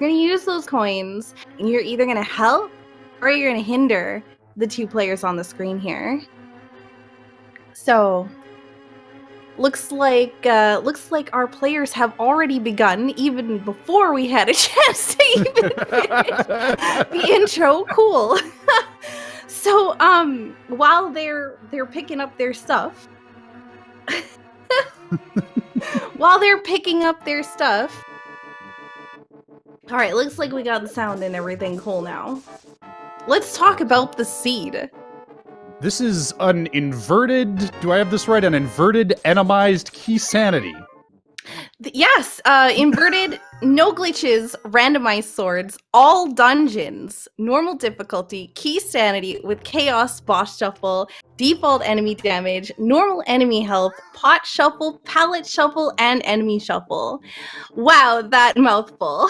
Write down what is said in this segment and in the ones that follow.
You're going to use those coins, and you're either going to help or you're going to hinder the two players on the screen here. So, looks like our players have already begun even before we had a chance to even finish the intro. Cool. So, while they're picking up their stuff, all right, looks like we got the sound and everything cool now. Let's talk about the seed. This is an inverted, do I have this right? An inverted atomized key sanity. Yes, inverted, no glitches, randomized swords, all dungeons, normal difficulty, key sanity with chaos, boss shuffle, default enemy damage, normal enemy health, pot shuffle, palette shuffle, and enemy shuffle. Wow, that mouthful.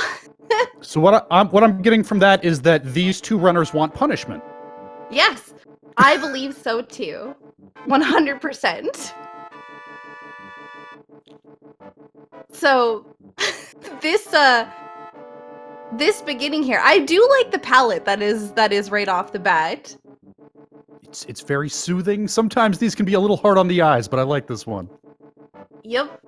So what I'm getting from that is that these two runners want punishment. Yes, I believe so too. 100%. So, this beginning here, I do like the palette that is right off the bat. It's very soothing. Sometimes these can be a little hard on the eyes, but I like this one. Yep.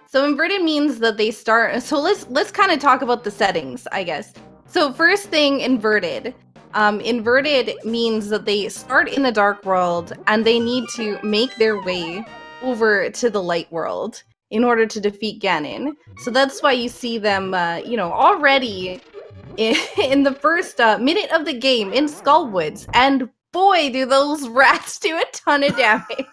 So inverted means that they start. So let's kind of talk about the settings, I guess. So first thing, inverted. Inverted means that they start in the dark world and they need to make their way over to the light world in order to defeat Ganon. So that's why you see them, already in the first minute of the game in Skullwoods. And boy, do those rats do a ton of damage.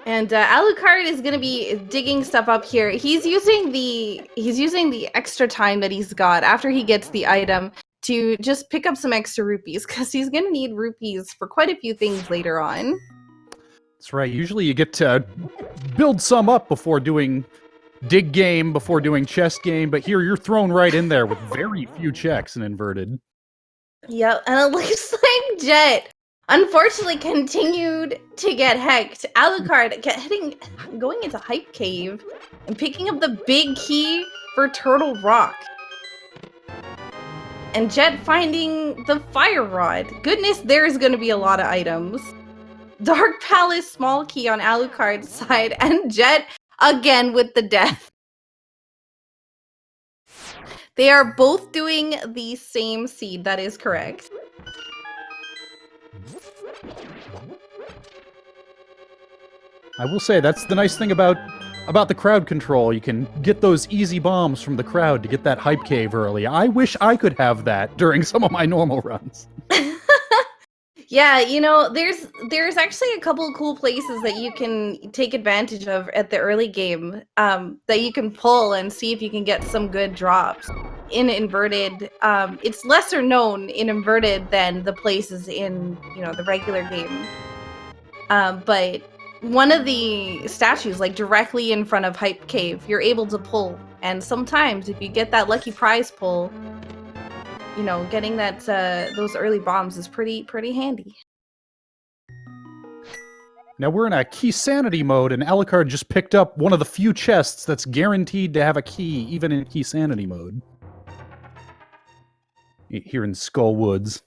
And Alucard is gonna be digging stuff up here. He's using the extra time that he's got after he gets the item to just pick up some extra rupees, because he's gonna need rupees for quite a few things later on. That's right. Usually you get to build some up before doing dig game, before doing chest game, but here you're thrown right in there with very few checks and inverted. Yep, and it looks like Jet unfortunately continued to get hecked. Alucard going into Hype Cave and picking up the big key for Turtle Rock. And Jet finding the Fire Rod. Goodness, there's gonna be a lot of items. Dark Palace small key on Alucard's side, and Jet again with the death. They are both doing the same seed, that is correct. I will say, that's the nice thing about the crowd control. You can get those easy bombs from the crowd to get that hype cave early. I wish I could have that during some of my normal runs. Yeah, there's actually a couple of cool places that you can take advantage of at the early game that you can pull and see if you can get some good drops. In inverted, it's lesser known in inverted than the places in, the regular game. But one of the statues, like directly in front of Hype Cave, you're able to pull. And sometimes if you get that lucky prize pull, getting that those early bombs is pretty handy. Now we're in a key sanity mode, and Alucard just picked up one of the few chests that's guaranteed to have a key, even in key sanity mode. Here in Skullwoods.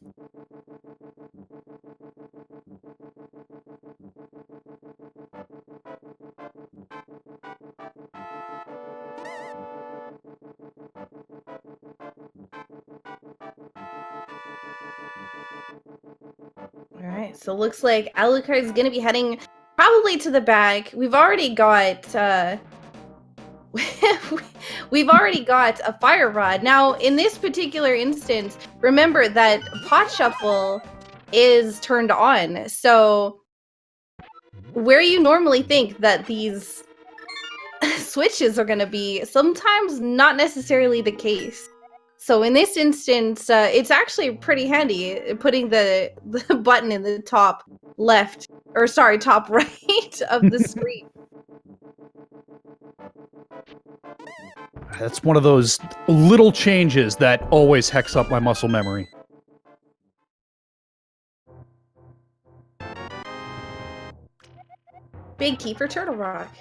Alright, so looks like Alucard is gonna be heading probably to the back. We've already got we've already got a Fire Rod. Now, in this particular instance, remember that Pot Shuffle is turned on. So where you normally think that these switches are gonna be, sometimes not necessarily the case. So in this instance, it's actually pretty handy putting the button in the top left, or sorry, top right of the screen. That's one of those little changes that always hex up my muscle memory. Big key for Turtle Rock.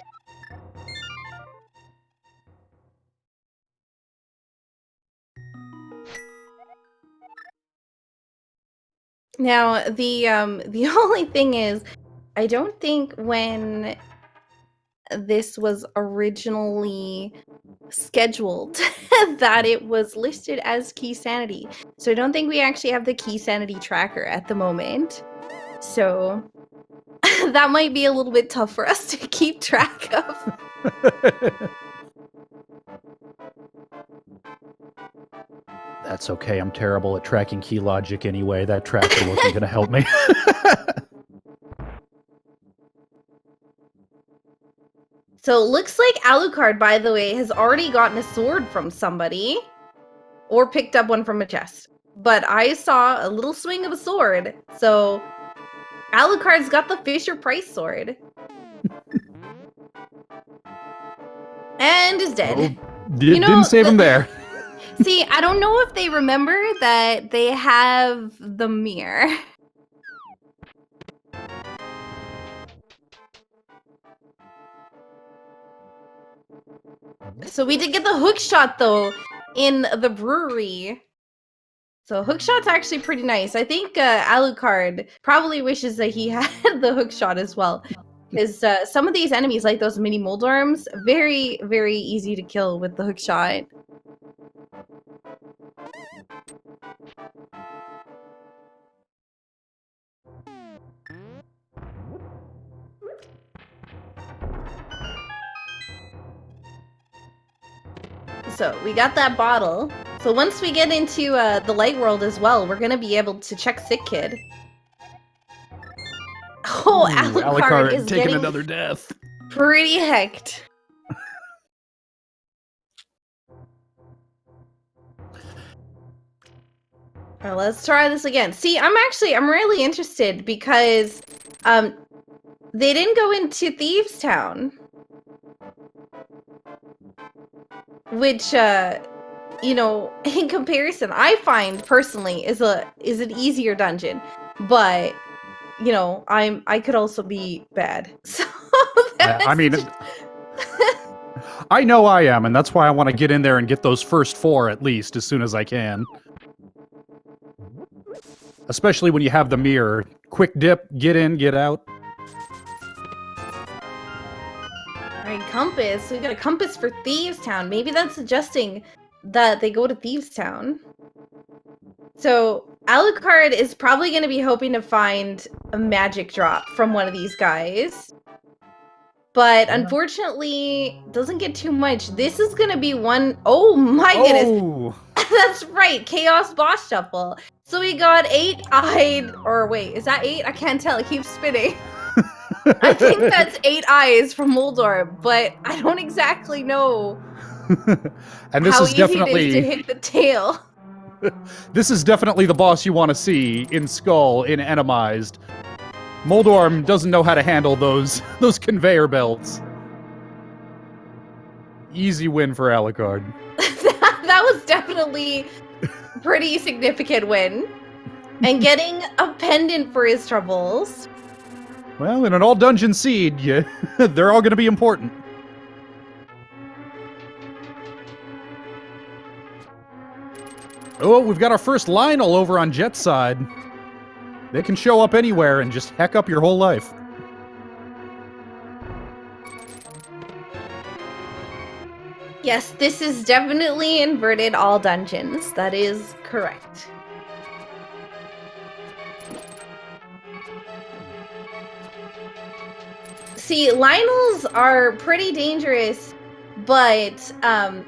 Now, the only thing is, I don't think when this was originally scheduled that it was listed as key sanity. So I don't think we actually have the key sanity tracker at the moment. So that might be a little bit tough for us to keep track of. That's okay. I'm terrible at tracking key logic anyway. That tracker wasn't going to help me. So it looks like Alucard, by the way, has already gotten a sword from somebody or picked up one from a chest. But I saw a little swing of a sword. So Alucard's got the Fisher-Price sword. And is dead. Oh, didn't save him there. See, I don't know if they remember that they have the mirror. So we did get the hook shot, though, in the brewery. So hook shot's actually pretty nice. I think Alucard probably wishes that he had the hook shot as well. Because some of these enemies, like those mini Moldorms, very, very easy to kill with the hook shot. So we got that bottle. So once we get into the light world as well, we're gonna be able to check Sick Kid. Oh, Alucard is taking getting another death. pretty hecked. Well, let's try this again. See, I'm really interested because they didn't go into Thieves Town, which you know, in comparison, I find personally is an easier dungeon, but you know, I could also be bad. So I mean, I know I am, and that's why I want to get in there and get those first 4 at least as soon as I can. Especially when you have the mirror. Quick dip, get in, get out. Alright, compass. We got a compass for Thieves Town. Maybe that's suggesting that they go to Thieves Town. So Alucard is probably going to be hoping to find a magic drop from one of these guys. But unfortunately, doesn't get too much. This is going to be one... Oh my goodness. That's right. Chaos Boss Shuffle. So we got 8-eyed... Or wait, is that 8? I can't tell. It keeps spinning. I think that's 8 eyes from Moldor, but I don't exactly know and this how is easy definitely... it is to hit the tail. This is definitely the boss you want to see in Skull, in Entomized. Moldorm doesn't know how to handle those conveyor belts. Easy win for Alucard. That was definitely a pretty significant win. And getting a pendant for his troubles. Well, in an all-dungeon seed, they're all going to be important. Oh, we've got our first Lionel over on Jet's side. They can show up anywhere and just heck up your whole life. Yes, this is definitely inverted all dungeons. That is correct. See, Lionels are pretty dangerous, but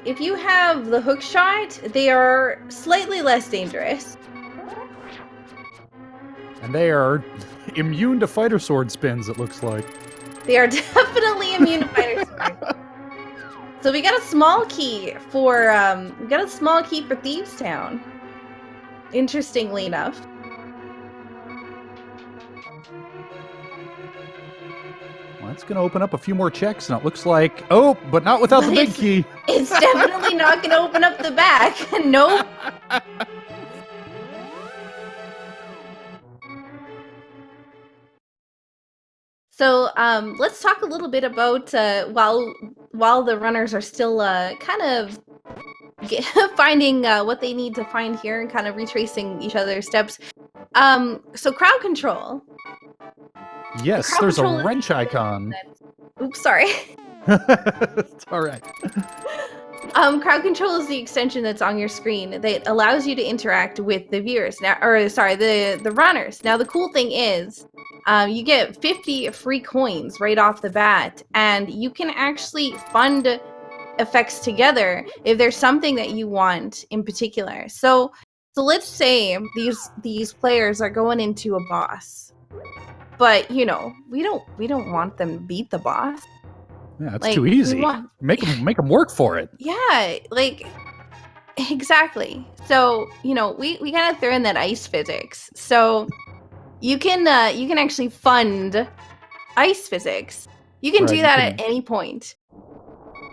if you have the hook shot, they are slightly less dangerous. And they are immune to fighter sword spins, it looks like. They are definitely immune to fighter sword. So we got a small key for Thieves Town. Interestingly enough. Well, that's going to open up a few more checks, and it looks like... Oh, but not without the big key. It's definitely not going to open up the back. Nope. So let's talk a little bit about while the runners are still kind of finding what they need to find here and kind of retracing each other's steps. So crowd control. Yes, Crowd there's a control is wrench the icon. Oops, sorry. It's all right. Crowd control is the extension that's on your screen that allows you to interact with the viewers now, or sorry, the runners. Now, the cool thing is, you get 50 free coins right off the bat, and you can actually fund effects together if there's something that you want in particular. So let's say these players are going into a boss, but you know we don't want them to beat the boss. Yeah, that's Like, too we easy. want Make them work for it. yeah, like exactly. So you know we kind of throw in that ice physics. So you can actually fund ice physics. You can Right, do you that can- at any point.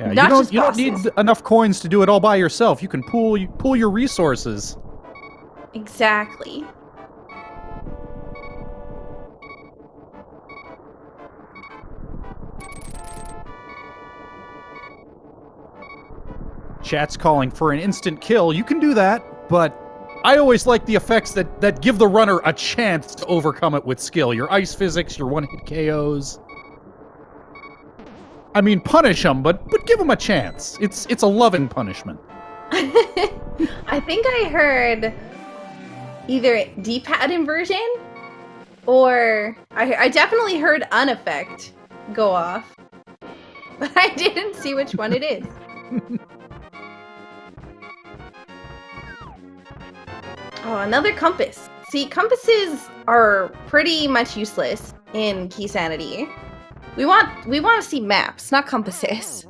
Yeah, Not just you don't need bosses. enough coins to do it all by yourself. You can pool your resources. Exactly. Chat's calling for an instant kill. You can do that, but I always like the effects that give the runner a chance to overcome it with skill. Your ice physics, your one-hit KOs. I mean, punish them, but give them a chance. It's a loving punishment. I think I heard either D-pad inversion or I definitely heard uneffect go off, but I didn't see which one it is. Oh, another compass. See, compasses are pretty much useless in Key Sanity. We want to see maps, not compasses.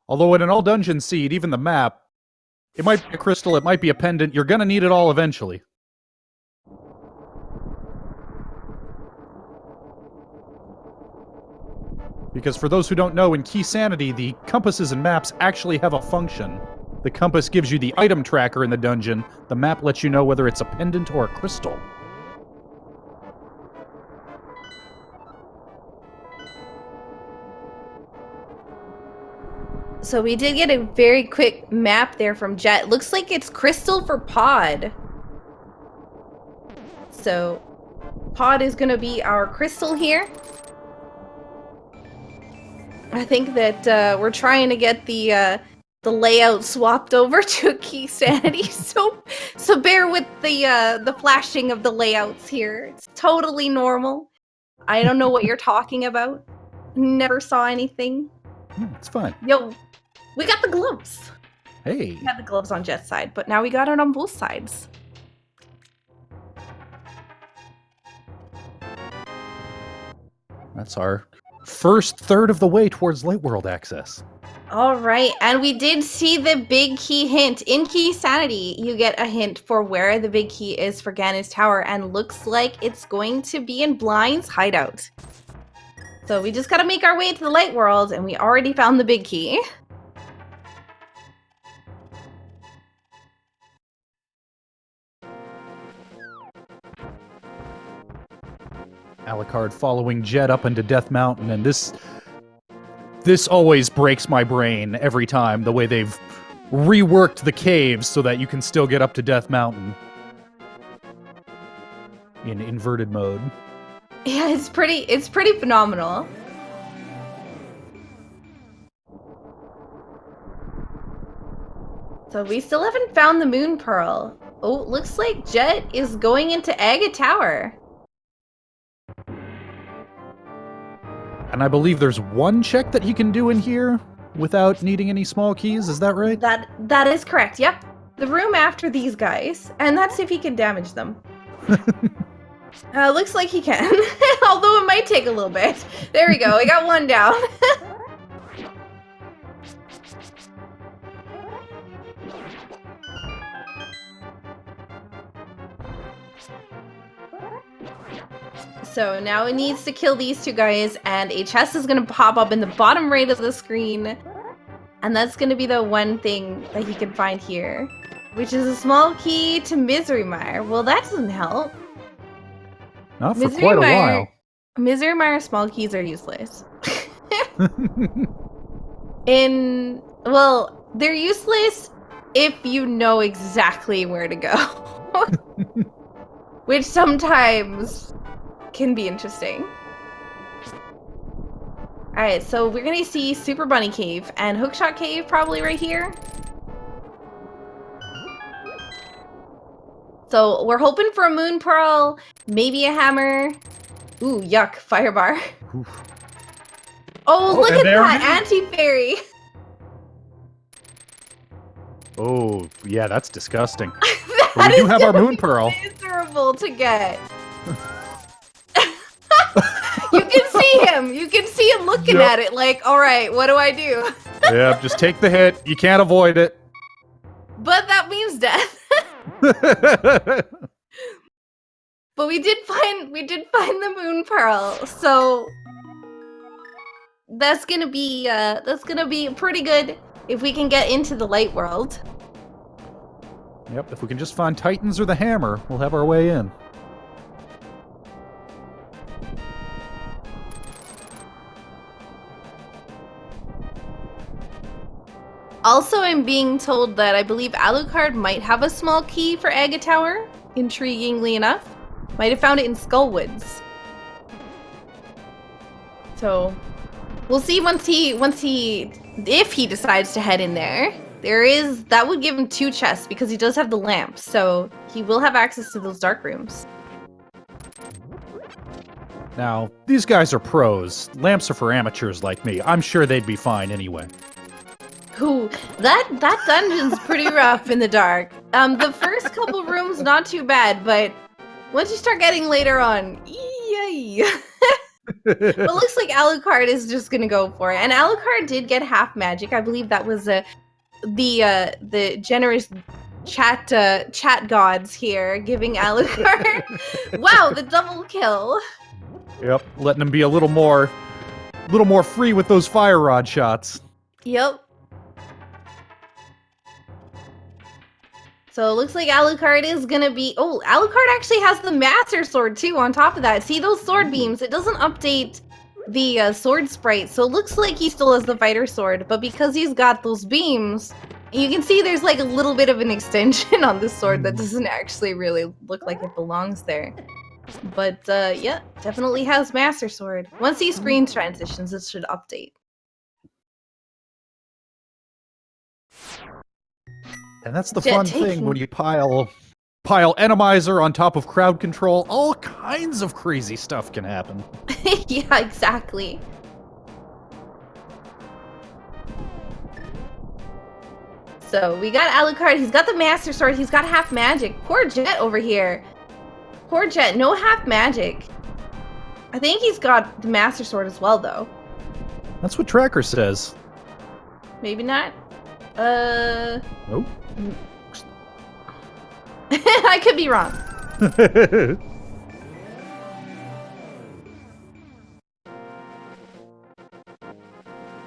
Although in an all dungeon seed, even the map, it might be a crystal, it might be a pendant. You're gonna need it all eventually. Because for those who don't know, in Key Sanity, the compasses and maps actually have a function. The compass gives you the item tracker in the dungeon. The map lets you know whether it's a pendant or a crystal. So we did get a very quick map there from Jet. Looks like it's crystal for pod. So pod is going to be our crystal here. I think that we're trying to get the layout swapped over to Key Sanity. So bear with the flashing of the layouts here. It's totally normal. I don't know what you're talking about. Never saw anything. It's fine. Yo, we got the gloves. Hey. We had the gloves on Jet's side, but now we got it on both sides. That's our first third of the way towards Light World access. All right, and we did see the big key hint. In Key Sanity, you get a hint for where the big key is for Ganon's Tower, and looks like it's going to be in Blind's hideout. So we just gotta make our way to the Light World, and we already found the big key. Alucard following Jet up into Death Mountain, and this always breaks my brain every time, the way they've reworked the caves so that you can still get up to Death Mountain in inverted mode. Yeah, it's pretty phenomenal. So we still haven't found the Moon Pearl. Oh, looks like Jet is going into Agate Tower. And I believe there's one check that he can do in here without needing any small keys, is that right? That is correct, yep. The room after these guys, and that's if he can damage them. Looks like he can, although it might take a little bit. There we go, we got one down. So now it needs to kill these two guys, and a chest is going to pop up in the bottom right of the screen. And that's going to be the one thing that he can find here, which is a small key to Misery Mire. Well, that doesn't help. Not for quite a while. Misery Mire small keys are useless. Well, they're useless if you know exactly where to go. which sometimes can be interesting. Alright, so we're gonna see Super Bunny Cave and Hookshot Cave probably right here. So we're hoping for a Moon Pearl, maybe a hammer. Ooh, yuck, fire bar. Oh, look at that anti-fairy. Oh, yeah, that's disgusting. That we do have our Moon Pearl. Miserable to get. You can see him. You can see him looking at it like, all right, what do I do? Yeah, just take the hit. You can't avoid it. But that means death. But we did find the Moon Pearl, so that's gonna be pretty good if we can get into the light world. Yep, if we can just find Titans or the hammer, we'll have our way in. Also, I'm being told that I believe Alucard might have a small key for Aga Tower, intriguingly enough. Might have found it in Skullwoods. So, we'll see if he decides to head in there. That would give him 2 chests because he does have the lamp, so he will have access to those dark rooms. Now, these guys are pros. Lamps are for amateurs like me. I'm sure they'd be fine anyway. Ooh, that dungeon's pretty rough in the dark. The first couple rooms not too bad, but once you start getting later on, yay. But looks like Alucard is just gonna go for it, and Alucard did get half magic. I believe that was the generous chat gods here giving Alucard. Wow, the double kill. Yep, letting him be a little more free with those fire rod shots. Yep. So it looks like Alucard is gonna be... Oh, Alucard actually has the Master Sword too on top of that. See those sword beams? It doesn't update the sword sprite, so it looks like he still has the fighter sword, but because he's got those beams, you can see there's like a little bit of an extension on the sword that doesn't actually really look like it belongs there. But yeah, definitely has Master Sword. Once he screen transitions, it should update. And that's the fun thing when you pile Randomizer on top of crowd control. All kinds of crazy stuff can happen. Yeah, exactly. So we got Alucard. He's got the Master Sword. He's got half magic. Poor Jet over here. Poor Jet, no half magic. I think he's got the Master Sword as well, though. That's what Tracker says. Maybe not. Nope. I could be wrong.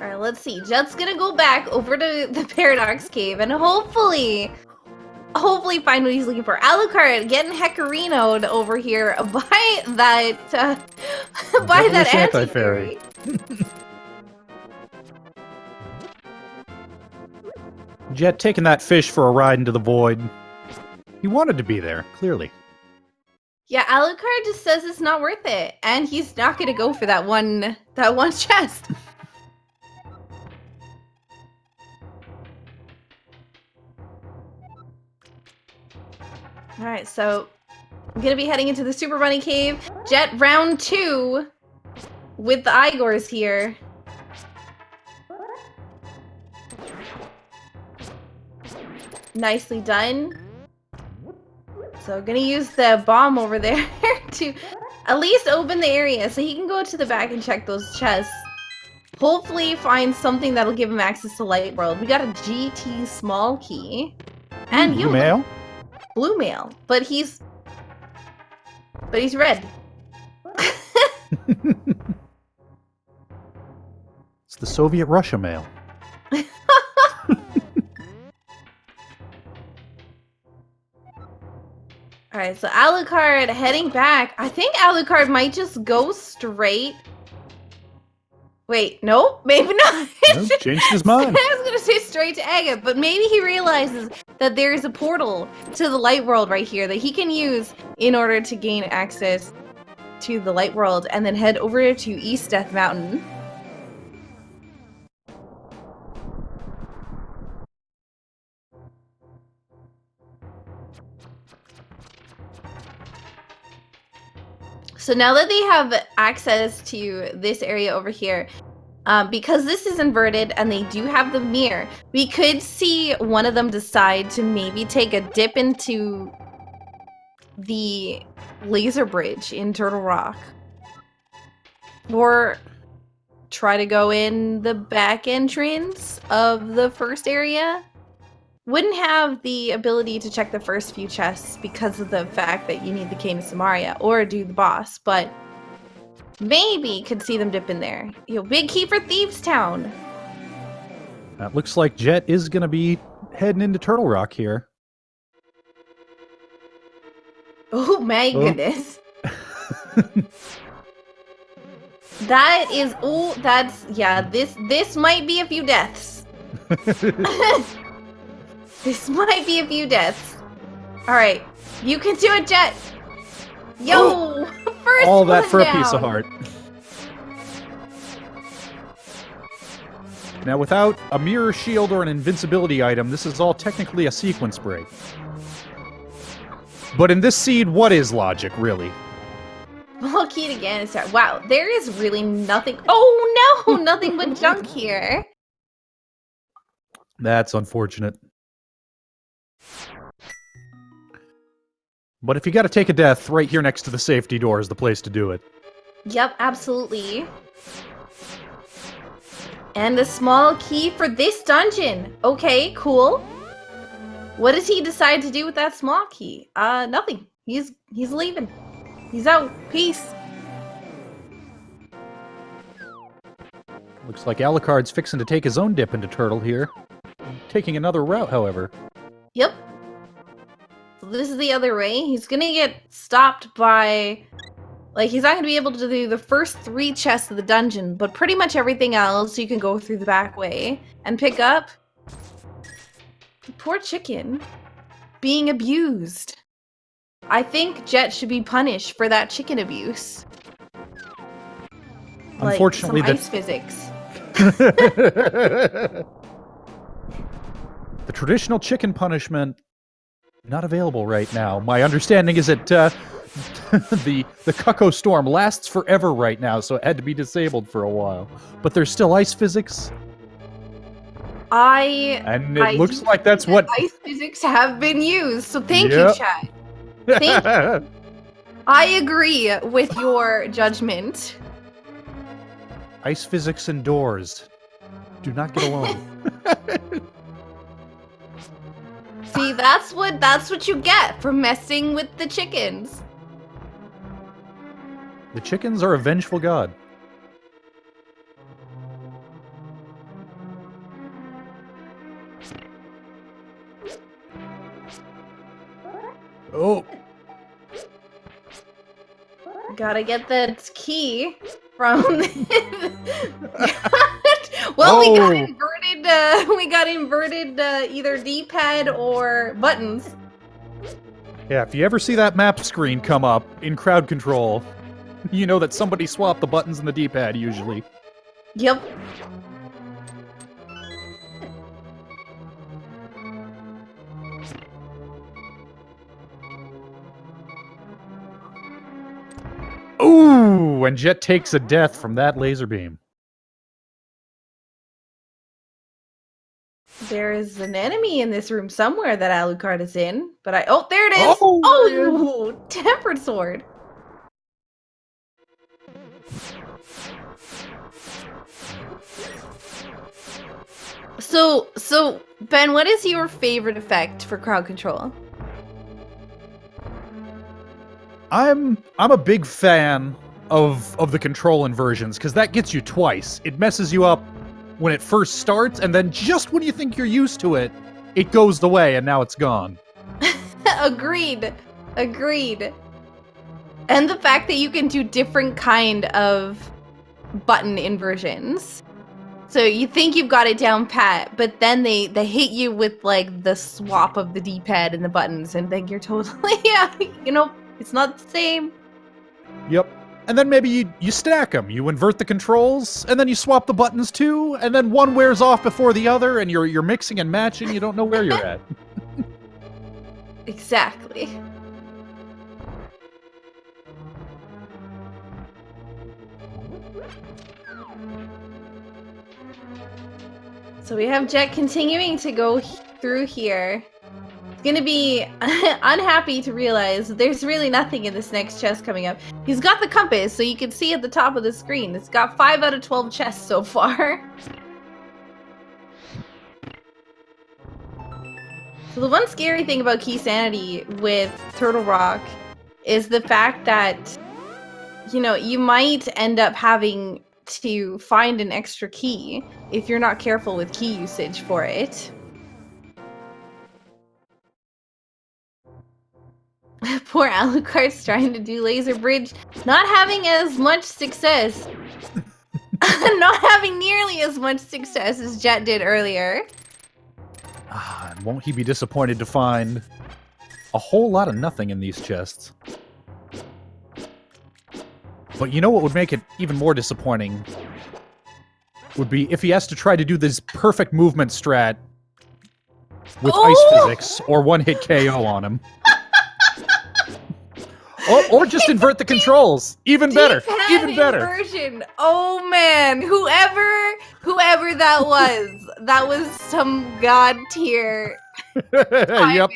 Alright, let's see. Jet's gonna go back over to the Paradox Cave and hopefully find what he's looking for. Alucard getting Hecarino'd over here by that by that anti-fairy. Jet taking that fish for a ride into the void. He wanted to be there, clearly. Yeah, Alucard just says it's not worth it, and he's not gonna go for that one chest. Alright, so I'm gonna be heading into the Super Bunny Cave. Jet round 2 with the Igors here. Nicely done. So gonna use the bomb over there to at least open the area so he can go to the back and check those chests. Hopefully find something that'll give him access to Light World. We got a GT small key. And Blue mail? Blue mail. But he's red. It's the Soviet Russia mail. Alright, so Alucard heading back. I think Alucard might just go straight. Wait, no, maybe not. No, changed his mind. I was gonna it straight to Agate, but maybe he realizes that there is a portal to the light world right here that he can use in order to gain access to the light world and then head over to East Death Mountain. So now that they have access to this area over here, because this is inverted and they do have the mirror, we could see one of them decide to maybe take a dip into the laser bridge in Turtle Rock. Or try to go in the back entrance of the first area. Wouldn't have the ability to check the first few chests because of the fact that you need the Cane of Samaria or do the boss, but maybe could see them dip in there. Big key for Thieves Town. That looks like Jet is going to be heading into Turtle Rock here. Oh my goodness. That is, this might be a few deaths. This might be a few deaths. Alright, you can do it, Jet! Yo! First all that for down. a piece of heart. Now, without a mirror shield or an invincibility item, this is all technically a sequence break. But in this seed, what is logic, really? Well, key it again. Wow, there is really nothing. Oh no, nothing but junk here. That's unfortunate. But if you gotta take a death, right here next to the safety door is the place to do it. Yep, absolutely. And a small key for this dungeon. Okay, cool. What does he decide to do with that small key? Nothing. He's leaving. He's out. Peace. Looks like Alucard's fixing to take his own dip into Turtle here. Taking another route, however. Yep. So this is the other way. He's gonna get stopped by... Like, he's not gonna be able to do the first 3 chests of the dungeon, but pretty much everything else you can go through the back way and pick up. Poor chicken. Being abused. I think Jet should be punished for that chicken abuse. Unfortunately, like some ice physics. The traditional chicken punishment, not available right now. My understanding is that the Cuckoo Storm lasts forever right now, so it had to be disabled for a while. But there's still ice physics. And it looks like that's what... Ice physics have been used, so thank you, chat. Thank you. I agree with your judgment. Ice physics indoors. Do not get alone. See, that's what you get for messing with the chickens. The chickens are a vengeful god. Oh. Gotta get that key from. Well, we got inverted either D-pad or buttons. Yeah, if you ever see that map screen come up in crowd control, you know that somebody swapped the buttons and the D-pad usually. Yep. Ooh, and Jet takes a death from that laser beam. There is an enemy in this room somewhere that Alucard is in, but oh, there it is! Oh, oh tempered sword! So, Ben, what is your favorite effect for crowd control? I'm a big fan of the control inversions, because that gets you twice. It messes you up when it first starts, and then just when you think you're used to it, it goes away, and now it's gone. Agreed. And the fact that you can do different kind of button inversions. So you think you've got it down pat, but then they hit you with like the swap of the D-pad and the buttons and think you're totally, yeah, it's not the same. Yep. And then maybe you stack them. You invert the controls, and then you swap the buttons too, and then one wears off before the other, and you're mixing and matching. You don't know where you're at. Exactly. So we have Jet continuing to go through here. He's gonna be unhappy to realize there's really nothing in this next chest coming up. He's got the compass, so you can see at the top of the screen. It's got 5 out of 12 chests so far. So the one scary thing about Key Sanity with Turtle Rock is the fact that, you might end up having to find an extra key if you're not careful with key usage for it. Poor Alucard's trying to do Laser Bridge, not having as much success. Not having nearly as much success as Jet did earlier. Won't he be disappointed to find a whole lot of nothing in these chests? But you know what would make it even more disappointing? Would be if he has to try to do this perfect movement strat with ice physics or one-hit KO on him. or just invert the controls. Even better. Even better. Inversion. Oh man, whoever that was some god tier. Yep.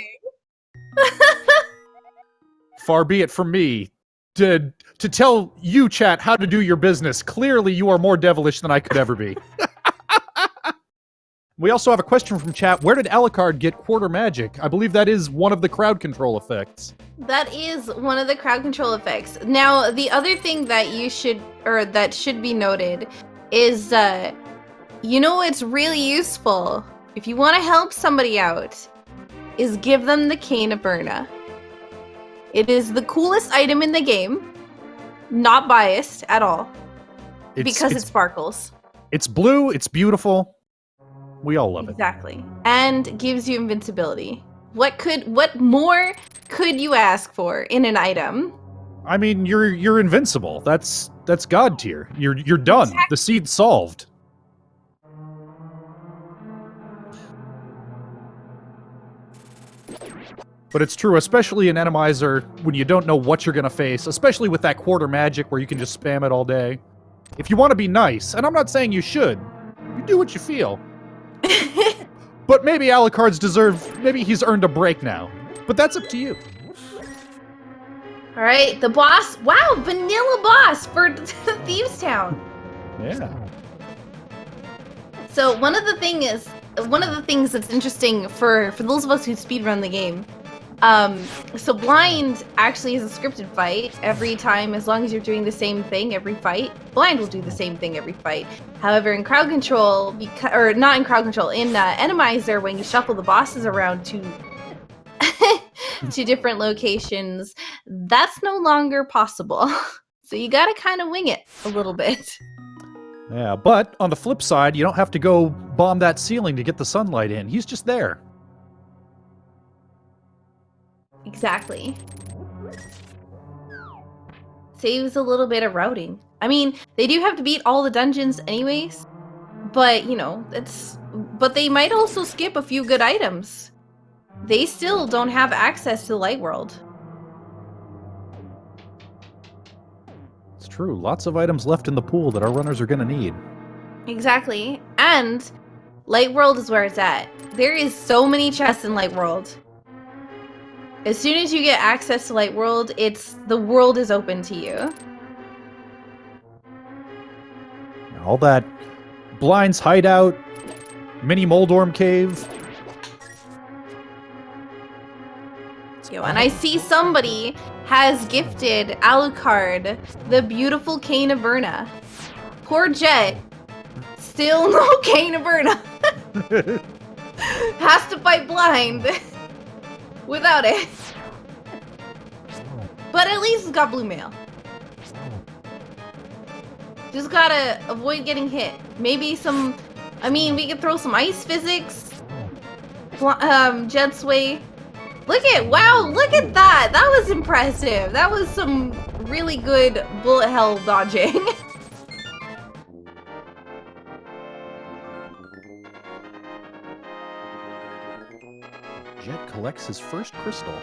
Far be it from me to tell you, chat, how to do your business. Clearly, you are more devilish than I could ever be. We also have a question from chat. Where did Alucard get quarter magic? I believe that is one of the crowd control effects. That is one of the crowd control effects. Now, the other thing that should be noted is, it's really useful if you want to help somebody out, is give them the Cane of Berna. It is the coolest item in the game. Not biased at all. Because it sparkles. It's blue, it's beautiful. We all love it. Exactly. And gives you invincibility. What more could you ask for in an item? I mean, you're invincible. That's god tier. You're done. Exactly. The seed's solved. But it's true, especially in Randomizer, when you don't know what you're gonna face, especially with that quarter magic where you can just spam it all day. If you want to be nice, and I'm not saying you should, you do what you feel. But maybe maybe he's earned a break now. But that's up to you. Alright, the boss. Wow, vanilla boss for Thieves Town. Yeah. So one of the things that's interesting for those of us who speedrun the game, so blind actually is a scripted fight every time. As long as you're doing the same thing every fight, blind will do the same thing every fight. However, in crowd control, in Randomizer, when you shuffle the bosses around to different locations, that's no longer possible. So you gotta kind of wing it a little bit. Yeah, but on the flip side, you don't have to go bomb that ceiling to get the sunlight in. He's just there. Exactly. Saves a little bit of routing. I mean, they do have to beat all the dungeons anyways, but, but they might also skip a few good items. They still don't have access to the light world. It's true. Lots of items left in the pool that our runners are going to need. Exactly. And light world is where it's at. There is so many chests in light world. As soon as you get access to light world, the world is open to you. All that Blind's hideout, mini Moldorm cave. And I see somebody has gifted Alucard the beautiful Cane of Berna. Poor Jet, still no Cane of Berna. Has to fight blind without it. But at least it's got blue mail. Just gotta avoid getting hit. Maybe some I mean, we could throw some ice physics. Jet's way. Look at that. That was impressive. That was some really good bullet hell dodging. Jet collects his first crystal.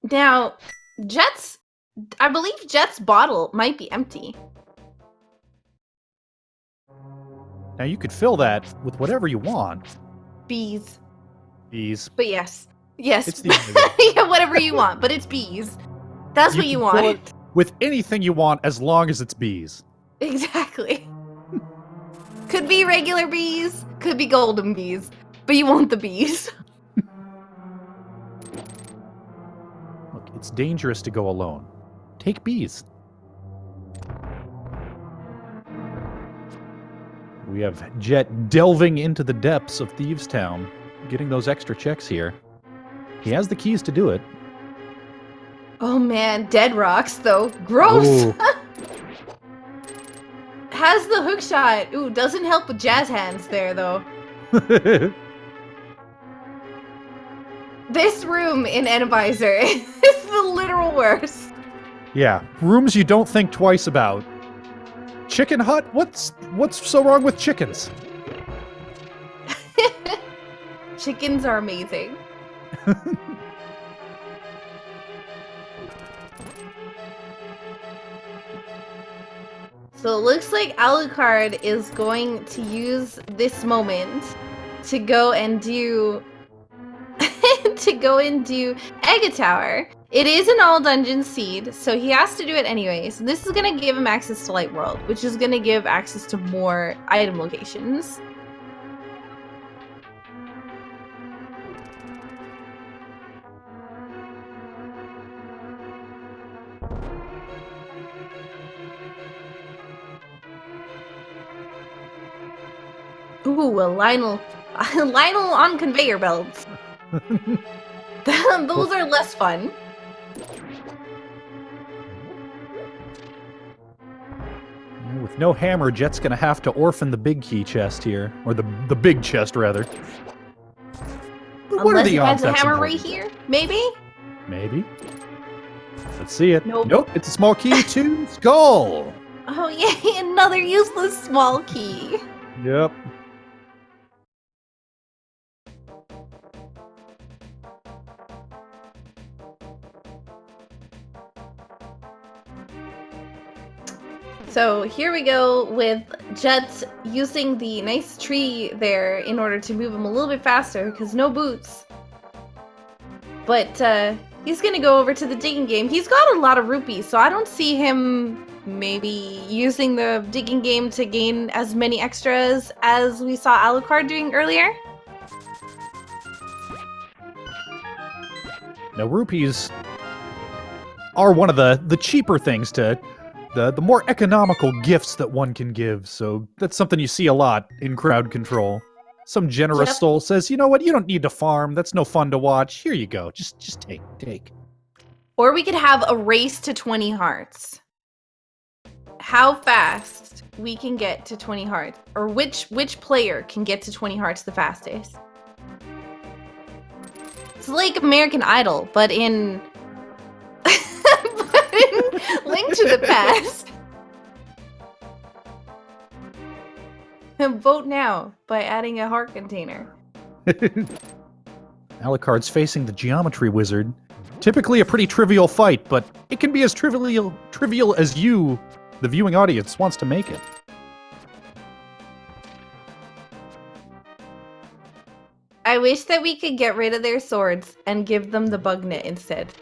Now, I believe Jet's bottle might be empty. Now you could fill that with whatever you want. Bees. Bees. But yes. Yes. It's the yeah, whatever you want, but it's bees. That's what you can fill want. it with anything you want as long as it's bees. Exactly. Could be regular bees, could be golden bees, but you want the bees. Look, it's dangerous to go alone. Take bees. We have Jet delving into the depths of Thieves Town, getting those extra checks here. He has the keys to do it. Oh man, dead rocks though. Gross! Has the hook shot. Ooh, doesn't help with jazz hands there though. This room in Randomizer is the literal worst. Yeah, rooms you don't think twice about. Chicken hut? What's so wrong with chickens? Chickens are amazing. So it looks like Alucard is going to use this moment to go and do Egg Tower. It is an all dungeon seed, so he has to do it anyways. This is gonna give him access to Light World, which is gonna give access to more item locations. Ooh, a Lionel on conveyor belts. Those are less fun. With no hammer, Jet's gonna have to orphan the big key chest here. Or the big chest, rather. But what are the odds a that's hammer important? right here? Maybe? Maybe. Let's see it. Nope. It's a small key to Skull! Oh yay, another useless small key. Yep. So here we go with Jet using the nice tree there in order to move him a little bit faster because no boots. But he's gonna go over to the digging game. He's got a lot of rupees, so I don't see him maybe using the digging game to gain as many extras as we saw Alucard doing earlier. Now, rupees are one of the cheaper things to... The more economical gifts that one can give, so that's something you see a lot in crowd control. Some generous soul says, you know what, you don't need to farm, that's no fun to watch, here you go, just take. Or we could have a race to 20 hearts. How fast we can get to 20 hearts, or which player can get to 20 hearts the fastest. It's like American Idol, but in Link to the Past. And vote now by adding a heart container. Alucard's facing the Geometry Wizard. Typically a pretty trivial fight, but it can be as trivial as you, the viewing audience, wants to make it. I wish that we could get rid of their swords and give them the bug net instead.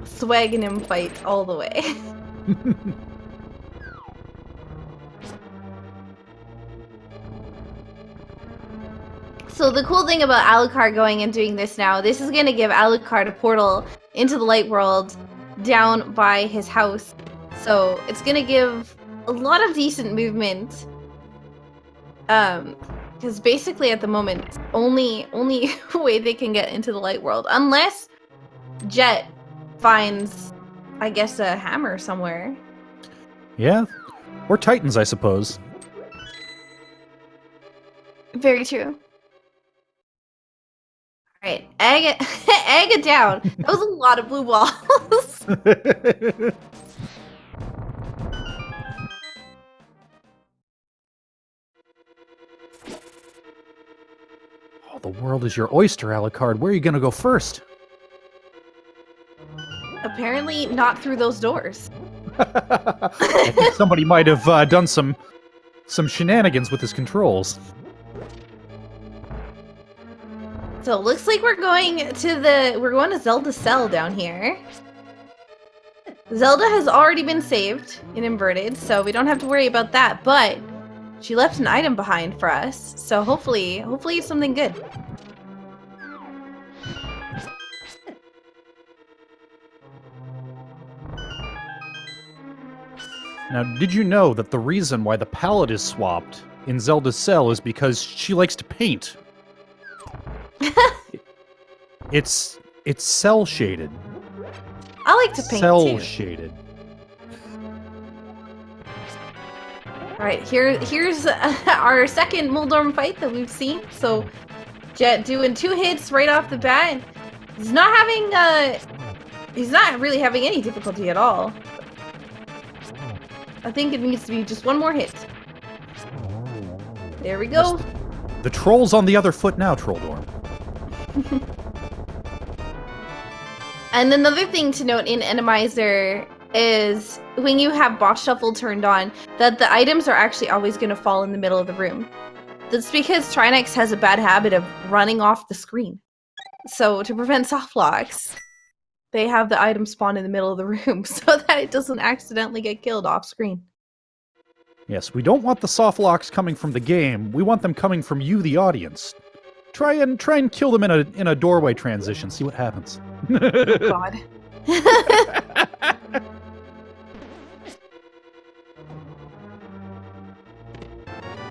Swagging him fight all the way. So the cool thing about Alucard going and doing this now, this is going to give Alucard a portal into the light world down by his house. So it's going to give a lot of decent movement Because basically at the moment, only way they can get into the light world, unless Jet finds, I guess, a hammer somewhere. Yeah. Or Titans, I suppose. Very true. Alright, egg it down. That was a lot of blue balls. Oh, the world is your oyster, Alucard. Where are you gonna go first? Apparently not through those doors. I think somebody might have done some shenanigans with his controls. So it looks like we're going to Zelda's cell down here. Zelda has already been saved in Inverted, so we don't have to worry about that, but she left an item behind for us, so hopefully it's something good. Now, did you know that the reason why the palette is swapped in Zelda's cell is because she likes to paint? It's cell shaded. I like to paint Cell too. shaded. Alright, here's our second Muldorm fight that we've seen. So Jet doing 2 hits right off the bat. He's not really having any difficulty at all. I think it needs to be just one more hit. There we go. The troll's on the other foot now, Trolldorm. And another thing to note in Randomizer is when you have boss shuffle turned on, that the items are actually always going to fall in the middle of the room. That's because Trinex has a bad habit of running off the screen. So to prevent soft locks, they have the item spawn in the middle of the room so that it doesn't accidentally get killed off screen. Yes, we don't want the soft locks coming from the game. We want them coming from you, the audience. Try and kill them in a doorway transition. See what happens. Oh God.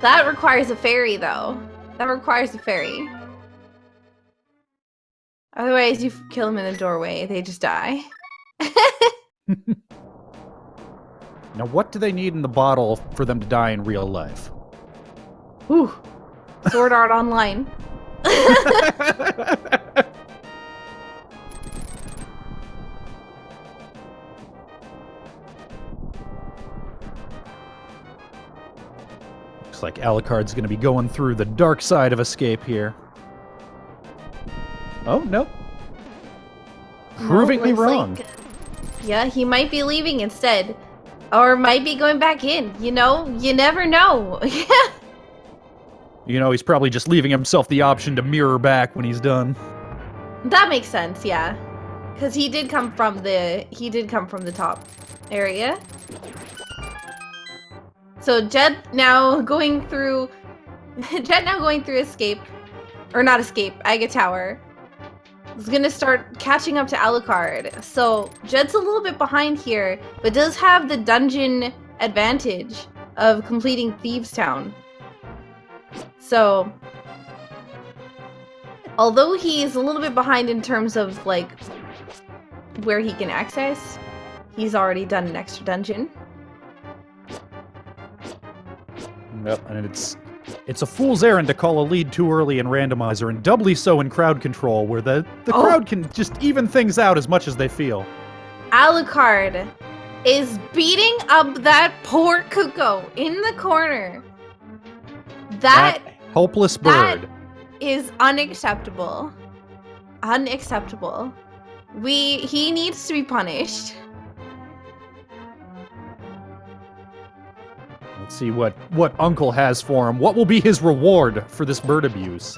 That requires a fairy, though. That requires a fairy. Otherwise, you kill them in the doorway, they just die. Now, what do they need in the bottle for them to die in real life? Ooh. Sword Art Online. Looks like Alucard's going to be going through the dark side of escape here. Oh, no. Proving me wrong. Yeah, he might be leaving instead. Or might be going back in. You know, you never know. You know, he's probably just leaving himself the option to mirror back when he's done. That makes sense, yeah. Because he did come from the top area. So Jet now going through escape. Or not escape, Aga Tower. Is gonna start catching up to Alucard. So Jed's a little bit behind here, but does have the dungeon advantage of completing Thieves Town. So although he's a little bit behind in terms of like where he can access, he's already done an extra dungeon. Yep, and it's a fool's errand to call a lead too early in Randomizer, and doubly so in crowd control, where the crowd can just even things out as much as they feel. Alucard is beating up that poor Kuko in the corner. That helpless bird. That is unacceptable. Unacceptable. He needs to be punished. Let's see what Uncle has for him. What will be his reward for this bird abuse?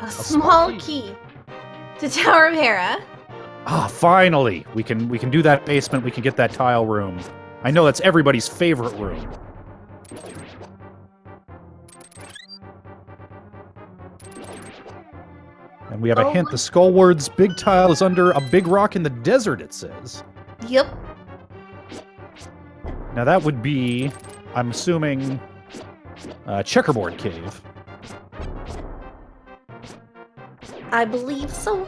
A small key to Tower of Hera. Ah, finally! We can do that basement. We can get that tile room. I know that's everybody's favorite room. And we have a hint. The Skullward's big tile is under a big rock in the desert, it says. Yep. Now that would be, I'm assuming, Checkerboard Cave. I believe so.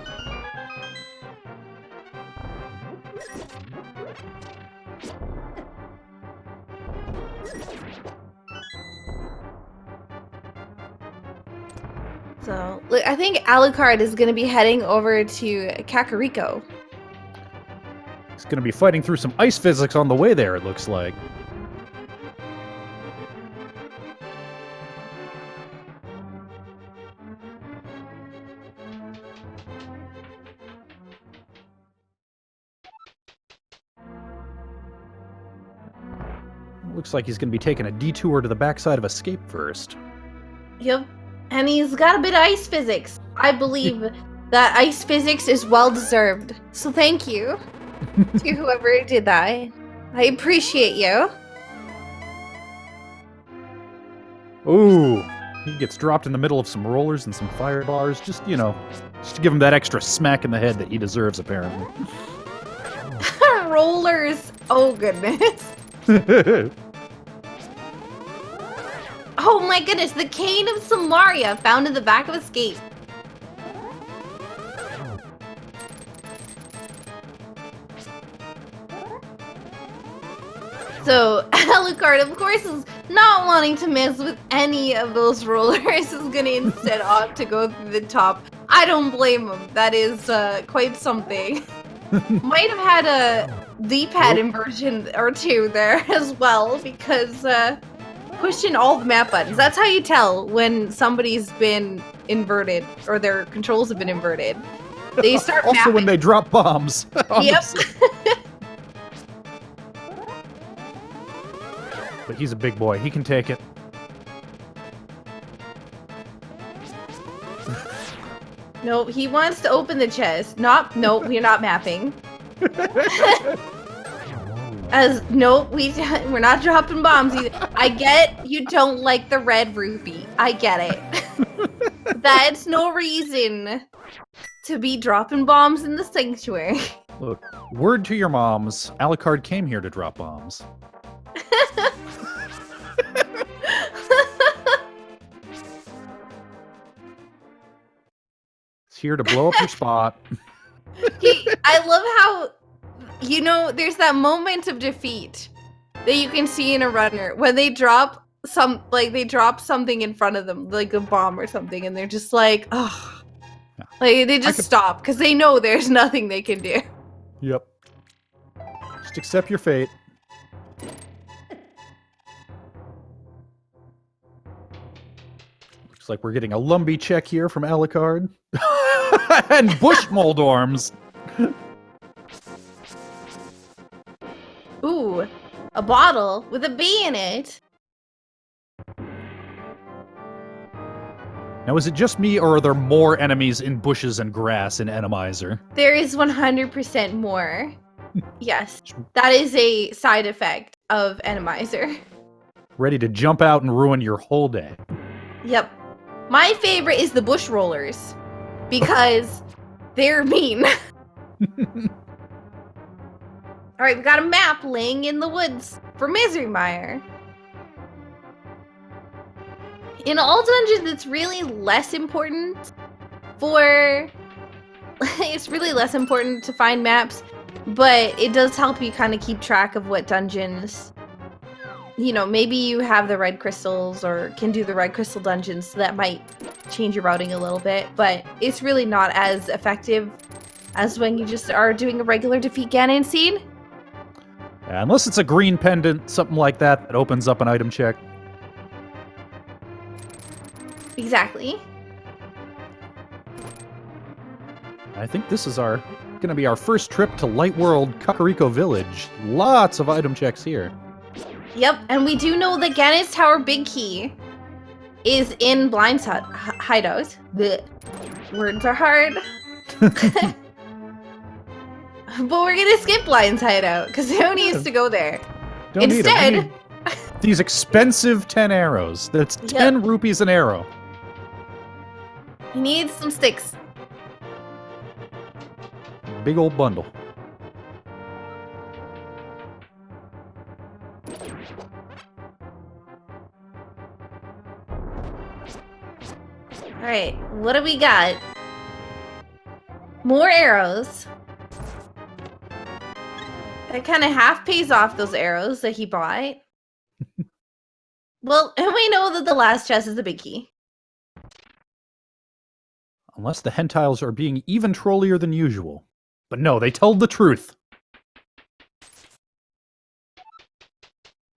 So, look, I think Alucard is going to be heading over to Kakariko. He's going to be fighting through some ice physics on the way there, it looks like. Looks like he's going to be taking a detour to the backside of Escape first. Yep. And he's got a bit of ice physics. I believe that ice physics is well deserved. So thank you to whoever did that. I appreciate you. Ooh, he gets dropped in the middle of some rollers and some fire bars. Just, you know, just to give him that extra smack in the head that he deserves, apparently. Rollers. Oh, goodness. Oh my goodness, the cane of Samaria found in the back of Escape. So, Alucard, of course, is not wanting to mess with any of those rollers. Is going to instead opt to go through the top. I don't blame him. That is quite something. Might have had a D-pad inversion or two there as well, because pushing all the map buttons. That's how you tell when somebody's been inverted or their controls have been inverted. They start also mapping. When they drop bombs. Yep. But he's a big boy. He can take it. No, he wants to open the chest. Nope, we're not mapping. We're not dropping bombs either. I get you don't like the red rupee. I get it. That's no reason to be dropping bombs in the sanctuary. Look, word to your moms, Alucard came here to drop bombs. He's here to blow up your spot. I love how, you know, there's that moment of defeat that you can see in a runner when they drop something in front of them, like a bomb or something, and they're just like, oh, like they just stop because they know there's nothing they can do. Yep. Just accept your fate. Looks like we're getting a Lumbee check here from Alucard. And Bushmoldorms. Ooh, a bottle with a bee in it. Now, is it just me, or are there more enemies in bushes and grass in Randomizer? There is 100% more. Yes, that is a side effect of Randomizer. Ready to jump out and ruin your whole day. Yep. My favorite is the bush rollers because they're mean. All right, we got a map laying in the woods for Misery Mire. In all dungeons, it's really less important to find maps, but it does help you kind of keep track of what dungeons, you know, maybe you have the red crystals or can do the red crystal dungeons, so that might change your routing a little bit, but it's really not as effective as when you just are doing a regular defeat Ganon scene. Yeah, unless it's a green pendant, something like that, that opens up an item check. Exactly. I think this is gonna be our first trip to Light World Kakariko Village. Lots of item checks here. Yep, and we do know that Ganon's Tower Big Key is in Blind's hideout. The words are hard. But we're gonna skip Blind's hideout, because who needs to go there? Don't Instead, need these expensive 10 arrows. That's 10 rupees an arrow. He needs some sticks. Big old bundle. Alright, what do we got? more arrows. That kind of half pays off those arrows that he bought. Well, and we know that the last chest is the big key. Unless the hentiles are being even trollier than usual. But no, they told the truth.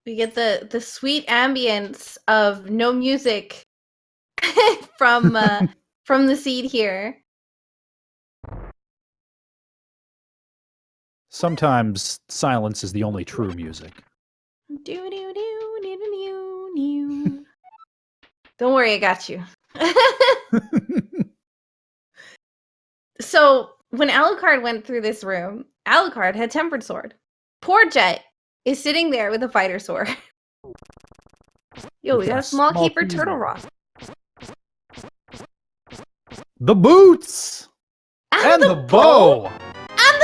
We get the sweet ambience of no music from the seed here. Sometimes silence is the only true music. Don't worry, I got you. So when Alucard went through this room, Alucard had Tempered Sword. Poor Jet is sitting there with a fighter sword. Yo, we got a small keeper turtle rock. The boots! And the bow!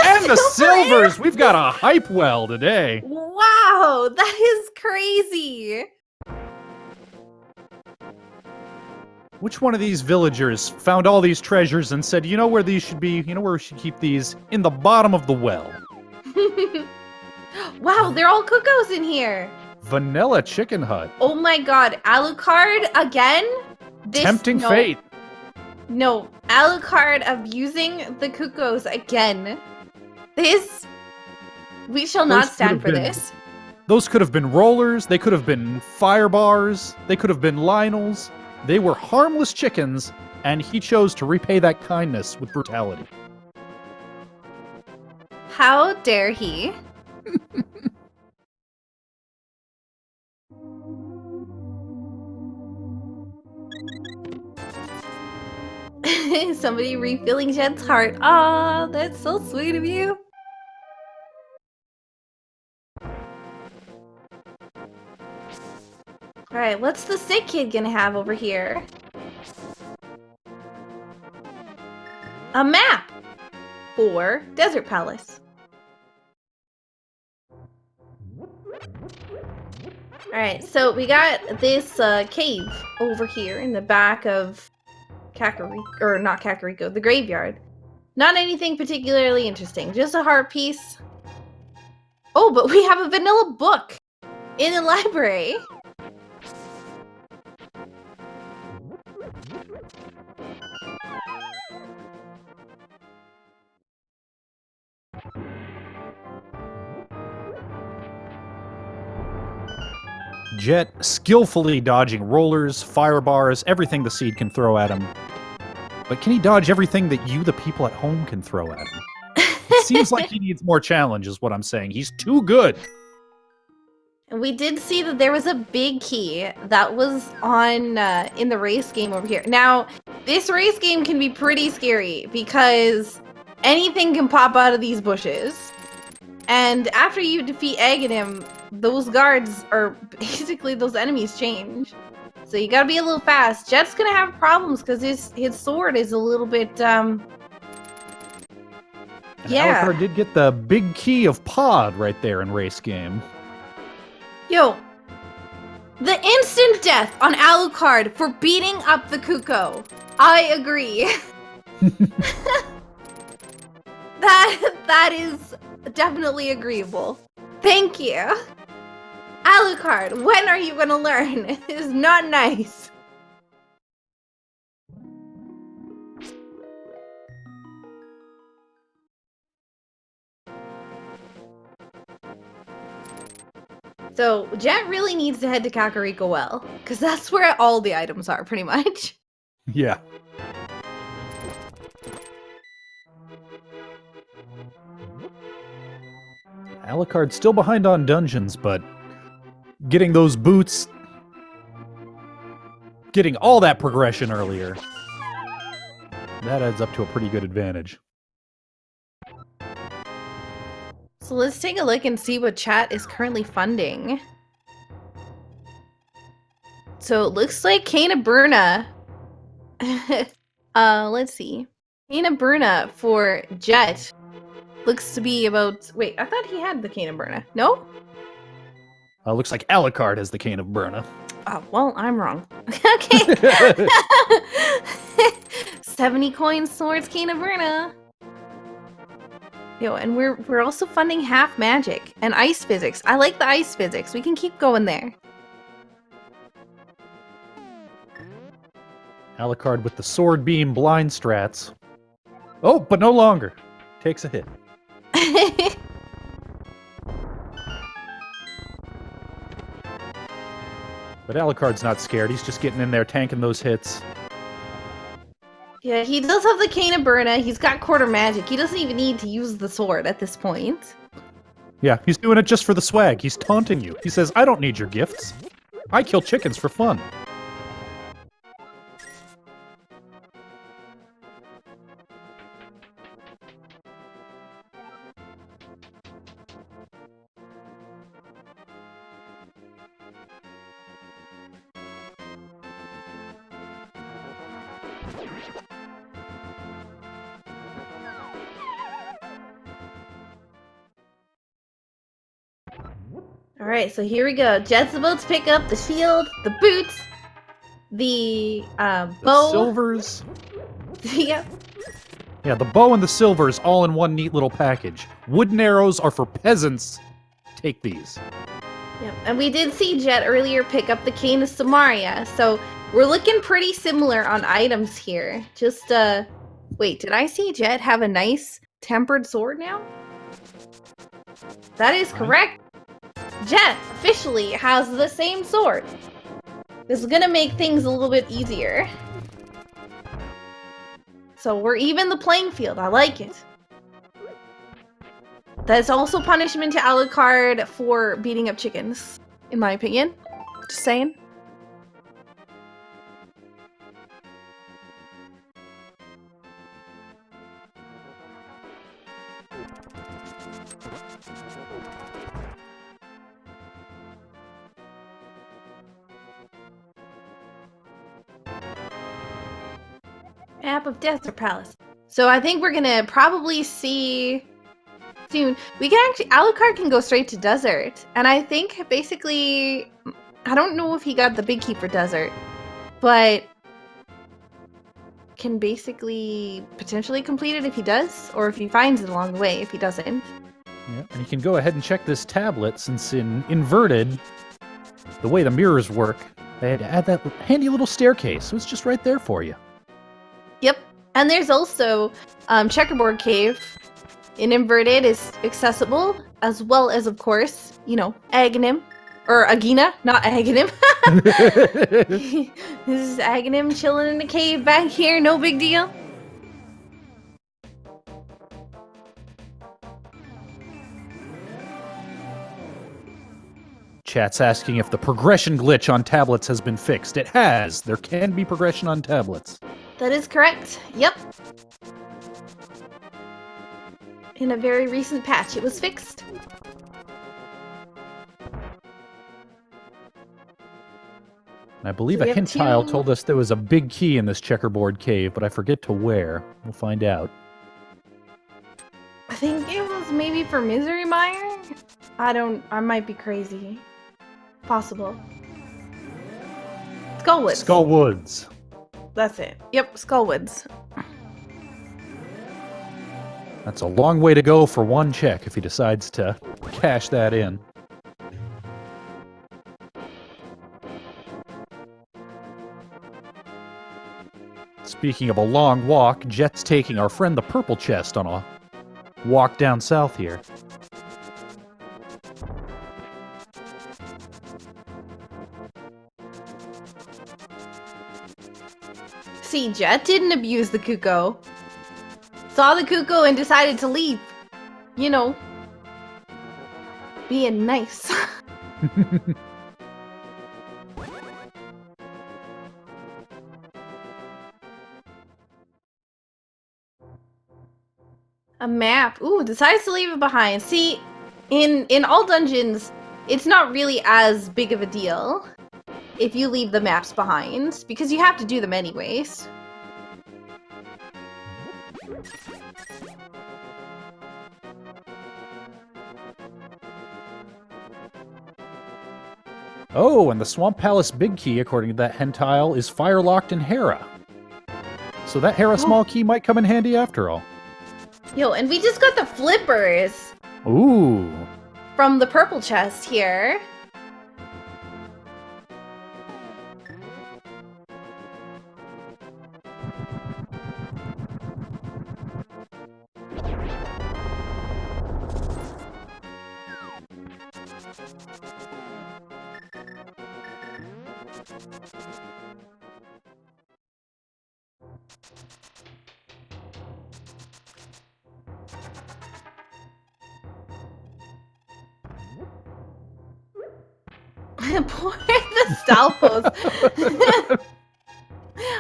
And the silvers! We've got a hype well today. Wow, that is crazy. Which one of these villagers found all these treasures and said, you know where these should be? You know where we should keep these? In the bottom of the well. Wow, they're all cuckoos in here. Vanilla Chicken Hut. Oh my god, Alucard again? Tempting fate. No, Alucard abusing the cuckoos again. We shall not stand for this. Those could have been rollers, they could have been fire bars, they could have been Lionels. They were harmless chickens, and he chose to repay that kindness with brutality. How dare he? Somebody refilling Jet's heart. Aw, that's so sweet of you. Alright, what's the sick kid gonna have over here? A map for Desert Palace. Alright, so we got this cave over here in the back of Kakariko, or not Kakariko, the graveyard. Not anything particularly interesting, just a heart piece. Oh, but we have a vanilla book in the library. Jet skillfully dodging rollers, fire bars, everything the seed can throw at him. But can he dodge everything that you, the people at home, can throw at him? It seems like he needs more challenge, is what I'm saying. He's too good. And we did see that there was a big key that was on in the race game over here. Now, this race game can be pretty scary because anything can pop out of these bushes. And after you defeat Egg and him, those guards, or basically those enemies, change. So you gotta be a little fast. Jet's gonna have problems because his sword is a little bit, And Alucard did get the big key of Pod right there in race game. Yo, the instant death on Alucard for beating up the Cuckoo. I agree. That is definitely agreeable. Thank you. Alucard, when are you gonna learn? It is not nice. So, Jet really needs to head to Kakariko Well, because that's where all the items are, pretty much. Yeah. Alucard's still behind on dungeons, but getting those boots, getting all that progression earlier, that adds up to a pretty good advantage. So let's take a look and see what chat is currently funding. So it looks like Kana Bruna. Let's see. Kana Bruna for Jet looks to be about... Wait, I thought he had the Kana Bruna. No? Looks like Alucard has the Cane of Bruna. Oh, well, I'm wrong. Okay. 70 coins towards Kana Bruna. Yo, and we're also funding half magic and ice physics. I like the ice physics. We can keep going there. Alucard with the sword beam blind strats. Oh, but no longer. Takes a hit. But Alucard's not scared. He's just getting in there, tanking those hits. Yeah, he does have the Cane of Burna. He's got quarter magic. He doesn't even need to use the sword at this point. Yeah, he's doing it just for the swag. He's taunting you. He says, I don't need your gifts. I kill chickens for fun. Alright, so here we go. Jet's about to pick up the shield, the boots, the bow. The silvers. Yep. Yeah, the bow and the silvers all in one neat little package. Wooden arrows are for peasants. Take these. Yep. And we did see Jet earlier pick up the Cane of Samaria, so we're looking pretty similar on items here. Just, wait, did I see Jet have a nice tempered sword now? That is correct. Jet officially has the same sword. This is gonna make things a little bit easier. So we're even the playing field. I like it. That's also punishment to Alucard for beating up chickens, in my opinion. Just saying. Map of Desert Palace. So I think we're gonna probably see soon. We can actually, Alucard can go straight to desert, and I think basically, I don't know if he got the big key for desert, but can basically potentially complete it if he does, or if he finds it along the way if he doesn't. Yeah, and you can go ahead and check this tablet, since in Inverted, the way the mirrors work, they had to add that handy little staircase, so it's just right there for you. Yep, and there's also Checkerboard Cave in Inverted is accessible, as well as, of course, you know, Aghanim. Or Agina, not Aghanim. This is Aghanim chilling in the cave back here, no big deal. Chat's asking if the progression glitch on tablets has been fixed. It has. There can be progression on tablets. That is correct. Yep. In a very recent patch, it was fixed. I believe So a we have hint tile two- told us there was a big key in this checkerboard cave, but I forget to where. We'll find out. I think it was maybe for Misery Mire? I might be crazy. Possible. Skullwoods. Skullwoods. That's it. Yep, Skullwoods. That's a long way to go for one check if he decides to cash that in. Speaking of a long walk, Jet's taking our friend the Purple Chest on a walk down south here. See, Jet didn't abuse the Kuko. Saw the Kuko and decided to leave. You know, being nice. A map. Ooh, decides to leave it behind. See, in all dungeons, it's not really as big of a deal if you leave the maps behind, because you have to do them anyways. Oh, and the Swamp Palace big key, according to that hentile, is fire-locked in Hera. So that Hera small key might come in handy after all. Yo, and we just got the flippers Ooh. from the purple chest here. Poor the style pose.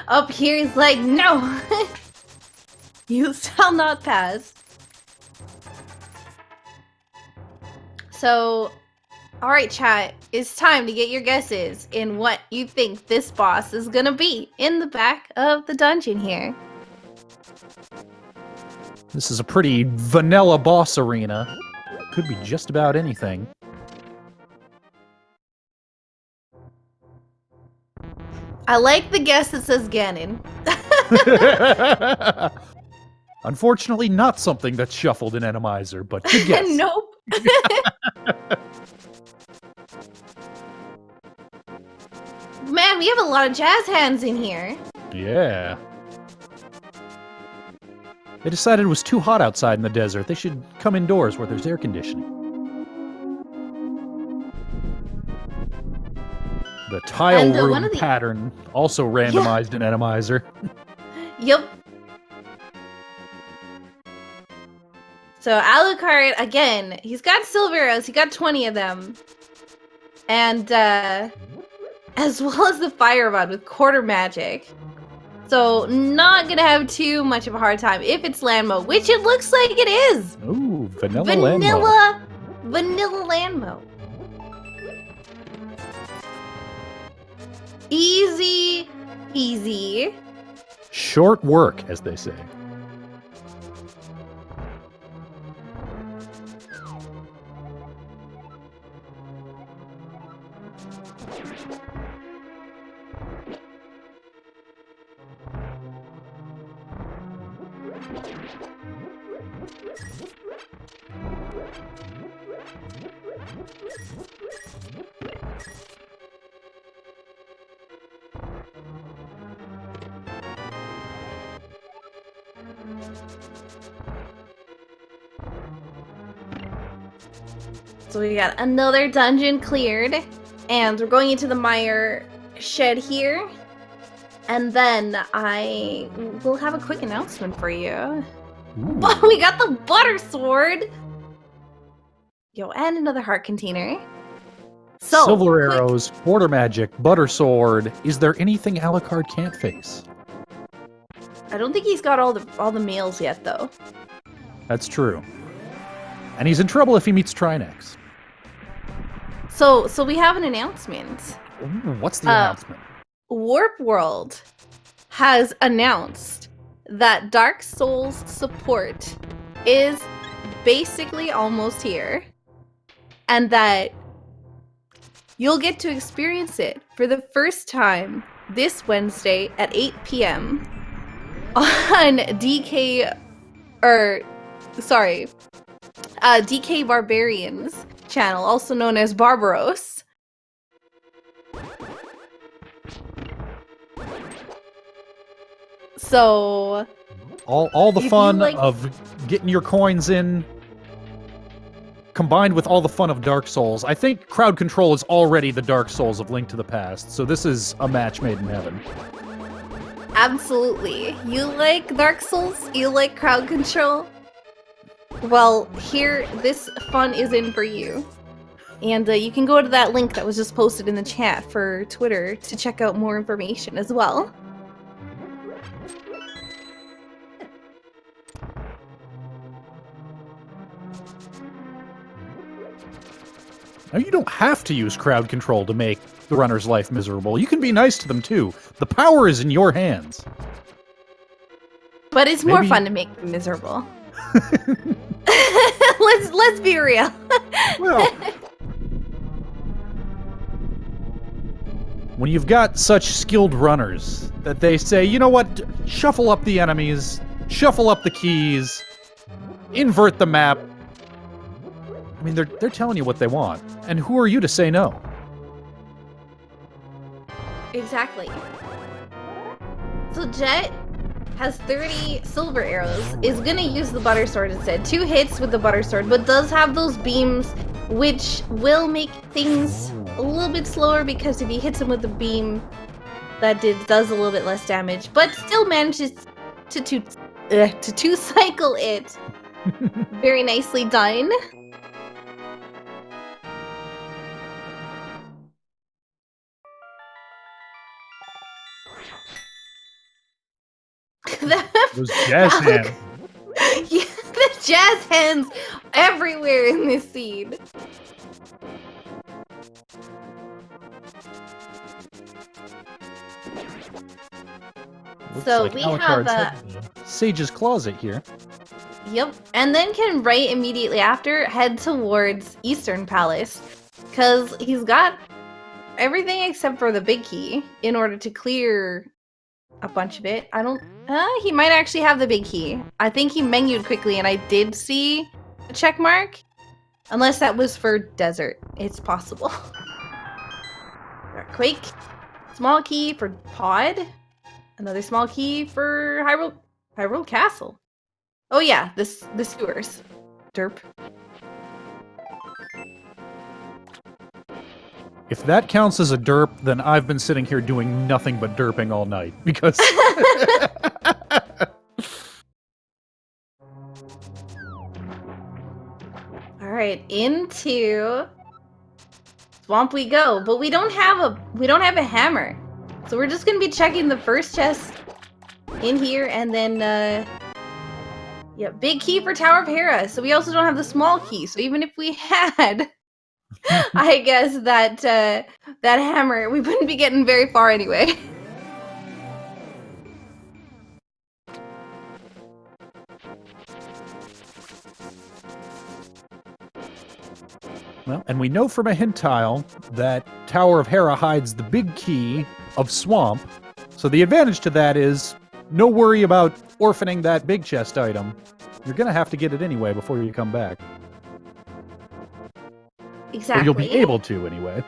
Up here he's like, no! You shall not pass. So, alright chat, it's time to get your guesses in what you think this boss is gonna be in the back of the dungeon here. This is a pretty vanilla boss arena. Could be just about anything. I like the guess that says Ganon. Unfortunately, not something that's shuffled in Randomizer, but good guess. Nope. Man, we have a lot of jazz hands in here. Yeah. They decided it was too hot outside in the desert. They should come indoors where there's air conditioning. The tile room pattern, also randomized in Randomizer. Yep. So Alucard, again, he's got silver arrows. He got 20 of them. And, as well as the fire rod with quarter magic. So, not gonna have too much of a hard time if it's land mode, which it looks like it is! Ooh, vanilla land mode. Vanilla land mode. Easy peasy. Short work, as they say. So we got another dungeon cleared, and we're going into the mire shed here. And then I will have a quick announcement for you. But we got the butter sword! Yo, and another heart container. So, silver arrows, quarter magic, butter sword. Is there anything Alucard can't face? I don't think he's got all the males yet, though. That's true. And he's in trouble if he meets Trinex. So we have an announcement. Ooh, what's the announcement? Warp World has announced that Dark Souls support is basically almost here, and that you'll get to experience it for the first time this Wednesday at 8 p.m. on DK Barbarian's channel, also known as Barbaros. So all the fun of getting your coins in, combined with all the fun of Dark Souls. I think crowd control is already the Dark Souls of Link to the Past, so this is a match made in heaven. Absolutely. You like Dark Souls? You like crowd control? Well, here, this fun is in for you. And you can go to that link that was just posted in the chat for Twitter to check out more information as well. Now, you don't have to use crowd control to make the runner's life miserable. You can be nice to them, too. The power is in your hands. But it's more fun to make them miserable. Let's be real. Well, when you've got such skilled runners that they say, you know what, shuffle up the enemies, shuffle up the keys, invert the map. I mean, they're telling you what they want. And who are you to say no? Exactly. So Jet has 30 silver arrows, is gonna use the butter sword instead. 2 hits with the butter sword, but does have those beams, which will make things a little bit slower because if he hits him with the beam, that does a little bit less damage, but still manages to two-cycle it. Very nicely done. Those jazz hands. Yeah, the jazz hands everywhere in this scene. Looks So like we Alucard's have headed to Sage's closet here. Yep, and then can right immediately after head towards Eastern Palace, because he's got everything except for the big key in order to clear a bunch of it. I don't. He might actually have the big key. I think he menued quickly, and I did see a check mark. Unless that was for desert, it's possible. Quake, small key for Pod, another small key for Hyrule Castle. Oh yeah, the sewers. Derp. If that counts as a derp, then I've been sitting here doing nothing but derping all night, because... Alright, into Swamp we go, but we don't have a hammer. So we're just gonna be checking the first chest in here, and then yeah, big key for Tower of Hera. So we also don't have the small key. So even if we had I guess that that hammer, we wouldn't be getting very far anyway. Well, and we know from a hint tile that Tower of Hera hides the big key of Swamp, so the advantage to that is no worry about orphaning that big chest item. You're gonna have to get it anyway before you come back. Exactly. Or you'll be able to anyway.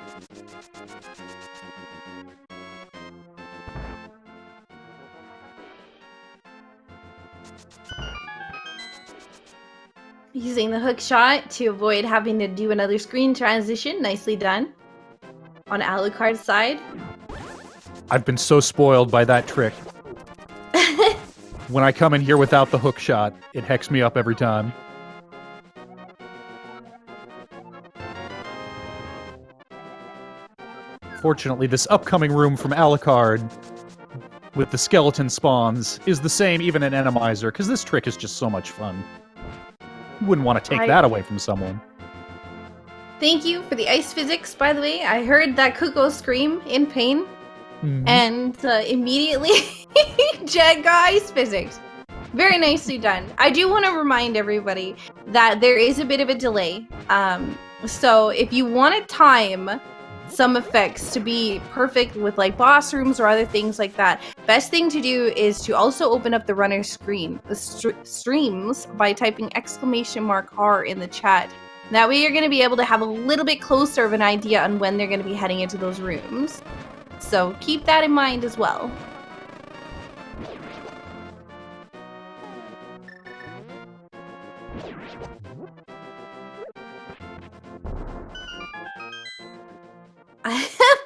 Using the hook shot to avoid having to do another screen transition. Nicely done. On Alucard's side. I've been so spoiled by that trick. When I come in here without the hook shot, it hecks me up every time. Fortunately, this upcoming room from Alucard with the skeleton spawns is the same even in Randomizer, because this trick is just so much fun. You wouldn't want to take that away from someone. Thank you for the ice physics, by the way. I heard that Kuko scream in pain, and immediately Jet got ice physics. Very nicely done. I do want to remind everybody that there is a bit of a delay. So if you want to time some effects to be perfect with like boss rooms or other things like that, best thing to do is to also open up the runner screen, the streams, by typing !R in the chat. That way you're going to be able to have a little bit closer of an idea on when they're going to be heading into those rooms. So keep that in mind as well.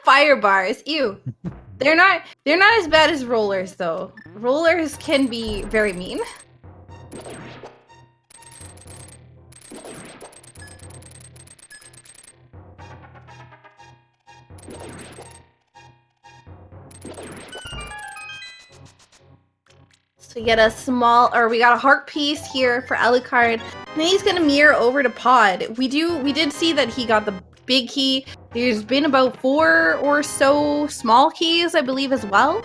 Fire bars, ew. They're not as bad as rollers though. Rollers can be very mean. So we get we got a heart piece here for Alucard. And then he's gonna mirror over to Pod. We did see that he got the big key. There's been about 4 or so small keys, I believe, as well,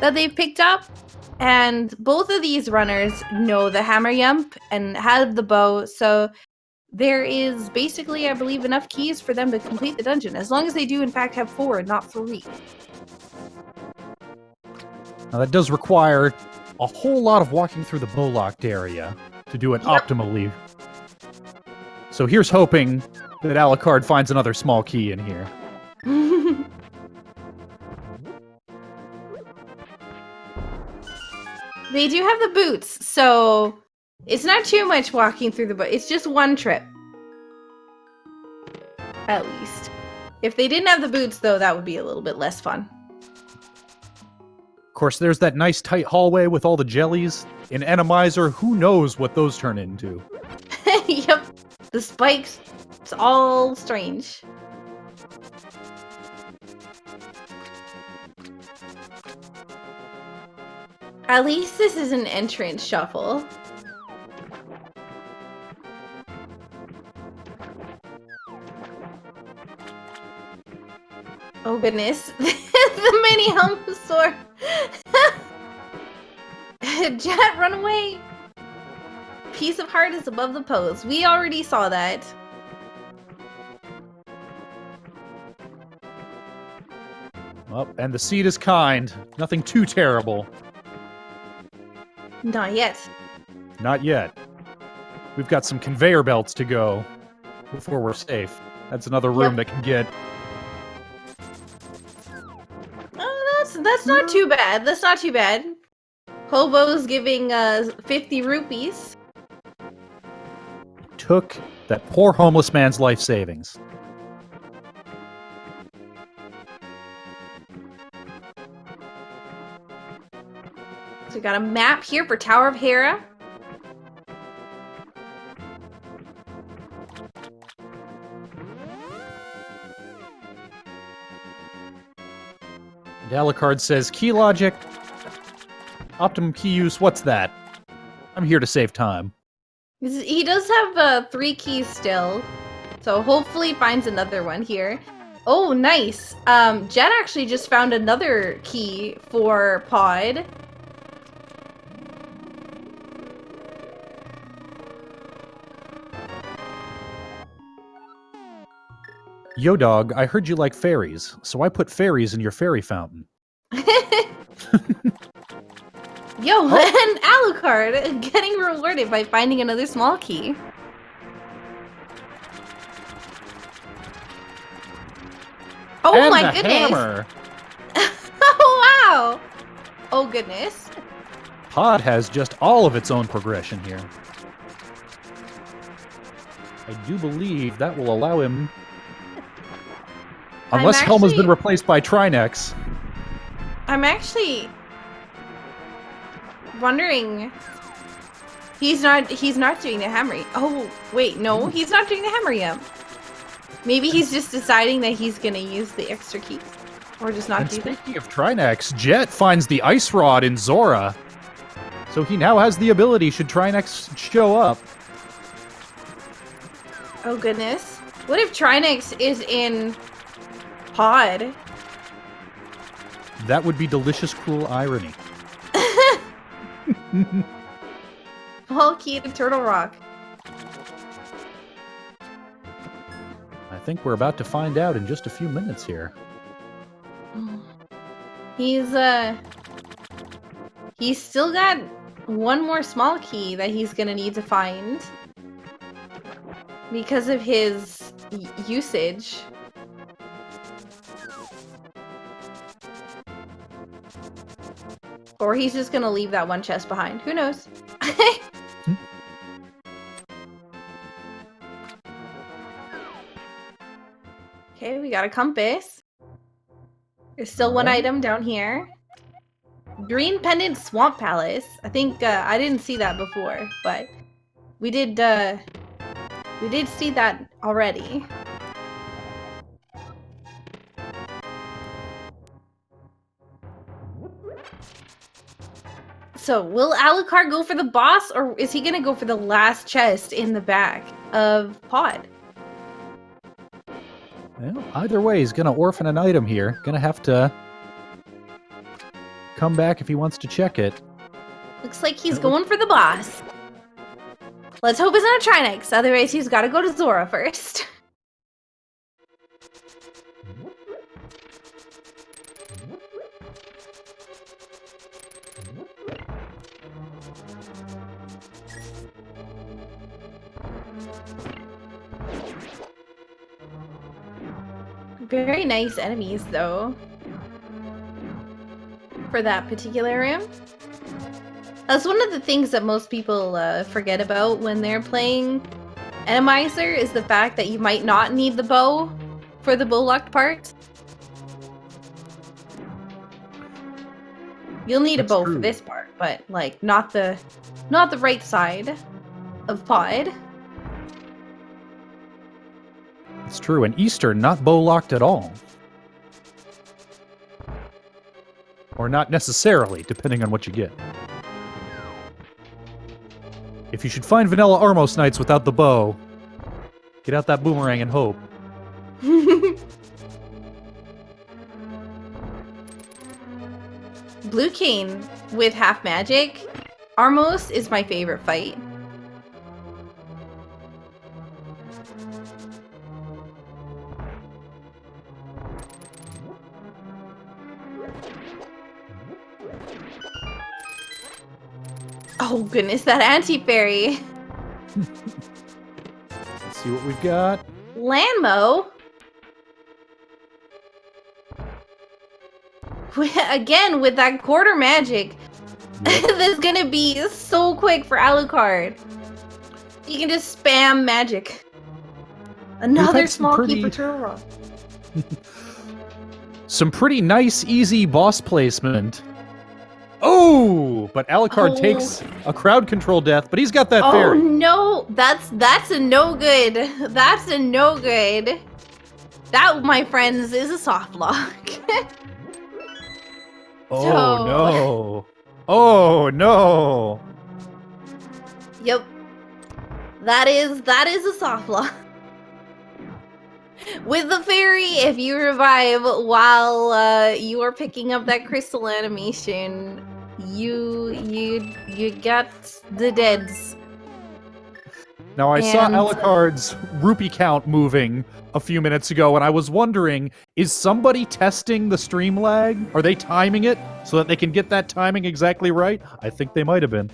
that they've picked up. And both of these runners know the hammer yump and have the bow, so there is basically, I believe, enough keys for them to complete the dungeon, as long as they do in fact have 4 and not 3. Now that does require a whole lot of walking through the bow-locked area. to do it optimally. So here's hoping that Alucard finds another small key in here. They do have the boots, so it's not too much walking through the boot. It's just one trip. At least. If they didn't have the boots, though, that would be a little bit less fun. Of course, there's that nice tight hallway with all the jellies. In Randomizer, who knows what those turn into? Yep. The spikes. It's all strange. At least this is an entrance shuffle. Oh goodness. The mini Humposaur. Jet, run away. Piece of heart is above the pose. We already saw that. Oh, and the seed is kind. Nothing too terrible. Not yet. Not yet. We've got some conveyor belts to go before we're safe. That's another room that can get... Oh, that's not too bad. That's not too bad. Hobo's giving 50 rupees. Took that poor homeless man's life savings. So we got a map here for Tower of Hera. And Alucard says, key logic, optimum key use, what's that? I'm here to save time. He does have 3 keys still, so hopefully finds another one here. Oh, nice. Jet actually just found another key for Pod. Yo, dog, I heard you like fairies, so I put fairies in your fairy fountain. Yo, and Alucard getting rewarded by finding another small key. Oh and my the goodness! Hammer. Oh wow! Oh goodness. Pod has just all of its own progression here. I do believe that will allow him... Unless Helma's been replaced by Trinex. I'm actually wondering. He's not doing the hammer. Oh wait, no, he's not doing the hammer yet. Maybe he's just deciding that he's gonna use the extra keys, or just not do them. Speaking of Trinex, Jet finds the ice rod in Zora, so he now has the ability should Trinex show up. Oh goodness! What if Trinex is in Pod? That would be delicious, cruel irony. All key to Turtle Rock. I think we're about to find out in just a few minutes here. He's still got one more small key that he's gonna need to find because of his usage. Or he's just gonna leave that one chest behind. Who knows? Okay, we got a compass. There's still one item down here. Green Pendant Swamp Palace. I think I didn't see that before, but we did see that already. So, will Alucard go for the boss, or is he gonna go for the last chest in the back of Pod? Well, either way, he's gonna orphan an item here. Gonna have to come back if he wants to check it. Looks like he's going for the boss. Let's hope it's not a Trinex, otherwise he's gotta go to Zora first. Very nice enemies, though, for that particular room. That's one of the things that most people forget about when they're playing Randomizer, is the fact that you might not need the bow for the bow-locked part. You'll need a bow for this part, but like not the right side of pod. It's true, and Eastern not bow-locked at all. Or not necessarily, depending on what you get. If you should find vanilla Armos Knights without the bow, get out that boomerang and hope. Blue Cane with half magic. Armos is my favorite fight. Oh goodness, that anti-fairy. Let's see what we've got. Landmo. Again, with that quarter magic. Yep. That's gonna be so quick for Alucard. You can just spam magic. Another small key for Turtle Rock. Some pretty nice, easy boss placement. Oh, but Alucard takes a crowd control death, but he's got that fairy. Oh no, that's a no good. That's a no good. That, my friends, is a soft lock. Oh no. Oh no. Yep. That is a soft lock. With the fairy, if you revive while you are picking up that crystal animation, you got the deads. Now I saw Alucard's rupee count moving a few minutes ago, and I was wondering, is somebody testing the stream lag? Are they timing it so that they can get that timing exactly right? I think they might have been.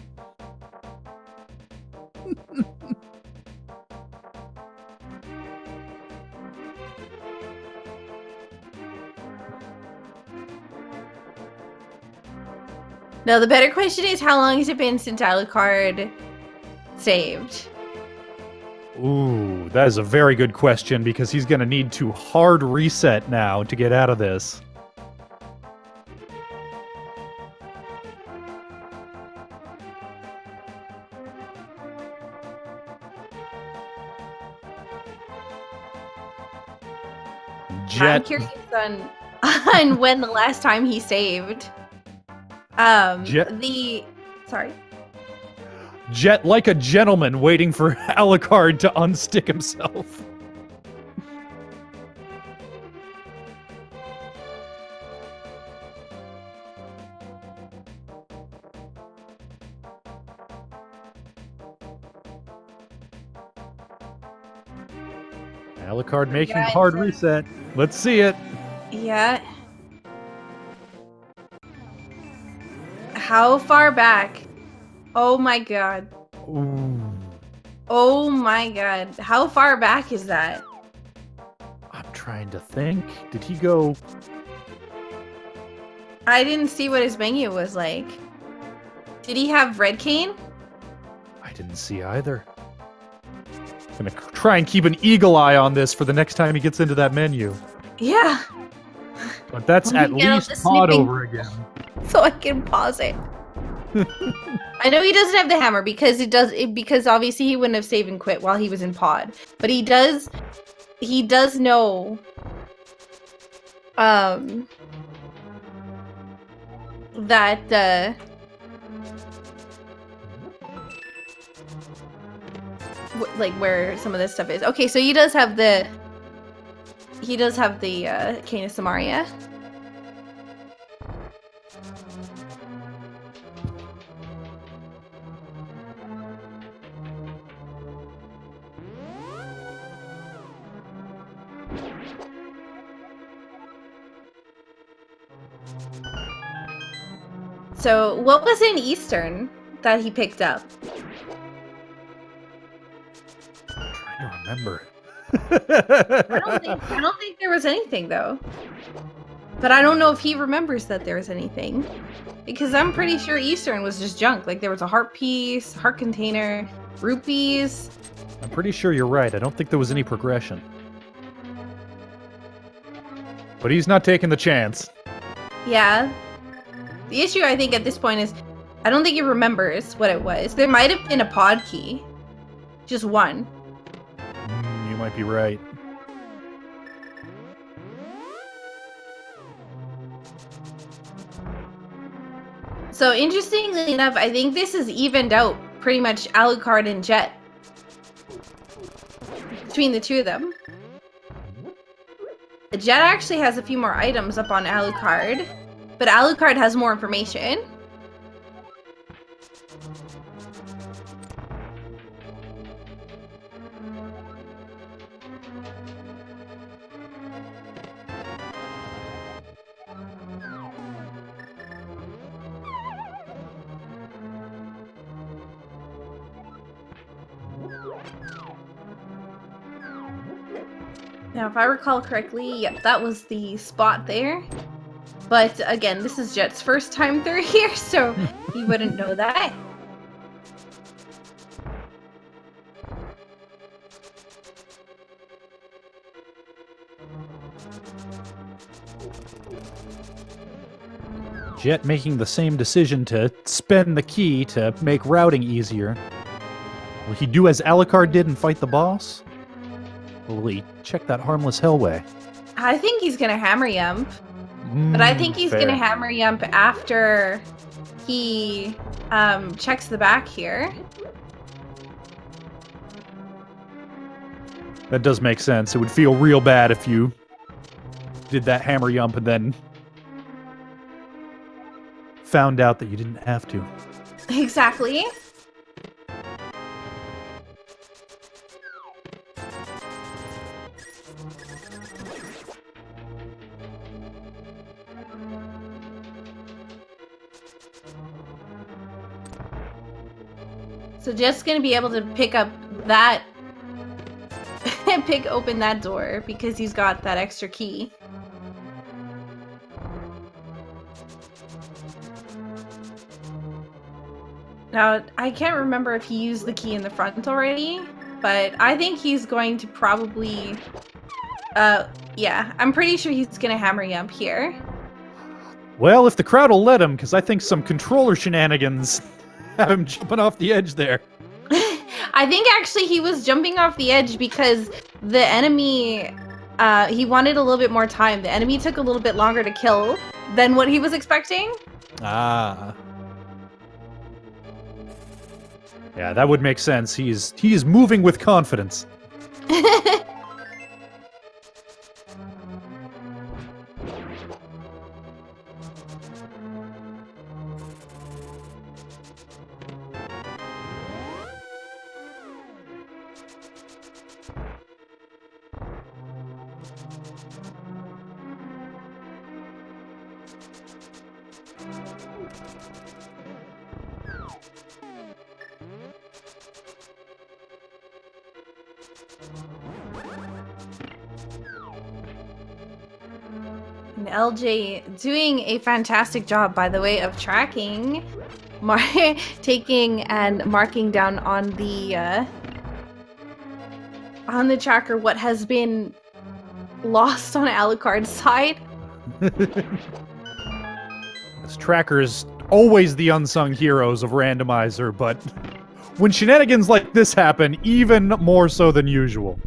No, the better question is, how long has it been since Alucard saved? Ooh, that is a very good question, because he's going to need to hard reset now to get out of this. I'm curious on when the last time he saved. Sorry. Jet, like a gentleman, waiting for Alucard to unstick himself. Alucard making a hard reset. Let's see it. Yeah. How far back? Oh my god. Ooh. Oh my god. How far back is that? I'm trying to think. Did he go... I didn't see what his menu was like. Did he have red cane? I didn't see either. I'm gonna try and keep an eagle eye on this for the next time he gets into that menu. Yeah. But that's at least pod over again. So I can pause it. I know he doesn't have the hammer because because obviously he wouldn't have save and quit while he was in pod. But he does know that like where some of this stuff is. Okay, so he does have the Cane of Samaria. So, what was in Eastern that he picked up? trying to remember. I don't think there was anything though. But I don't know if he remembers that there was anything. Because I'm pretty sure Eastern was just junk. Like there was a heart piece, heart container, rupees. I'm pretty sure you're right. I don't think there was any progression. But he's not taking the chance. Yeah. The issue I think at this point is I don't think he remembers what it was. There might have been a pod key. Just one. You might be right. So interestingly enough, I think this is evened out pretty much Alucard and Jet. Between the two of them. Jet actually has a few more items up on Alucard, but Alucard has more information. Now, if I recall correctly, yep, that was the spot there. But again, this is Jet's first time through here, so he wouldn't know that. Jet making the same decision to spend the key to make routing easier. Will he do as Alucard did and fight the boss? Or will he check that harmless hellway? I think he's gonna hammer yump. But I think he's gonna hammer yump after he checks the back here. That does make sense. It would feel real bad if you did that hammer yump and then found out that you didn't have to. Exactly. So Jet's gonna be able to pick up that pick open that door because he's got that extra key. Now, I can't remember if he used the key in the front already, but I think he's going to probably yeah, I'm pretty sure he's gonna hammer yump here. Well, if the crowd will let him, because I think some controller shenanigans have him jumping off the edge there. I think actually he was jumping off the edge because the enemy, he wanted a little bit more time. The enemy took a little bit longer to kill than what he was expecting. Ah. Yeah, that would make sense. He is moving with confidence. And LJ doing a fantastic job, by the way, of tracking, taking and marking down on the tracker what has been lost on Alucard's side. This tracker's always the unsung heroes of Randomizer, but when shenanigans like this happen, even more so than usual.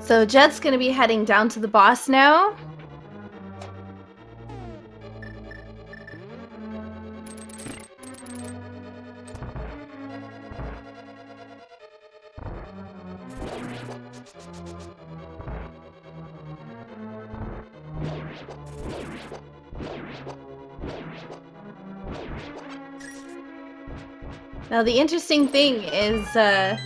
So Jet's gonna be heading down to the boss now. Now the interesting thing is, so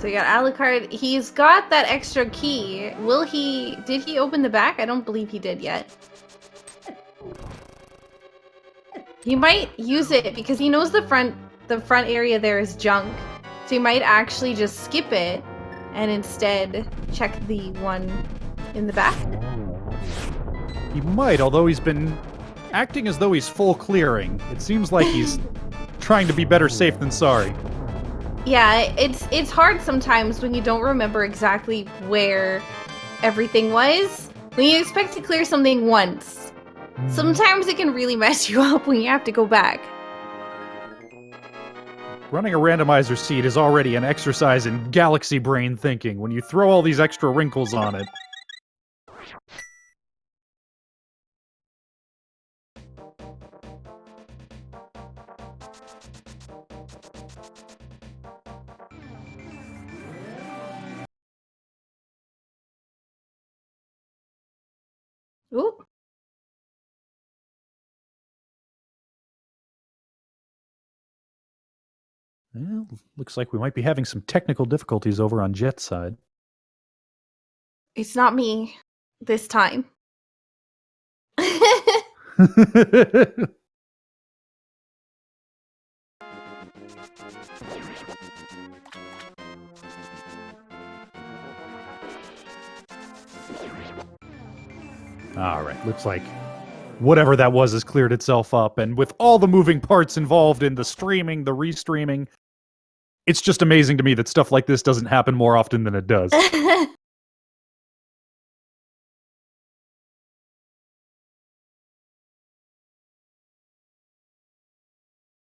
we got Alucard. He's got that extra key. Did he open the back? I don't believe he did yet. He might use it because he knows the front area there is junk. So he might actually just skip it and instead check the one in the back. He might, although he's been acting as though he's full clearing. It seems like he's trying to be better safe than sorry. Yeah, it's hard sometimes when you don't remember exactly where everything was. When you expect to clear something once, sometimes it can really mess you up when you have to go back. Running a randomizer seed is already an exercise in galaxy brain thinking when you throw all these extra wrinkles on it. Ooh. Well, looks like we might be having some technical difficulties over on Jet's side. It's not me this time. Alright, looks like whatever that was has cleared itself up, and with all the moving parts involved in the streaming, the restreaming, it's just amazing to me that stuff like this doesn't happen more often than it does.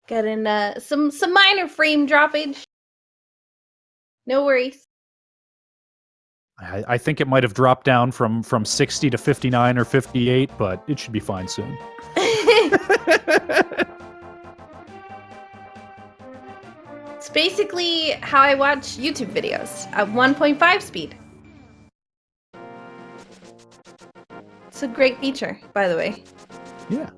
Getting some minor frame droppage. No worries. I think it might have dropped down from 60 to 59 or 58, but it should be fine soon. It's basically how I watch YouTube videos at 1.5 speed. It's a great feature, by the way. Yeah.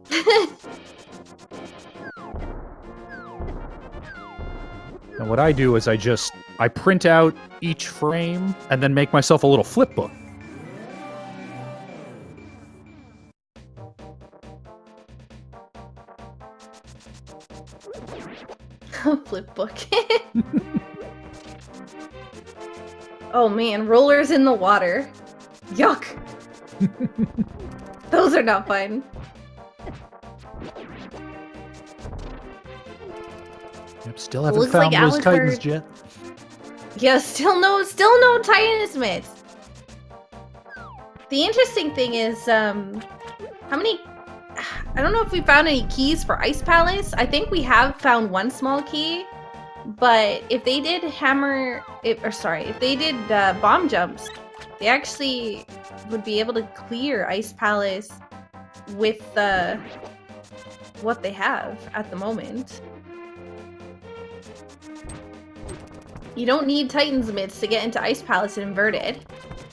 And what I do is I print out each frame and then make myself a little flip book. Flip book. Oh man, rollers in the water. Yuck. Those are not fun. Yep, still haven't found those Titans yet. Yeah, still no Titanus myths. The interesting thing is, how many... I don't know if we found any keys for Ice Palace. I think we have found one small key, but if they did if they did bomb jumps, they actually would be able to clear Ice Palace with what they have at the moment. You don't need Titan's Myths to get into Ice Palace and Inverted.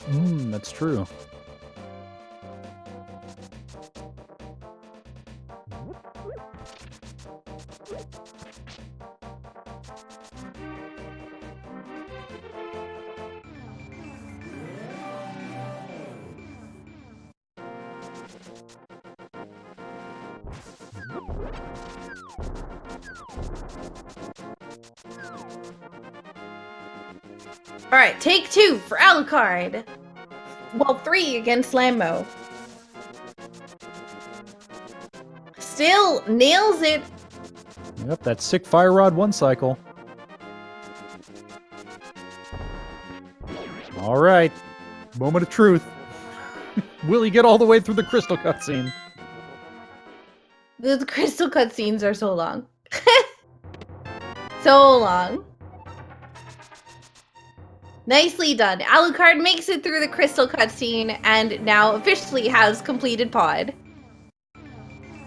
That's true. Alright, take 2 for Alucard. Well, 3 against Lambo. Still nails it. Yep, that sick Fire Rod 1 cycle. Alright, moment of truth. Will he get all the way through the crystal cutscene? The crystal cutscenes are so long. So long. Nicely done. Alucard makes it through the crystal cutscene and now officially has completed pod.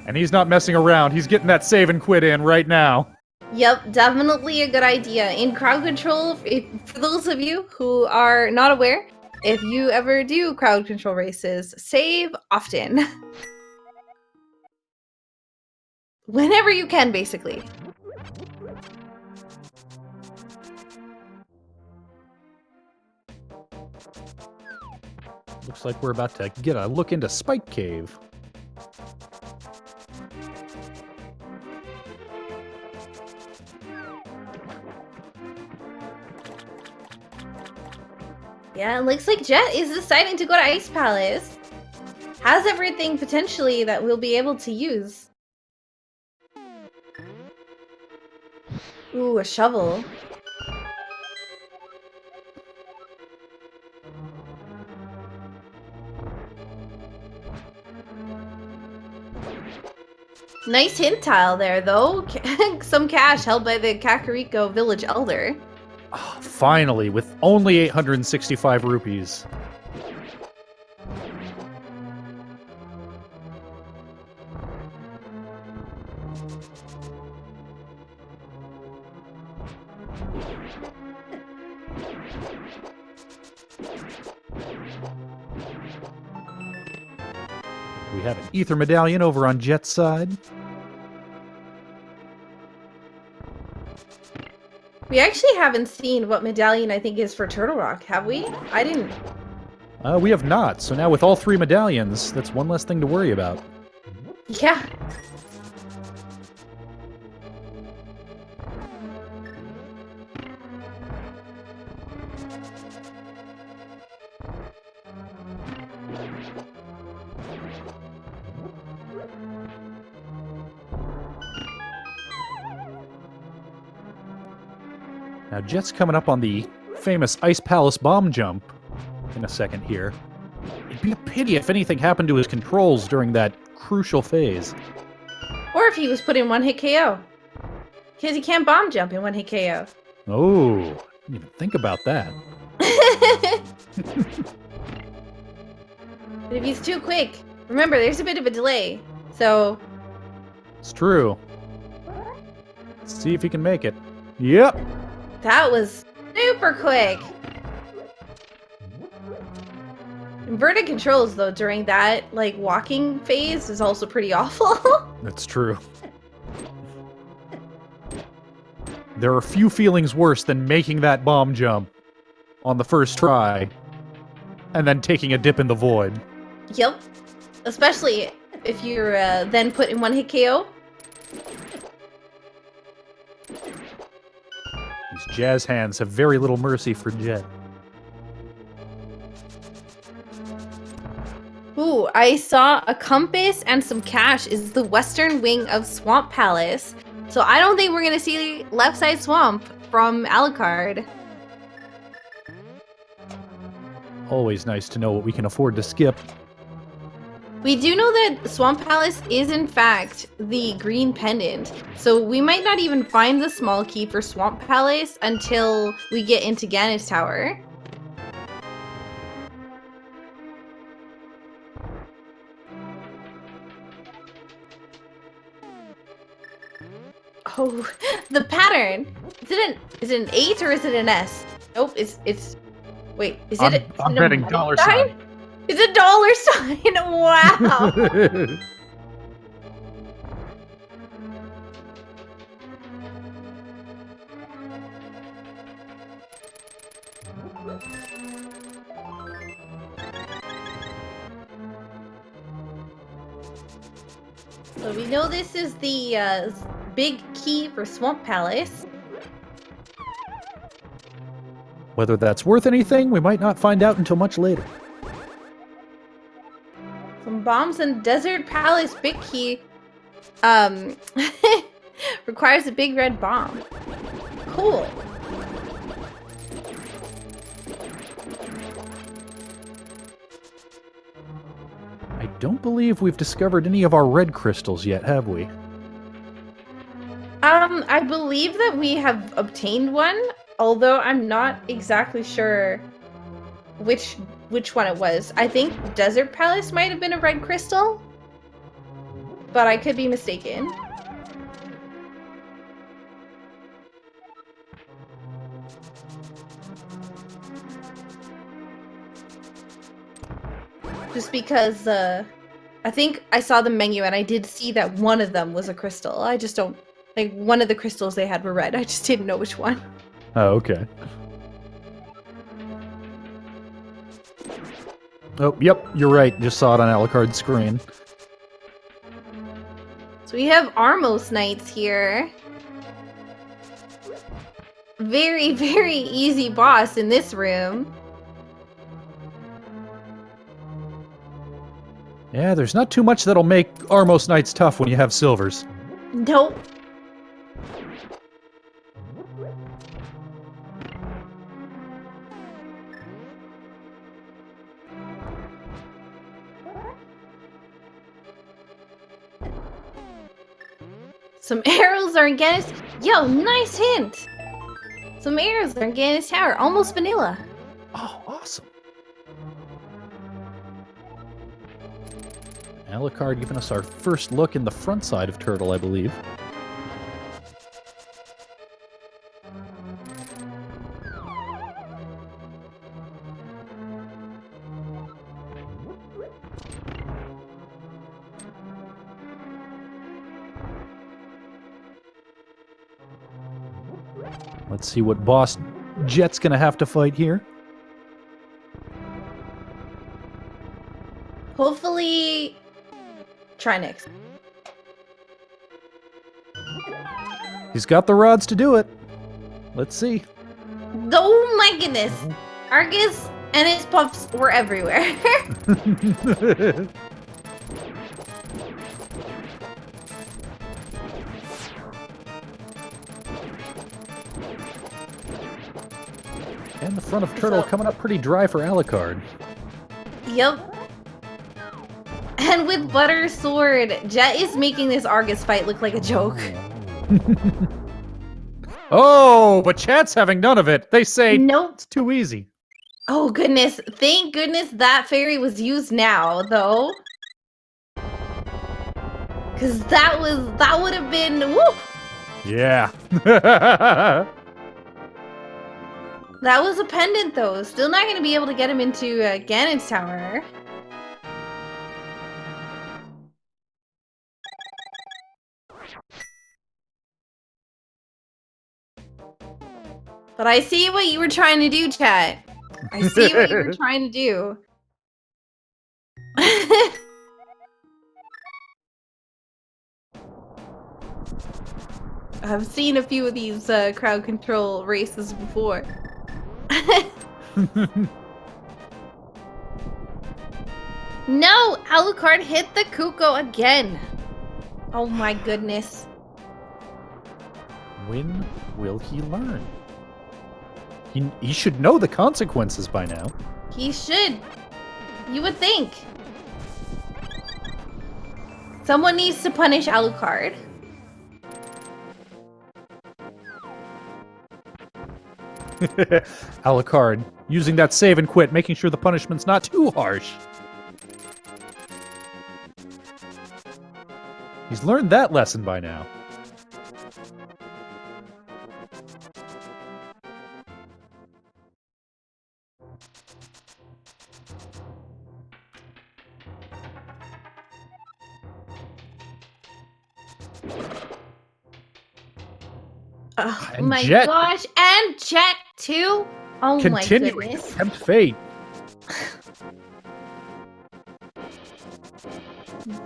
And he's not messing around. He's getting that save and quit in right now. Yep, definitely a good idea. In crowd control, for those of you who are not aware, if you ever do crowd control races, save often. Whenever you can, basically. Looks like we're about to get a look into Spike Cave. Yeah, it looks like Jet is deciding to go to Ice Palace. Has everything potentially that we'll be able to use. Ooh, a shovel. Nice hint tile there, though. Some cash held by the Kakariko village elder. Oh, finally, with only 865 rupees. We have an ether medallion over on Jet's side. We actually haven't seen what medallion I think is for Turtle Rock, have we? I didn't. We have not, so now with all 3 medallions, that's one less thing to worry about. Yeah. Now, Jet's coming up on the famous Ice Palace bomb jump in a second here. It'd be a pity if anything happened to his controls during that crucial phase. Or if he was put in one-hit KO. Because he can't bomb jump in one-hit KO. Oh, didn't even think about that. But if he's too quick, remember, there's a bit of a delay. So... It's true. Let's see if he can make it. Yep. That was super quick. Inverted controls, though, during that, like, walking phase is also pretty awful. That's true. There are few feelings worse than making that bomb jump on the first try and then taking a dip in the void. Yep. Especially if you're then put in one-hit KO. These jazz hands have very little mercy for Jet. Ooh, I saw a compass and some cash is the western wing of Swamp Palace. So I don't think we're going to see left side swamp from Alucard. Always nice to know what we can afford to skip. We do know that Swamp Palace is in fact the green pendant. So we might not even find the small key for Swamp Palace until we get into Gannis Tower. Oh, the pattern. Is it an 8 or is it an S? Nope, it's wait, is it I'm betting dollar sign. It's a dollar sign. Wow. So we know this is the big key for Swamp Palace. Whether that's worth anything, we might not find out until much later. Some bombs and Desert Palace big key requires a big red bomb. Cool. I don't believe we've discovered any of our red crystals yet, have we? I believe that we have obtained one, although I'm not exactly sure which one it was. I think Desert Palace might have been a red crystal, but I could be mistaken. Just because I think I saw the menu and I did see that one of them was a crystal. I just don't... Like, one of the crystals they had were red. I just didn't know which one. Oh, okay. Oh, yep, you're right. Just saw it on Alucard's screen. So we have Armos Knights here. Very, very easy boss in this room. Yeah, there's not too much that'll make Armos Knights tough when you have silvers. Nope. Some arrows are in Gannis... Yo, nice hint! Some arrows are in Gannis Tower. Almost vanilla. Oh, awesome. Alucard giving us our first look in the front side of Turtle, I believe. Let's see what boss Jet's gonna have to fight here. Hopefully... Trinix. He's got the rods to do it. Let's see. Oh my goodness! Argus and his pups were everywhere. And the front of Turtle coming up pretty dry for Alucard. Yep. And with Butter Sword, Jet is making this Argus fight look like a joke. Oh, but chat's having none of it. They say Nope. it's too easy. Oh goodness. Thank goodness that fairy was used now, though. Cause that would have been woo! Yeah. That was a pendant though. Still not gonna be able to get him into Ganon's tower. But I see what you were trying to do, chat. I see what you were trying to do. I've seen a few of these crowd control races before. No! Alucard hit the Kuko again! Oh my goodness. When will he learn? He should know the consequences by now. He should. You would think. Someone needs to punish Alucard. Alucard, using that save and quit, making sure the punishment's not too harsh. He's learned that lesson by now. Oh And my Jet. gosh, and Jet too? Oh my Continuing goodness. to tempt fate.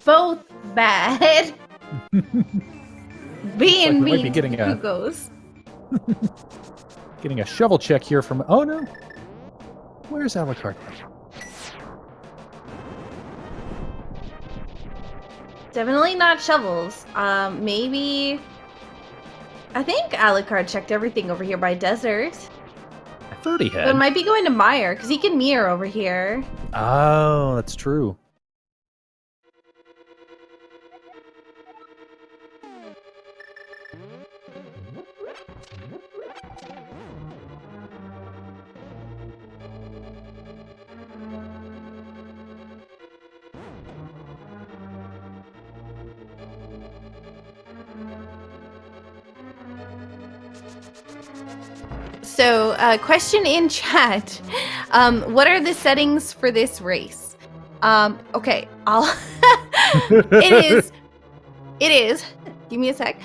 Both bad. Being we might be mean getting to a- Kukos. Getting a shovel check here from... Oh no. Where's Alucard? Definitely not shovels. Maybe... I think Alucard checked everything over here by desert. I thought he But it had. might be going to Mire, because he can mirror over here. Oh, that's true. So, question in chat. What are the settings for this race? Okay, I'll It is. Give me a sec.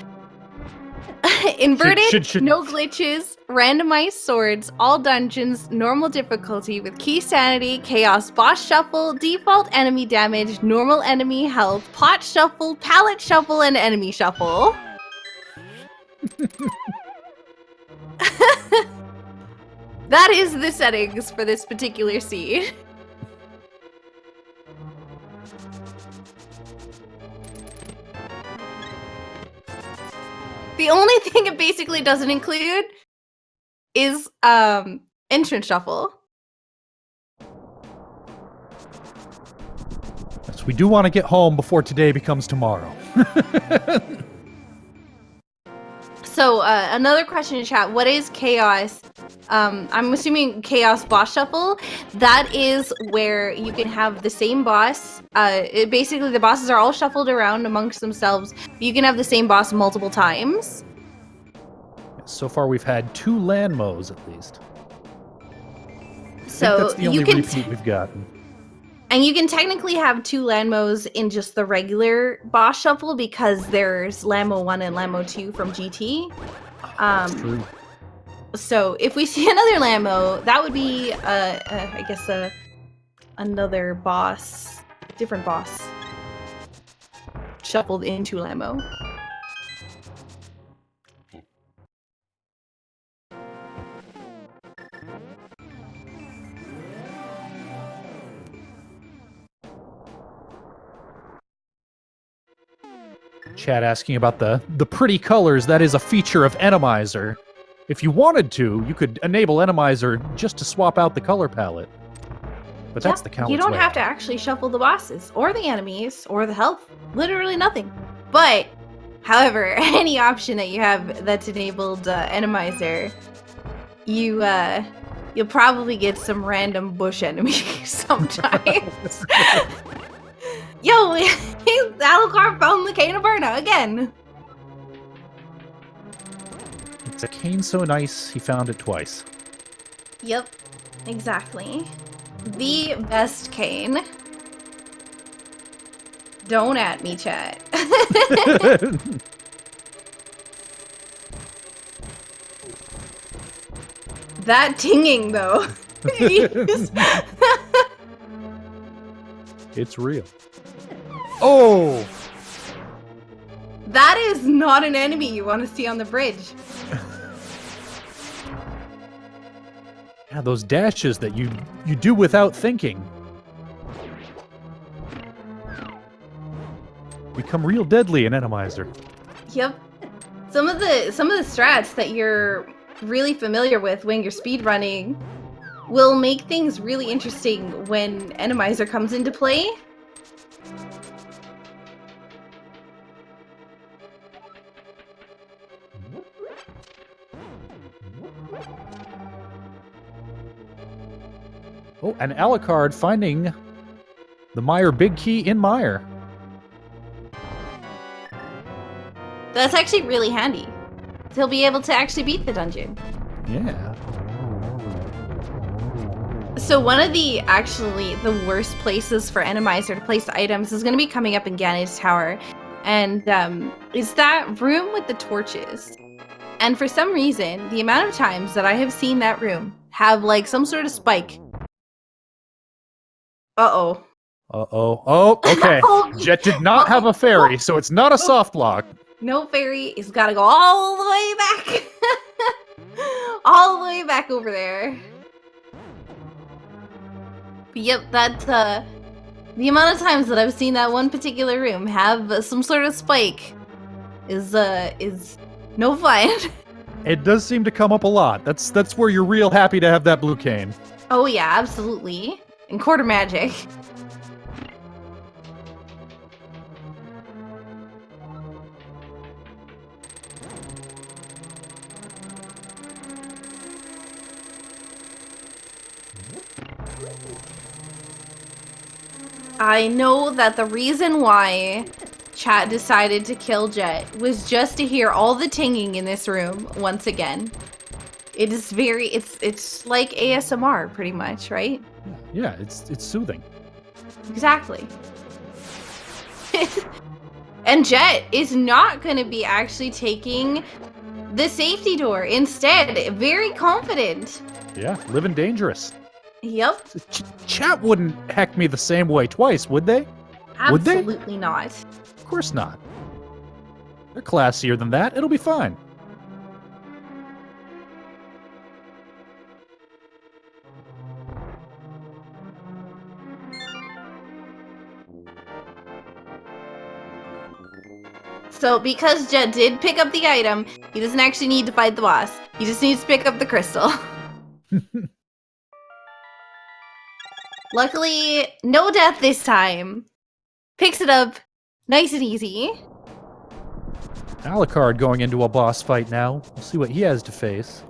Inverted, Should- no glitches, randomized swords, all dungeons, normal difficulty with key sanity, chaos, boss shuffle, default enemy damage, normal enemy health, pot shuffle, palette shuffle, and enemy shuffle. That is the settings for this particular seed. The only thing it basically doesn't include is entrance shuffle. Yes, we do want to get home before today becomes tomorrow. So another question in chat: what is chaos? I'm assuming chaos boss shuffle. That is where you can have the same boss. Basically, the bosses are all shuffled around amongst themselves. You can have the same boss multiple times. So far, we've had 2 Lanmos at least. So that's the only repeat we've gotten. And you can technically have 2 Lanmos in just the regular boss shuffle because there's Lanmo 1 and Lanmo 2 from GT. That's true. So if we see another Lanmo, that would be, I guess, another boss, different boss, shuffled into Lanmo. Chat asking about the pretty colors. That is a feature of Randomizer. If you wanted to, you could enable Randomizer just to swap out the color palette. But that's the coward's way. You don't have to actually shuffle the bosses, or the enemies, or the health. Literally nothing. But, however, any option that you have that's enabled Randomizer, you'll probably get some random bush enemies sometimes. Yo, Alucard found the Cane of Burna again. It's a cane so nice, he found it twice. Yep, exactly. The best cane. Don't at me, chat. That tinging, though. It's real. Oh! That is not an enemy you want to see on the bridge. Yeah, those dashes that you do without thinking become real deadly in Randomizer. Yep. Some of the strats that you're really familiar with when you're speedrunning will make things really interesting when Randomizer comes into play. Oh, and Alucard finding the Meyer big key in Meyer. That's actually really handy. He'll be able to actually beat the dungeon. Yeah. So one of the worst places for Randomizer to place items is going to be coming up in Ganon's Tower. And is that room with the torches. And for some reason, the amount of times that I have seen that room have like some sort of spike. Uh-oh. Uh-oh. Oh, okay. Jet did not have a fairy, so it's not a soft lock. No fairy. It's got to go all the way back. All the way back over there. But yep, that's the amount of times that I've seen that one particular room have some sort of spike is no fun. It does seem to come up a lot. That's where you're real happy to have that blue cane. Oh yeah, absolutely. And quarter magic. I know that the reason why chat decided to kill Jet was just to hear all the tinging in this room once again. It is very, it's like ASMR pretty much, right? Yeah, it's soothing. Exactly. And Jet is not going to be actually taking the safety door. Instead, very confident. Yeah, living dangerous. Yep. Chat wouldn't heck me the same way twice, would they? Would they? Absolutely not. Of course not. They're classier than that. It'll be fine. So because Jet did pick up the item, he doesn't actually need to fight the boss. He just needs to pick up the crystal. Luckily, no death this time. Picks it up nice and easy. Alucard going into a boss fight now. We'll see what he has to face.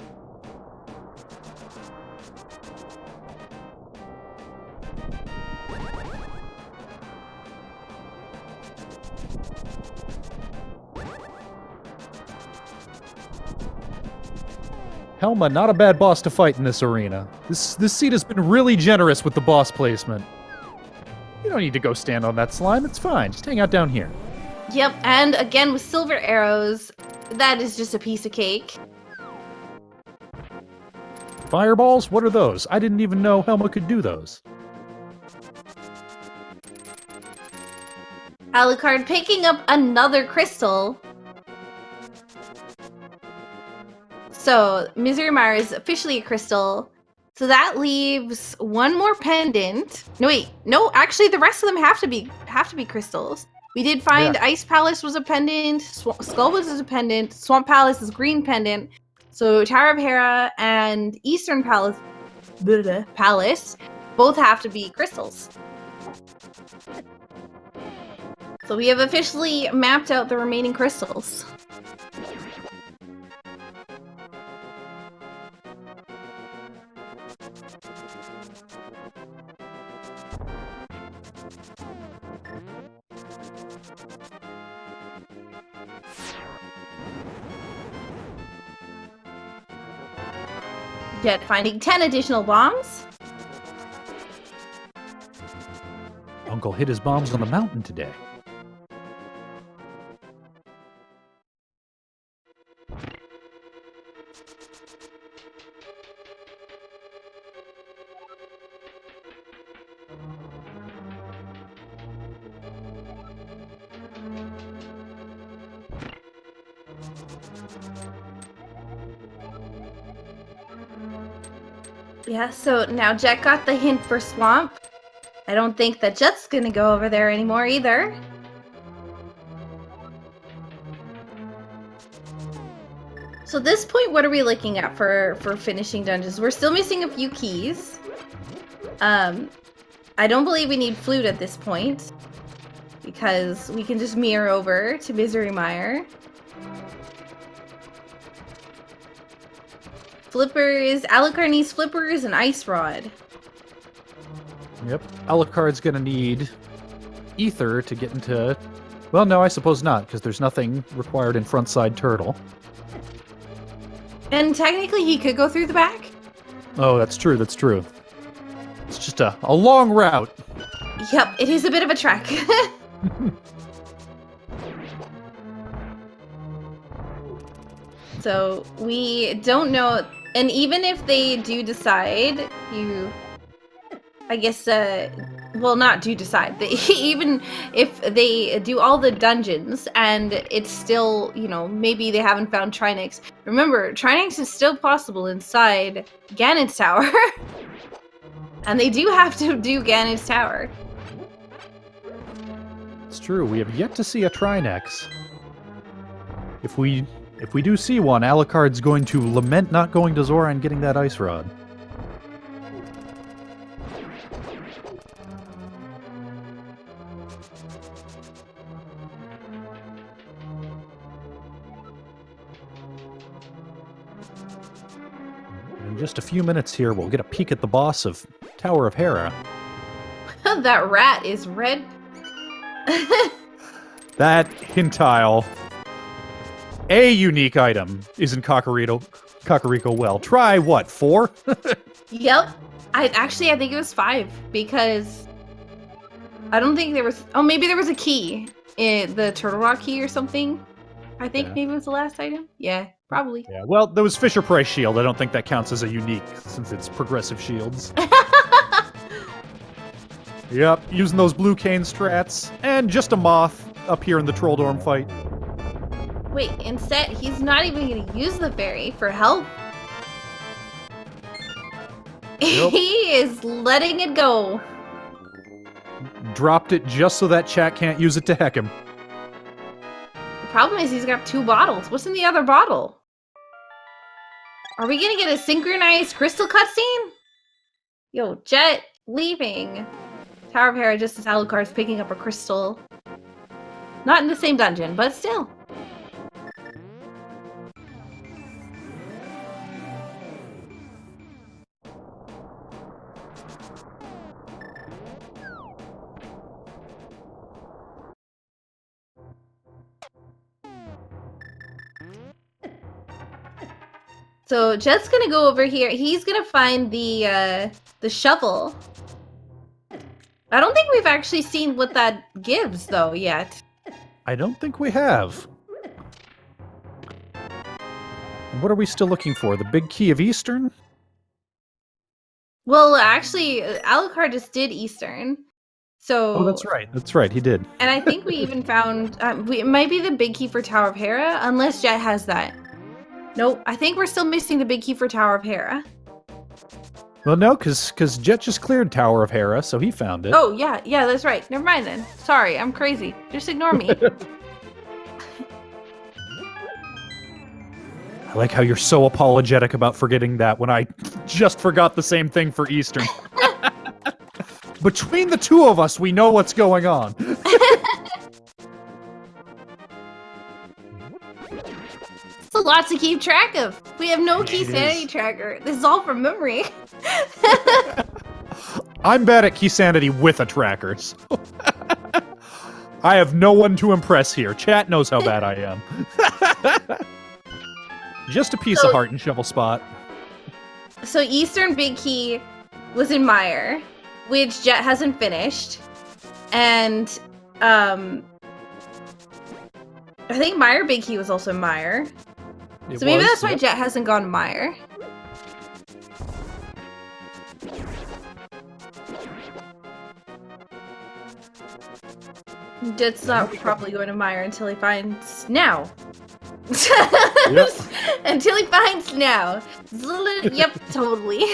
Helma, not a bad boss to fight in this arena. This seat has been really generous with the boss placement. You don't need to go stand on that slime, it's fine. Just hang out down here. Yep, and again with silver arrows, that is just a piece of cake. Fireballs? What are those? I didn't even know Helma could do those. Alucard picking up another crystal. So, Misery Mire is officially a crystal. So that leaves one more pendant. No, wait. No, actually, the rest of them have to be crystals. We did find Ice Palace was a pendant. Skull was a pendant. Swamp Palace is green pendant. So Tower of Hera and Eastern Palace both have to be crystals. So we have officially mapped out the remaining crystals. Jet finding 10 additional bombs. Uncle hid his bombs on the mountain today. Yeah, so now Jet got the hint for Swamp. I don't think that Jet's gonna go over there anymore either. So at this point, what are we looking at for finishing dungeons? We're still missing a few keys. I don't believe we need Flute at this point, because we can just mirror over to Misery Mire. Flippers, Alucard needs flippers and ice rod. Yep, Alucard's gonna need ether to get into... Well, no, I suppose not, because there's nothing required in frontside turtle. And technically he could go through the back. Oh, that's true, that's true. It's just a long route. Yep, it is a bit of a trek. So we don't know, and even if they do decide, I guess, well, not do decide, even if they do all the dungeons and it's still, you know, maybe they haven't found Trinix. Remember, Trinix is still possible inside Ganon's Tower. And they do have to do Ganon's Tower. It's true, we have yet to see a Trinex. If we do see one, Alucard's going to lament not going to Zora and getting that ice rod. In just a few minutes here, we'll get a peek at the boss of Tower of Hera. That rat is red. That hintile. A unique item is in Kakariko Well. Try what, 4? Yep. I think it was 5 because I don't think there was... Oh, maybe there was a key. The Turtle Rock key or something. I think maybe it was the last item. Yeah, probably. Yeah, well, there was Fisher-Price shield. I don't think that counts as a unique, since it's progressive shields. Yep, using those blue cane strats. And just a moth up here in the Troll Dorm fight. Wait, instead, he's not even going to use the fairy for help. Nope. He is letting it go. Dropped it just so that chat can't use it to heck him. The problem is he's got 2 bottles. What's in the other bottle? Are we going to get a synchronized crystal cutscene? Yo, Jet leaving Tower of Hera just as Alucard's picking up a crystal. Not in the same dungeon, but still. So Jet's gonna go over here. He's gonna find the shovel. I don't think we've actually seen what that gives, though, yet. I don't think we have. What are we still looking for? The big key of Eastern? Well, actually, Alucard just did Eastern. So... Oh, that's right. That's right. He did. And I think we even found... it might be the big key for Tower of Hera, unless Jet has that. Nope, I think we're still missing the big key for Tower of Hera. Well, no, because Jet just cleared Tower of Hera, so he found it. Oh, yeah, that's right. Never mind then. Sorry, I'm crazy. Just ignore me. I like how you're so apologetic about forgetting that when I just forgot the same thing for Eastern. Between the two of us, we know what's going on. It's a lot to keep track of. We have no key sanity tracker. This is all from memory. I'm bad at key sanity with a tracker. So I have no one to impress here. Chat knows how bad I am. Just a piece of heart and shovel spot. So Eastern Big Key was in Mire, which Jet hasn't finished. And I think Mire Big Key was also in Mire. So maybe that's why Jet hasn't gone to Mire. Jet's not probably going to Mire until he finds now. Yep. Until he finds now. Yep, totally.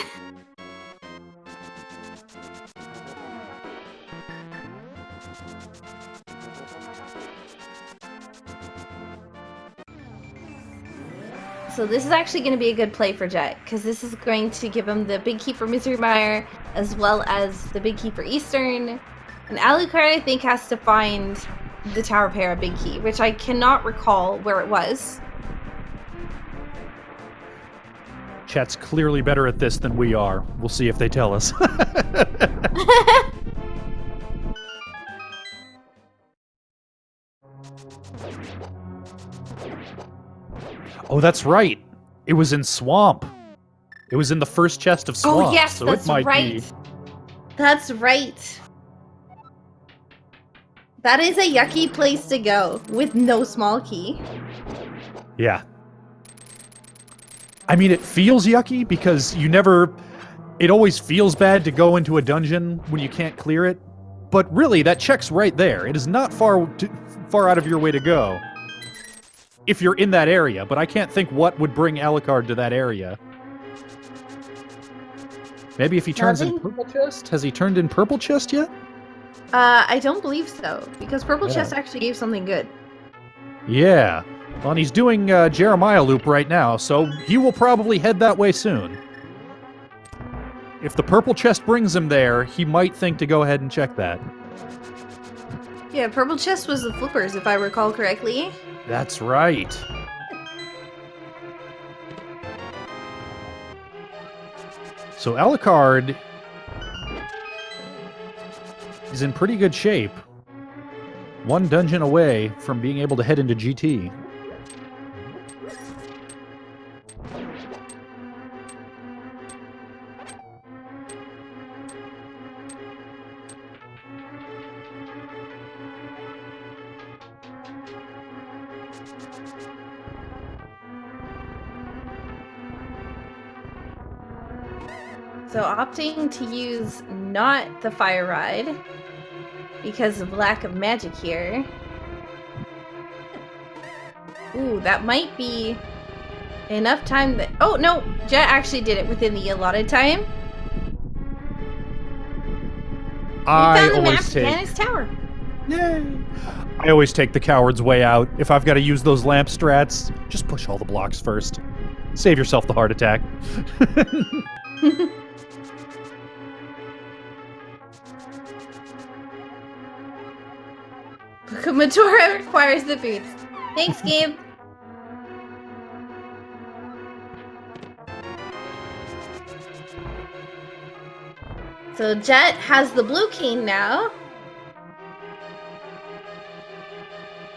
So this is actually going to be a good play for Jet, because this is going to give him the big key for Misery Mire, as well as the big key for Eastern. And Alucard, I think, has to find the Tower of Hera big key, which I cannot recall where it was. Chat's clearly better at this than we are. We'll see if they tell us. Oh, that's right. It was in Swamp. It was in the first chest of Swamp. Oh, yes, so that's it might right. Be... That's right. That is a yucky place to go with no small key. Yeah. I mean, it feels yucky because you never... It always feels bad to go into a dungeon when you can't clear it. But really, that check's right there. It is not far out of your way to go. If you're in that area, but I can't think what would bring Alucard to that area. Maybe if he turns in Purple Chest? Has he turned in Purple Chest yet? I don't believe so, because Purple Chest actually gave something good. Yeah. Well, and he's doing Jeremiah Loop right now, so he will probably head that way soon. If the Purple Chest brings him there, he might think to go ahead and check that. Yeah, Purple Chest was the flippers, if I recall correctly. That's right. So Alucard is in pretty good shape. One dungeon away from being able to head into GT. So opting to use not the fire ride because of lack of magic here. Ooh, that might be enough time that... Oh, no! Jet actually did it within the allotted time. I found the always map take... Candace Tower. Yay! I always take the coward's way out. If I've got to use those lamp strats, just push all the blocks first. Save yourself the heart attack. Matura requires the boots. Thanks, Gabe. So Jet has the blue cane now.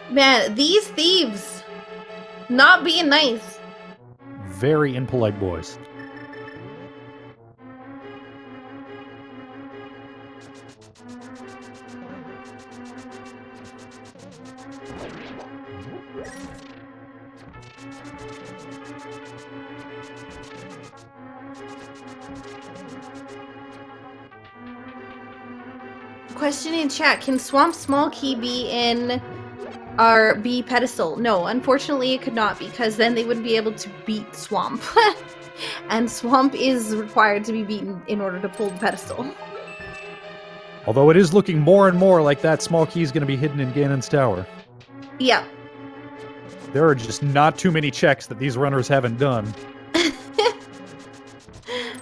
Man, these thieves not being nice. Very impolite boys. Question in chat, can Swamp Small Key be in our B pedestal? No, unfortunately it could not, because then they wouldn't be able to beat Swamp. And Swamp is required to be beaten in order to pull the pedestal. Although it is looking more and more like that small key is going to be hidden in Ganon's tower. Yeah. There are just not too many checks that these runners haven't done.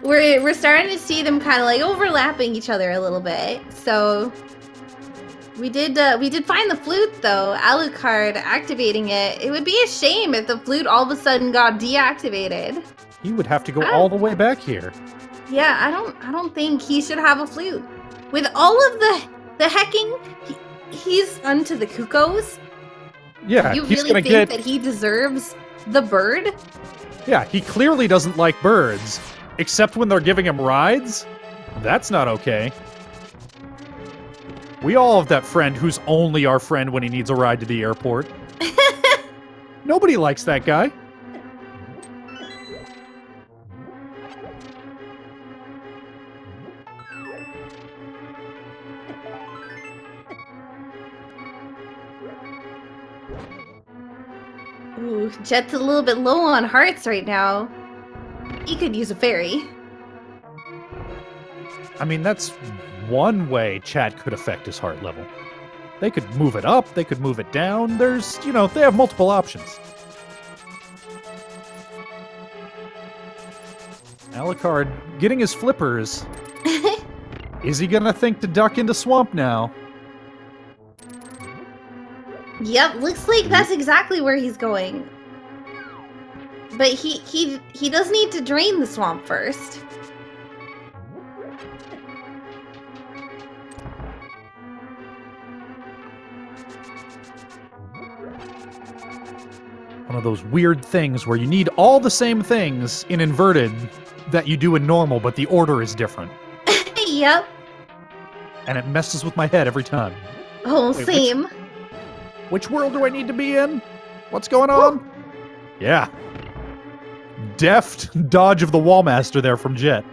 We're starting to see them kind of like overlapping each other a little bit. So we did find the flute though. Alucard activating it. It would be a shame if the flute all of a sudden got deactivated. He would have to go all the way back here. Yeah, I don't think he should have a flute. With all of the hecking he's done to the Cuckoos. Yeah, you he's really gonna think that he deserves the bird? Yeah, he clearly doesn't like birds. Except when they're giving him rides? That's not okay. We all have that friend who's only our friend when he needs a ride to the airport. Nobody likes that guy. Ooh, Jet's a little bit low on hearts right now. He could use a fairy. I mean, that's one way chat could affect his heart level. They could move it up, they could move it down. There's, you know, they have multiple options. Alucard getting his flippers. Is he gonna think to duck into Swamp now? Yep, looks like that's exactly where he's going. But he does need to drain the swamp first. One of those weird things where you need all the same things in inverted that you do in normal, but the order is different. Yep. And it messes with my head every time. Oh, Wait, same. Which world do I need to be in? What's going on? Woo! Yeah. Deft dodge of the Wallmaster there from Jet.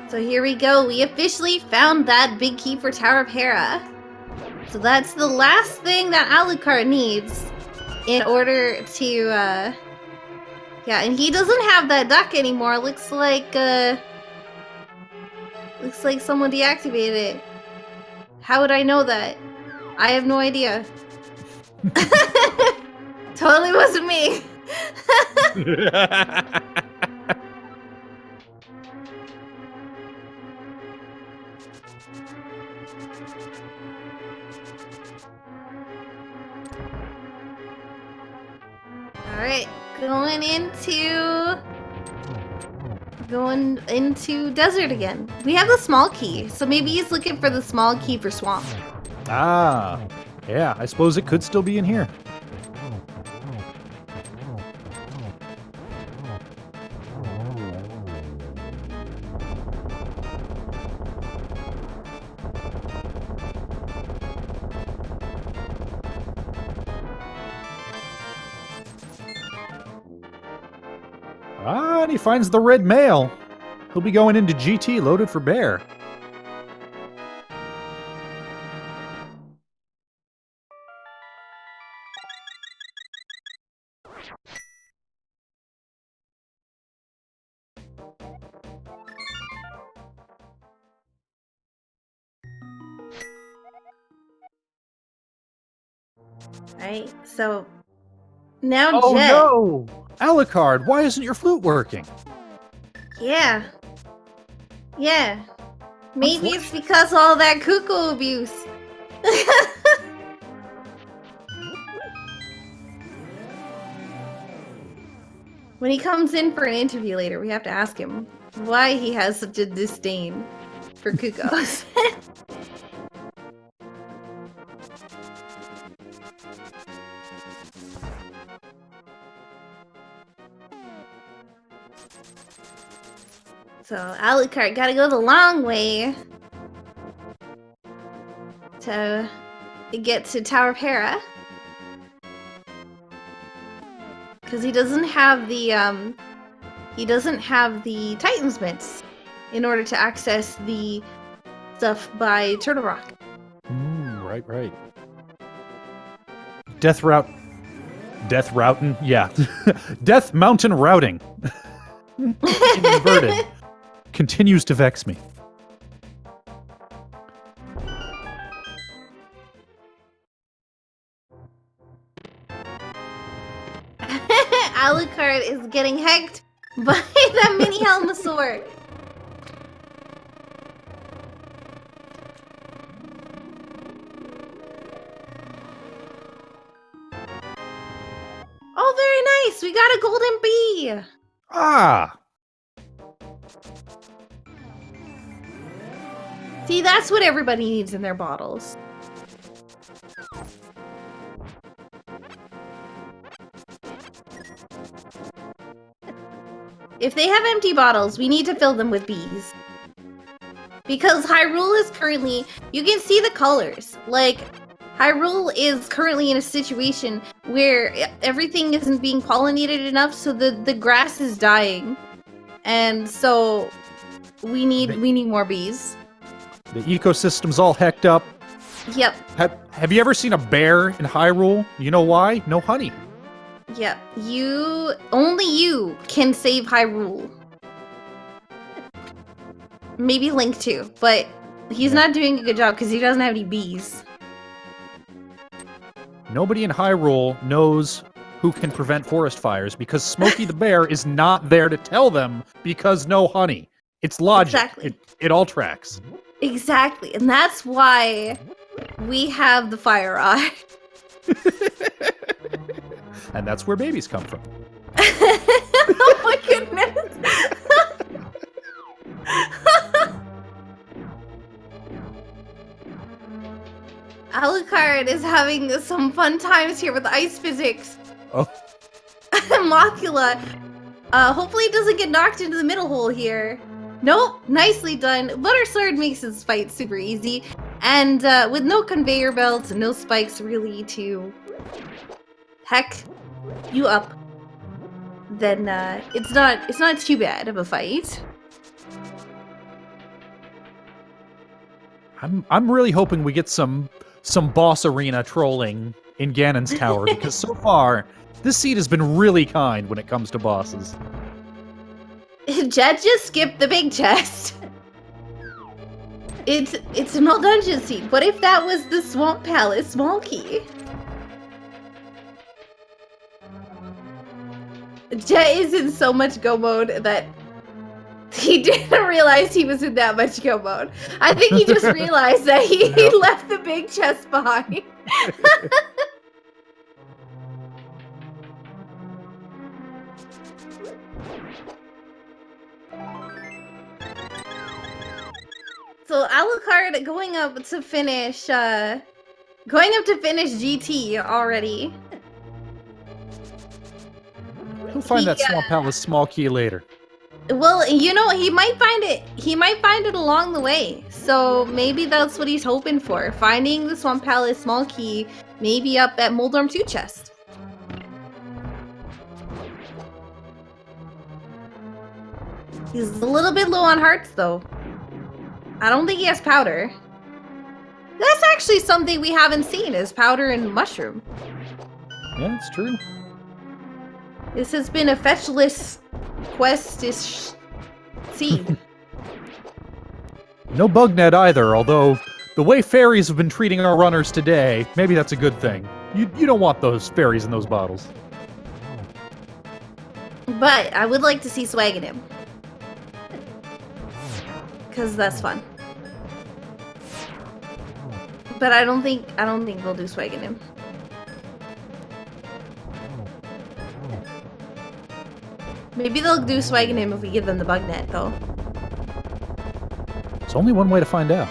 So here we go. We officially found that big key for Tower of Hera. So that's the last thing that Alucard needs in order to, yeah, and he doesn't have that duck anymore. Looks like someone deactivated it. How would I know that? I have no idea. Totally wasn't me. Alright, going into desert again. We have the small key, so maybe he's looking for the small key for swamp. Ah, yeah, I suppose it could still be in here. Ah, and he finds the red mail. He'll be going into GT loaded for bear. Right, so now Oh Jet. no! Alucard, why isn't your flute working? Yeah. Yeah. Maybe it's because of all that cuckoo abuse. When he comes in for an interview later, we have to ask him why he has such a disdain for cuckoos. So Alucard gotta go the long way to get to Tower Para. Because he doesn't have the Titan's mitts in order to access the stuff by Turtle Rock. Right. Death routing? Yeah. Death Mountain routing. Inverted. Continues to vex me. Alucard is getting hecked by that mini Helmosaur. Oh, very nice. We got a golden bee. Ah! See, that's what everybody needs in their bottles. If they have empty bottles, we need to fill them with bees. Because Hyrule is currently... You can see the colors. Like, Hyrule is currently in a situation where everything isn't being pollinated enough, so the grass is dying. And so we need more bees. The ecosystem's all hecked up. Yep. Have you ever seen a bear in Hyrule? You know why? No honey. Yep. Only you can save Hyrule. Maybe Link too, but he's not doing a good job because he doesn't have any bees. Nobody in Hyrule knows who can prevent forest fires because Smokey the Bear is not there to tell them because no honey. It's logic. Exactly. It all tracks. Exactly. And that's why we have the fire eye. And that's where babies come from. Oh my goodness. Alucard is having some fun times here with ice physics. Oh. Mothula, hopefully doesn't get knocked into the middle hole here. Nope, nicely done. Buttersword makes his fight super easy, and with no conveyor belts and no spikes really to heck you up, then it's not too bad of a fight. I'm really hoping we get some boss arena trolling in Ganon's tower because so far this seed has been really kind when it comes to bosses. Jet just skipped the big chest. It's an old dungeon seed. What if that was the Swamp Palace small key? Jet is in so much go mode that he didn't realize he was in that much go mode. I think he just realized that he left the big chest behind. So Alucard going up to finish GT already. He'll find that Swamp Palace small key later. Well, you know, he might find it along the way. So maybe that's what he's hoping for. Finding the Swamp Palace small key, maybe up at Moldorm 2 chest. He's a little bit low on hearts, though. I don't think he has powder. That's actually something we haven't seen, is powder and mushroom. Yeah, it's true. This has been a fetchless quest-ish seed. No bug net either, although the way fairies have been treating our runners today, maybe that's a good thing. You don't want those fairies in those bottles. But I would like to see swag in him. Because that's fun. But I don't think they'll do swag in him. Maybe they'll do swag in him if we give them the bug net, though. There's only one way to find out.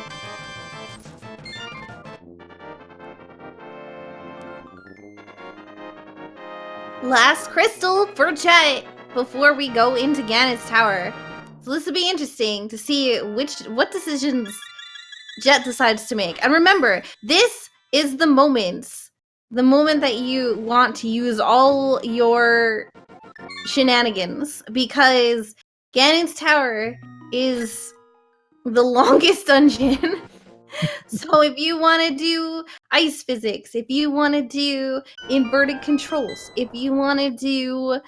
Last crystal for Jet before we go into Ganon's tower. So this will be interesting to see what decisions Jet decides to make. And remember, this is the moment that you want to use all your shenanigans, because Ganon's tower is the longest dungeon. So if you want to do ice physics, if you want to do inverted controls, if you want to do,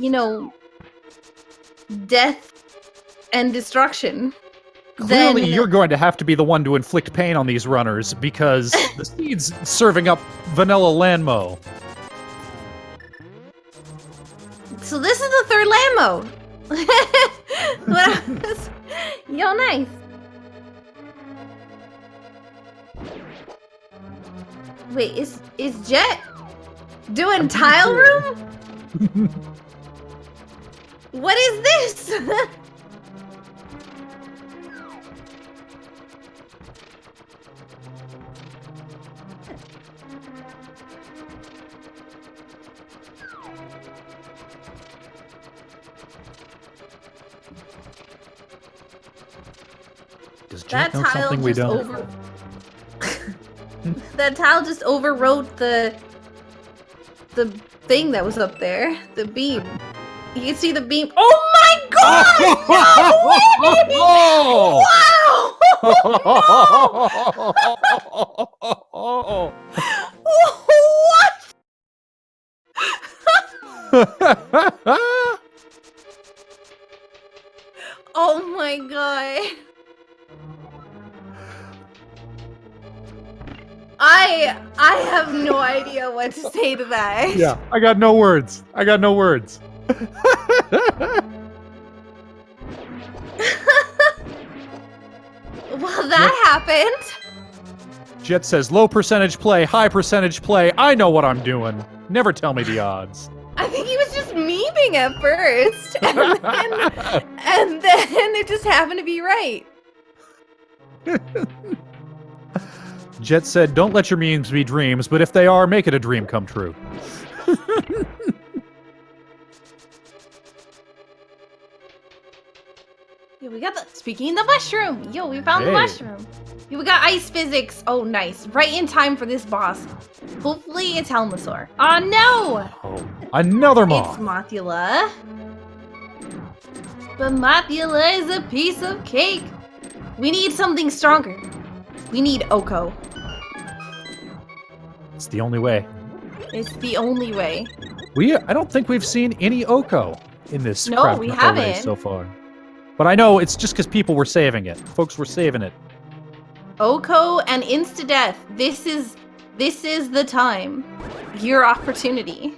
you know, death and destruction, Clearly, then you're going to have to be the one to inflict pain on these runners, because the seed's serving up vanilla Lanmo. So this is the third Lambo. Yo, nice. Wait, is Jet doing tile room? What is this? Does Jet know something we don't? That tile just overwrote the thing that was up there. The beam. You can see the beam. Oh my god! No way! What? Oh my god. I have no idea what to say to that. Yeah, I got no words. Well, that happened. Jet says, low percentage play, high percentage play. I know what I'm doing. Never tell me the odds. I think he was just memeing at first. And then it just happened to be right. Jet said, don't let your memes be dreams, but if they are, make it a dream come true. Yo, we got speaking of the mushroom. Yo, we found the mushroom. Yo, we got ice physics. Oh, nice. Right in time for this boss. Hopefully it's Helmasaur. Oh, no! Oh, another moth. It's Mothula. But Mothula is a piece of cake. We need something stronger. We need Oko. It's the only way. It's the only way. I don't think we've seen any Oko in this No, we haven't so far. But I know it's just because people were saving it. Folks were saving it. Oko and insta-death. This is the time. Your opportunity.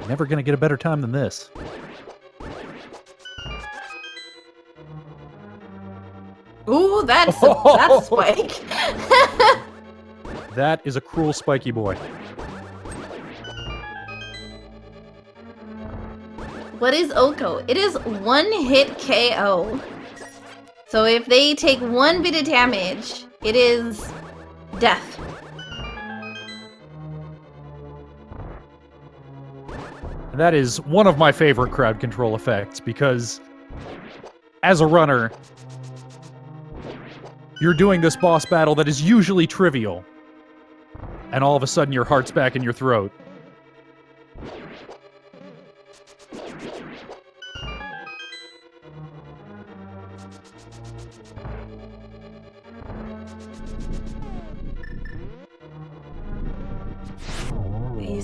Never gonna get a better time than this. Ooh, that's a spike. That is a cruel spiky boy. What is Oko? It is one hit KO. So if they take one bit of damage, it is death. That is one of my favorite crowd control effects, because as a runner, you're doing this boss battle that is usually trivial, and all of a sudden your heart's back in your throat.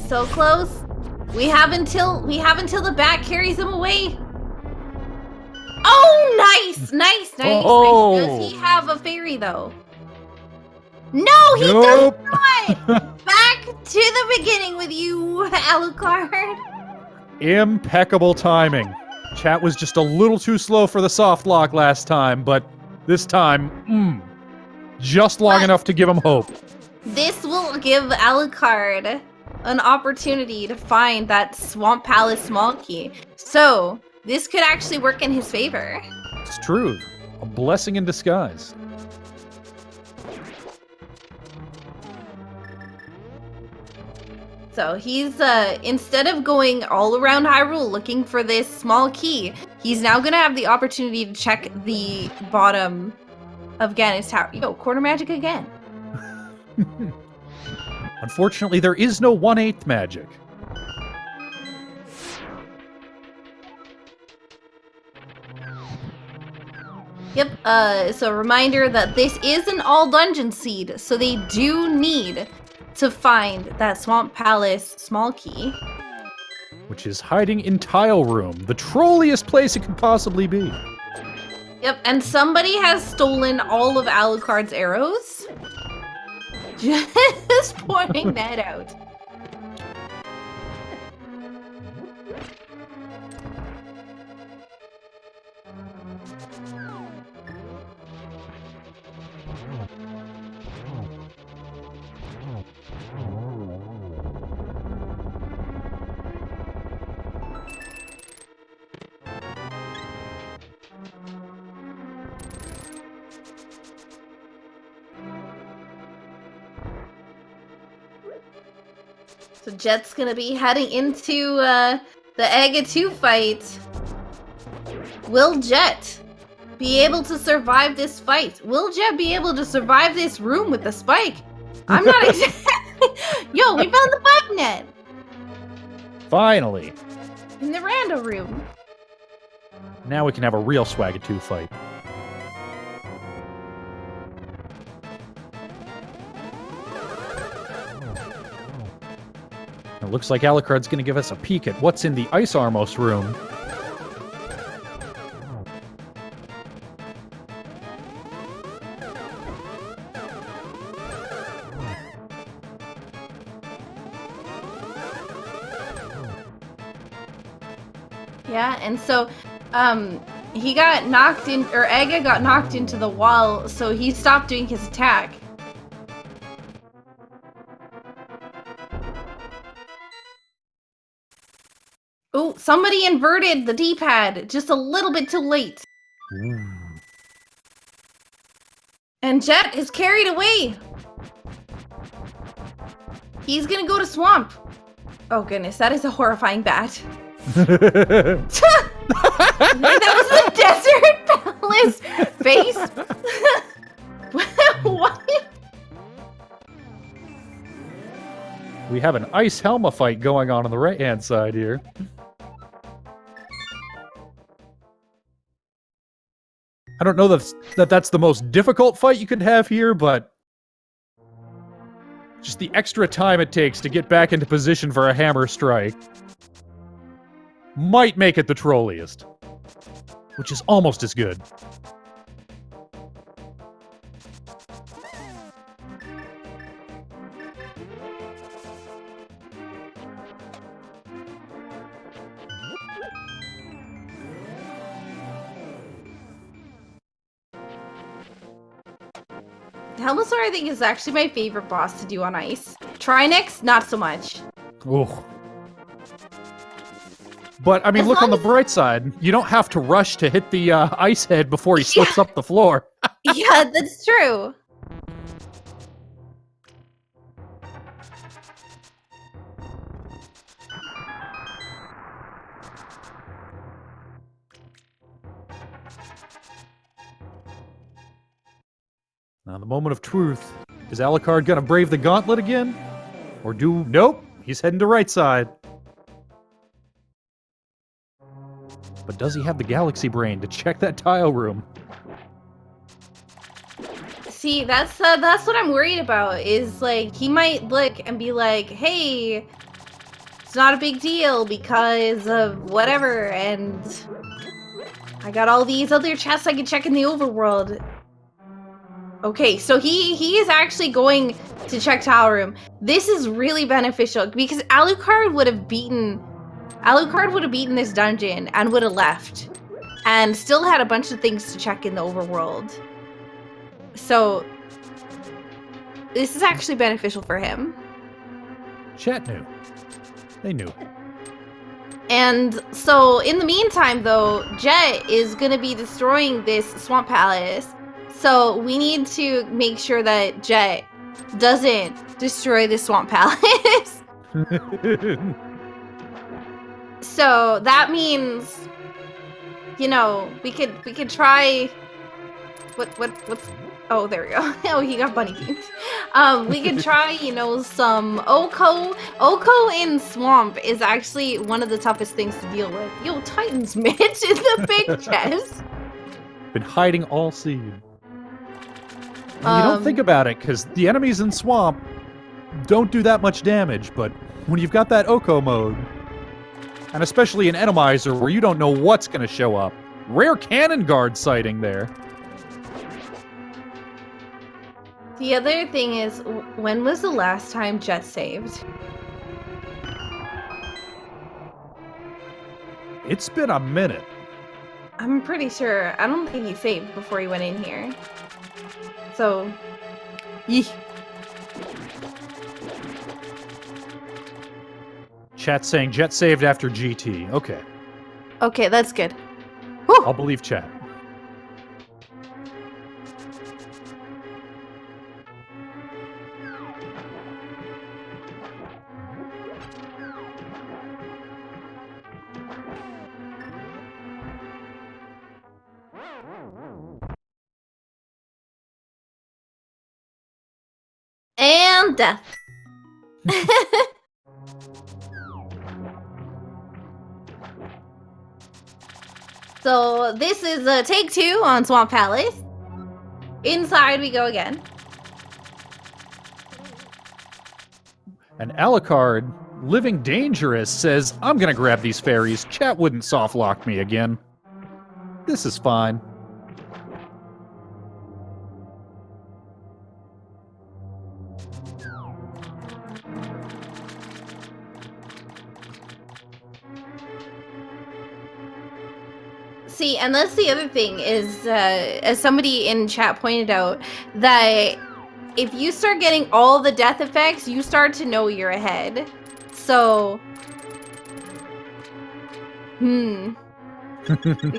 so close. We have until the back carries him away. Oh, nice. Oh. Does he have a fairy though? No, he does not. Back to the beginning with you, Alucard. Impeccable timing. Chat was just a little too slow for the soft lock last time, but this time, just long enough to give him hope. This will give Alucard an opportunity to find that Swamp Palace small key. So, this could actually work in his favor. It's true. A blessing in disguise. So he's, instead of going all around Hyrule looking for this small key, he's now gonna have the opportunity to check the bottom of Ganon's tower. Yo, quarter magic again. Unfortunately, there is no 1/8 magic. Yep, so reminder that this is an all dungeon seed, so they do need to find that Swamp Palace small key. Which is hiding in Tile Room, the trolliest place it could possibly be. Yep, and somebody has stolen all of Alucard's arrows. Just pointing that out. So Jet's gonna be heading into the AGA2 fight. Will Jet be able to survive this fight? Will Jet be able to survive this room with the spike? I'm not exactly. Yo, we found the bug net Finally. in the rando room. Now we can have a real Swag-a-2 fight. It looks like Alucard's gonna give us a peek at what's in the Ice Armos room. Yeah, and so, he got knocked in, or Aga got knocked into the wall, so he stopped doing his attack. Oh, somebody inverted the D-pad just a little bit too late. Ooh. And Jet is carried away. He's gonna go to Swamp. Oh goodness, that is a horrifying bat. That was the Desert Palace face. What? We have an Ice Helma fight going on the right-hand side here. I don't know that's the most difficult fight you could have here, but just the extra time it takes to get back into position for a hammer strike might make it the trolliest, which is almost as good. Helmasaur, I think, is actually my favorite boss to do on ice. Trinix, not so much. Ooh. But, I mean, As look on long the bright side. You don't have to rush to hit the ice head before he slips up the floor. Yeah, that's true. Now, the moment of truth. Is Alucard gonna brave the gauntlet again? Or do... Nope! He's heading to right side. But does he have the galaxy brain to check that tile room? See, that's what I'm worried about, is, like, he might look and be like, hey, not a big deal because of whatever, and I got all these other chests I can check in the overworld. Okay, so he is actually going to check Tower Room. This is really beneficial because Alucard would have beaten this dungeon and would have left and still had a bunch of things to check in the overworld. So this is actually beneficial for him. Chat knew. They knew. And so in the meantime, though, Jet is going to be destroying this Swamp Palace. So we need to make sure that Jet doesn't destroy the Swamp Palace. So that means, you know, we could try. What's? Oh, there we go. Oh, he got bunny beans. We could try, you know, some Oko. Oko in Swamp is actually one of the toughest things to deal with. Yo, Titan's Mitch in the big chest. Been hiding all seed. You don't think about it, because the enemies in Swamp don't do that much damage, but when you've got that Oko mode, and especially an Randomizer where you don't know what's going to show up, rare cannon guard sighting there. The other thing is, when was the last time Jet saved? It's been a minute. I'm pretty sure. I don't think he saved before he went in here. So, yeeh. Chat saying Jet saved after GT. Okay. Okay, that's good. Whew. I'll believe chat. And death. So this is take 2 on Swamp Palace. Inside we go again. And Alucard, living dangerous, says, I'm gonna grab these fairies. Chat wouldn't soft lock me again. This is fine. See, and that's the other thing is, as somebody in chat pointed out, that if you start getting all the death effects, you start to know you're ahead. So, we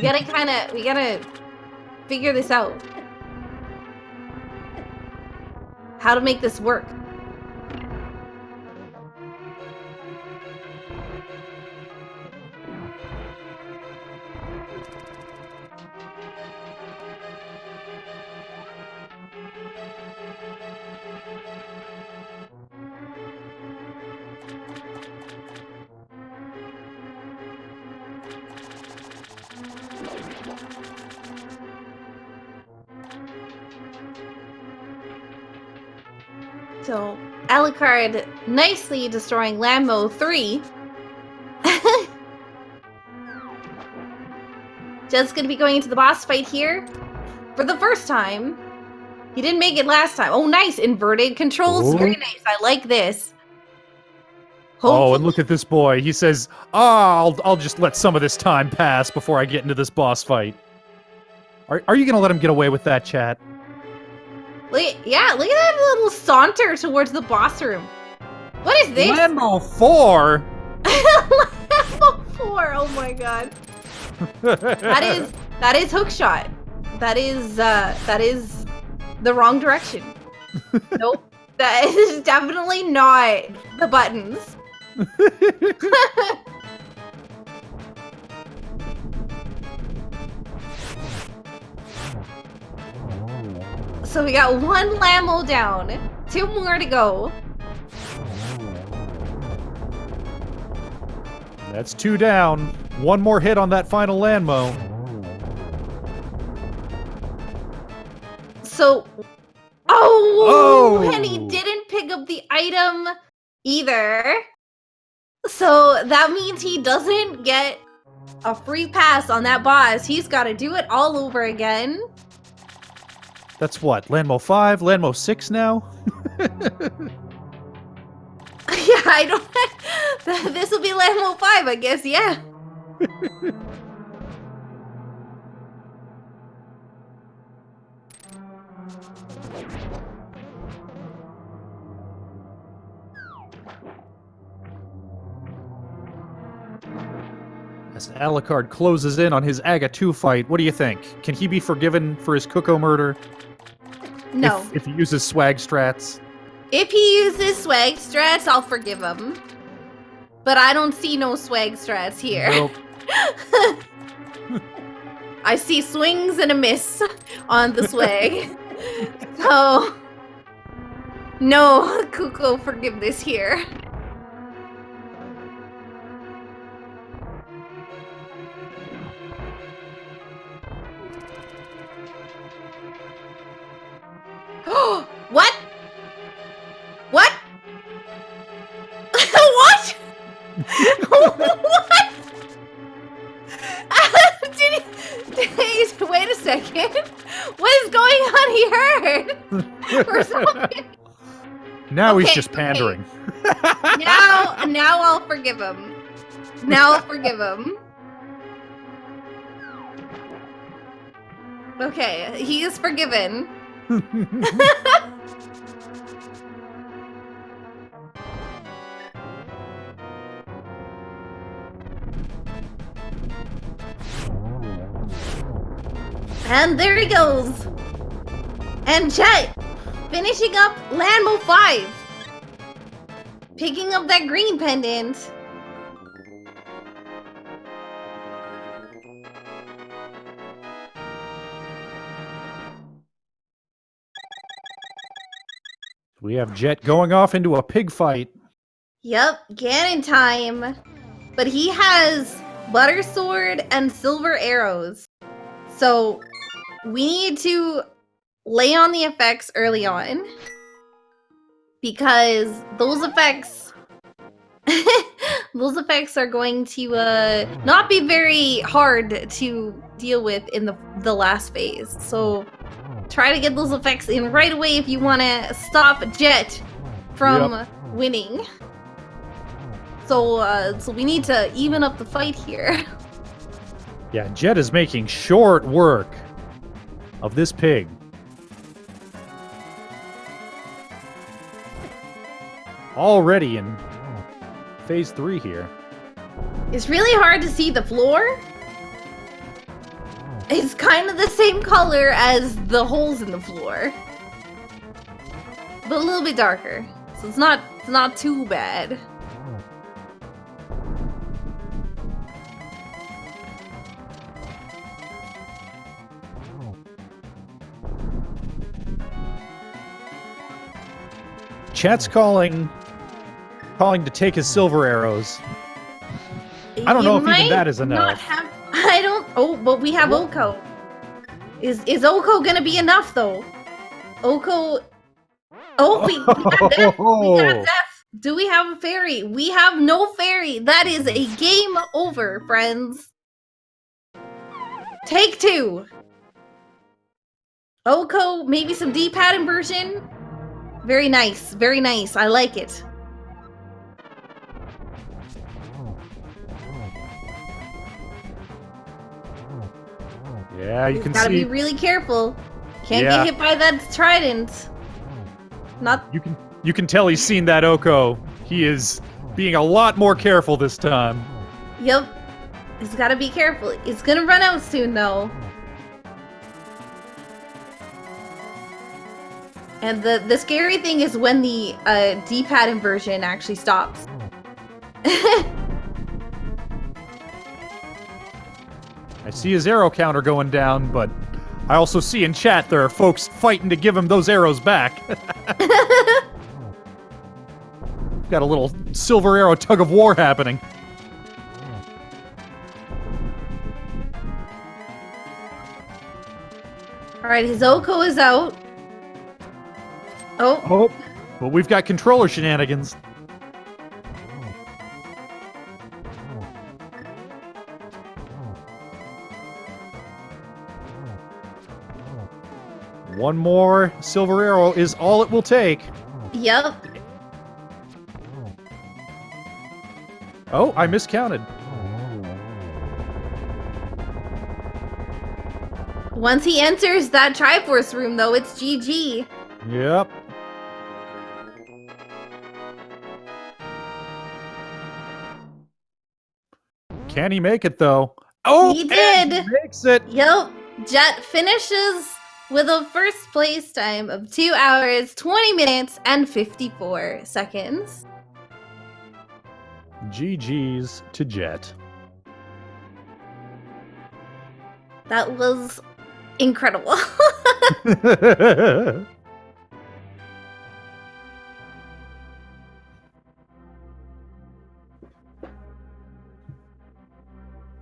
gotta figure this out. How to make this work. So, Alucard nicely destroying Lambo 3. Just gonna be going into the boss fight here for the first time. He didn't make it last time. Oh, nice. Inverted controls. Ooh. Very nice. I like this. Oh, and look at this boy. He says, I'll just let some of this time pass before I get into this boss fight. Are you gonna let him get away with that, chat? Look at that little saunter towards the boss room. What is this? Lambo 4? Lambo 4. Oh my god. That is hookshot. That is the wrong direction. Nope. That is definitely not the buttons. So we got 1 Lambo down, 2 more to go. That's 2 down. 1 more hit on that final Lambo. So, oh, and he didn't pick up the item either. So that means he doesn't get a free pass on that boss. He's got to do it all over again. That's what, Landmo 5, Landmo 6 now? Yeah, I don't... This will be Landmo 5, I guess, yeah. As Alucard closes in on his Aga 2 fight, what do you think? Can he be forgiven for his Cuckoo murder? No. If he uses swag strats? If he uses swag strats, I'll forgive him. But I don't see no swag strats here. Nope. I see swings and a miss on the swag. So, no Kuko forgiveness here. What? What? What? What? Wait a second. What is going on? He heard. Or something. Now he's Okay, just pandering. Now I'll forgive him. Now I'll forgive him. Okay, he is forgiven. And there he goes. And Jet, finishing up Landmo 5. Picking up that green pendant. We have Jet going off into a pig fight. Yep, Ganon time. But he has Butter Sword and Silver Arrows. So we need to lay on the effects early on. Because those effects... those effects are going to not be very hard to deal with in the last phase. So try to get those effects in right away if you want to stop Jet from winning. So we need to even up the fight here. Yeah, Jet is making short work of this pig. Already in phase 3 here. It's really hard to see the floor. It's kind of the same color as the holes in the floor, but a little bit darker. So it's not too bad. Chat's calling to take his silver arrows. I don't know if even that is enough. I don't. Oh, but we have Oko. Is Oko gonna be enough though? Oko. Oh, we got Death. We got Death. Do we have a fairy? We have no fairy. That is a game over, friends. Take 2. Oko, maybe some D-pad inversion. Very nice. Very nice. I like it. Yeah, you can see. Gotta be really careful. Can't get hit by that trident. Not. You can tell he's seen that Oko. He is being a lot more careful this time. Yep. He's gotta be careful. It's gonna run out soon, though. And the scary thing is when the D-pad inversion actually stops. I see his arrow counter going down, but I also see in chat there are folks fighting to give him those arrows back. Got a little silver arrow tug of war happening. Alright, his Oko is out. Oh. Oh, but we've got controller shenanigans. One more silver arrow is all it will take. Yep. Oh, I miscounted. Once he enters that Triforce room, though, it's GG. Yep. Can he make it, though? Oh, He did. He makes it. Yep. Jet finishes with a first place time of 2 hours, 20 minutes, and 54 seconds. GG's to Jet. That was incredible.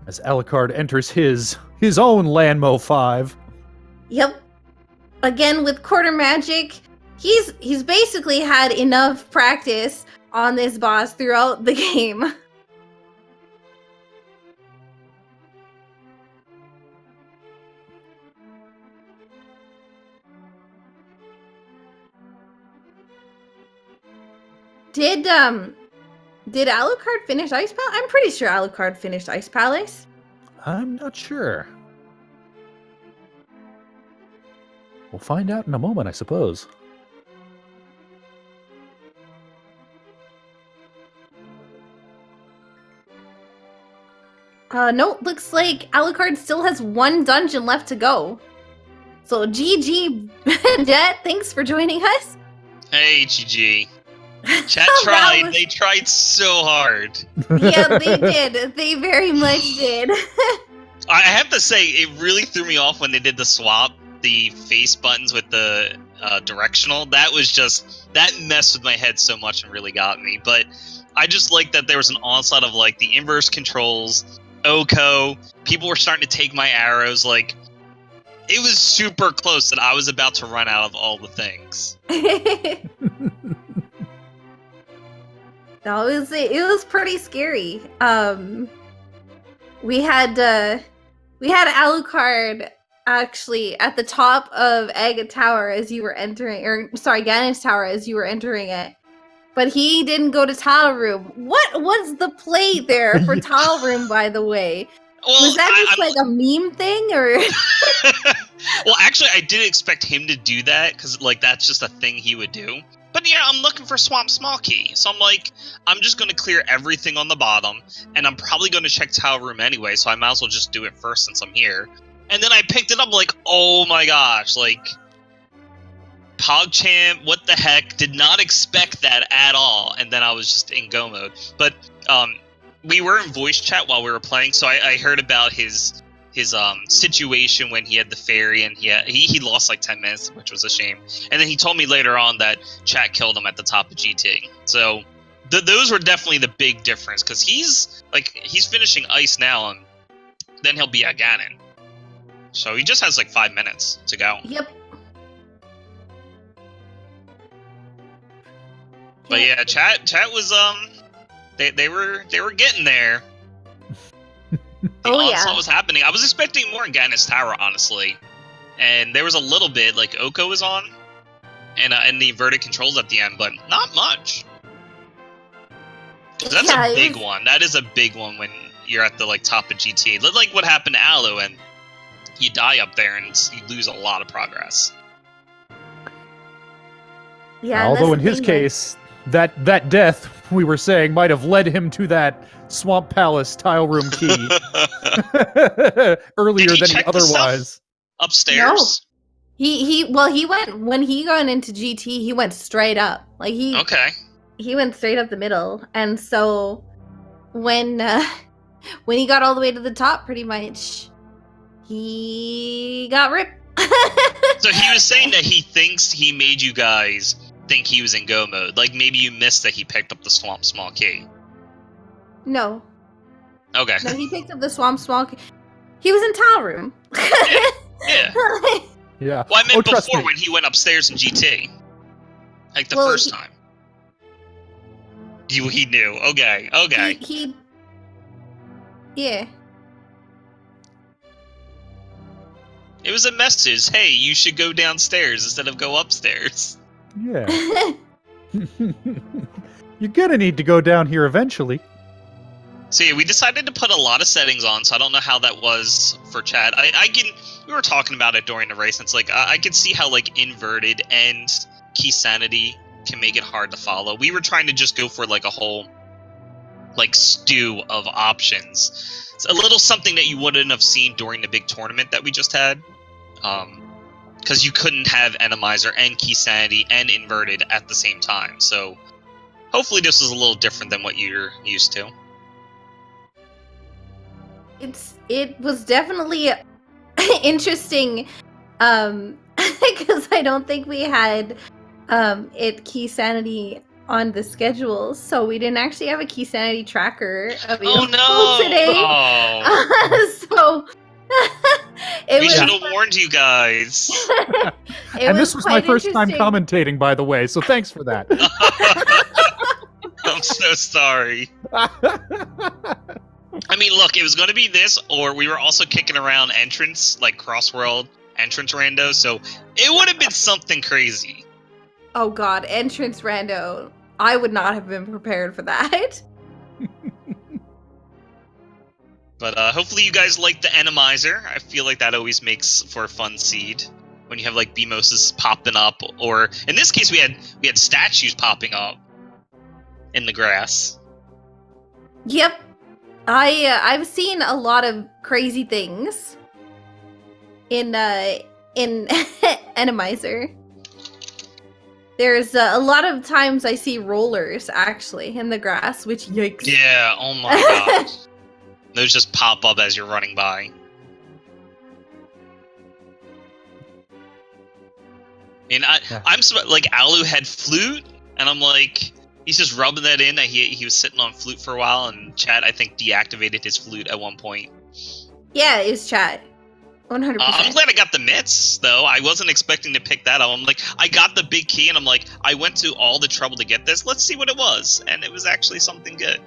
As Alucard enters his own Lanmo 5. Yep. Again with quarter magic, he's basically had enough practice on this boss throughout the game. Did Alucard finish Ice Palace? I'm pretty sure Alucard finished Ice Palace. I'm not sure. We'll find out in a moment, I suppose. No, looks like Alucard still has one dungeon left to go. So GG, Jet, thanks for joining us. Hey, GG. Chat tried. They tried so hard. Yeah, they did. They very much did. I have to say, it really threw me off when they did the swap, the face buttons with the directional. That messed with my head so much and really got me. But I just like that there was an onslaught of like the inverse controls, Oko. People were starting to take my arrows. Like, it was super close that I was about to run out of all the things. No, it was pretty scary. We had Alucard actually at the top of Agate Tower as you were entering, or sorry, Ganon's Tower as you were entering it. But he didn't go to Tile Room. What was the play there for Tile Room, by the way? Well, was that just like a meme thing, or? Well, actually, I didn't expect him to do that, because like that's just a thing he would do. But yeah, I'm looking for Swamp Small Key, so I'm like, I'm just going to clear everything on the bottom, and I'm probably going to check Tile Room anyway, so I might as well just do it first since I'm here. And then I picked it up like, oh my gosh, like, PogChamp, what the heck, did not expect that at all, and then I was just in go mode. But we were in voice chat while we were playing, so I heard about his situation when he had the fairy, and he lost like 10 minutes, which was a shame. And then he told me later on that chat killed him at the top of GT. So those were definitely the big difference, because he's finishing Ice now, and then he'll be at Ganon. So he just has like 5 minutes to go. Yep. But yeah, chat was they were getting there. The onslaught was happening. I was expecting more in Ganon's Tower, honestly. And there was a little bit, like Oko was on, and the inverted controls at the end, but not much. That's a big one. That is a big one when you're at the like top of GT. Like what happened to Alu, and you die up there and you lose a lot of progress. Yeah. Although in his case, that death we were saying might have led him to that Swamp Palace tile room key earlier than he otherwise. Upstairs? No. He went, when he got into GT, he went straight up. Like he went straight up the middle. And so when he got all the way to the top, pretty much, he got ripped. So he was saying that he thinks he made you guys think he was in go mode. Like maybe you missed that he picked up the Swamp Small Key. No. Okay. No, he picked up the Swamp Small Key. He was in Tile Room. Yeah. Yeah. Well, I meant before when he went upstairs in GT. Like the first time. He knew. Okay. Yeah. It was a message. Hey, you should go downstairs instead of go upstairs. Yeah. You're gonna need to go down here eventually. So yeah, we decided to put a lot of settings on, so I don't know how that was for chat. We were talking about it during the race, and it's like, I could see how, like, inverted and key sanity can make it hard to follow. We were trying to just go for, like, a whole, like, stew of options. It's a little something that you wouldn't have seen during the big tournament that we just had. Because you couldn't have Randomizer and key sanity and inverted at the same time, so hopefully this was a little different than what you're used to. It was definitely interesting, because I don't think we had it key sanity on the schedule, so we didn't actually have a key sanity tracker available today. So we should have warned you guys. And this was my first time commentating, by the way, so thanks for that. I'm so sorry. I mean, look, it was going to be this, or we were also kicking around entrance, like cross-world entrance rando, so it would have been something crazy. Oh god, entrance rando. I would not have been prepared for that. But hopefully you guys like the Randomizer. I feel like that always makes for a fun seed. When you have, like, BMOSes popping up, or in this case we had statues popping up in the grass. Yep. I've seen a lot of crazy things in Randomizer. There's a lot of times I see rollers actually in the grass, which yikes. Yeah, oh my god. Those just pop up as you're running by. And I'm like, Alu had flute, and I'm like, he's just rubbing that in. That he was sitting on flute for a while, and Chad, I think, deactivated his flute at one point. Yeah, it was Chad. 100%. I'm glad I got the mitts, though. I wasn't expecting to pick that up. I'm like, I got the big key, and I'm like, I went to all the trouble to get this. Let's see what it was, and it was actually something good.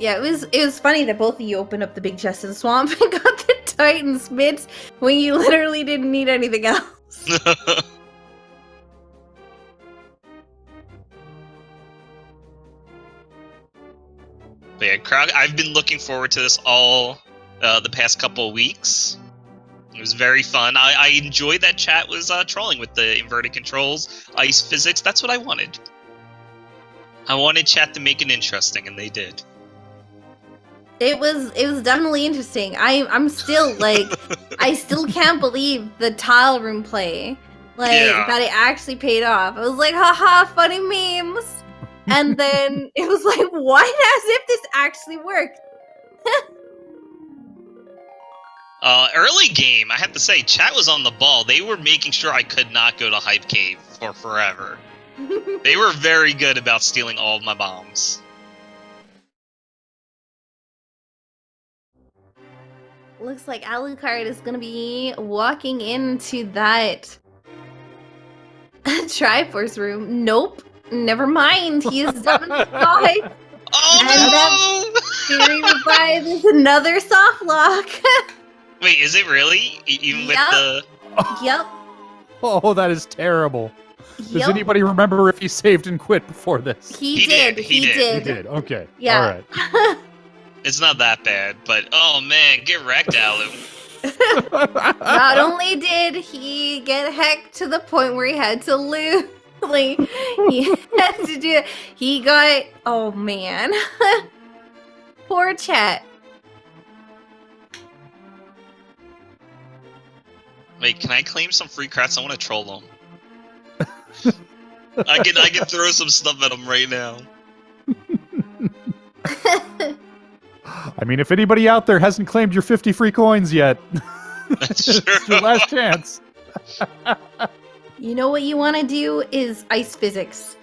Yeah, it was funny that both of you opened up the big chest in swamp and got the Titan's mitts when you literally didn't need anything else. But yeah, crowd. I've been looking forward to this all the past couple of weeks. It was very fun. I enjoyed that chat was trolling with the inverted controls, ice physics. That's what I wanted. I wanted chat to make it interesting, and they did. It was definitely interesting. I'm still like, I still can't believe the tile room play, that it actually paid off. I was like, haha, funny memes. And then it was like, what? As if this actually worked. Early game, I have to say, chat was on the ball. They were making sure I could not go to Hype Cave for forever. They were very good about stealing all of my bombs. Looks like Alucard is gonna be walking into that Triforce room. Nope. Never mind. He is 75. Oh no! Theory revive is another soft lock. Wait, is it really? Even with the... Yep. Oh, that is terrible. Does anybody remember if he saved and quit before this? He did. He did. Okay. Yeah. All right. It's not that bad, but oh man, get wrecked, Alu. Not only did he get hecked to the point where he had to lose, like, he had to do it. He got, oh man. Poor chat. Wait, can I claim some free crats? I want to troll them. I can throw some stuff at them right now. I mean, if anybody out there hasn't claimed your 50 free coins yet, it's your last chance. You know what you want to do is ice physics.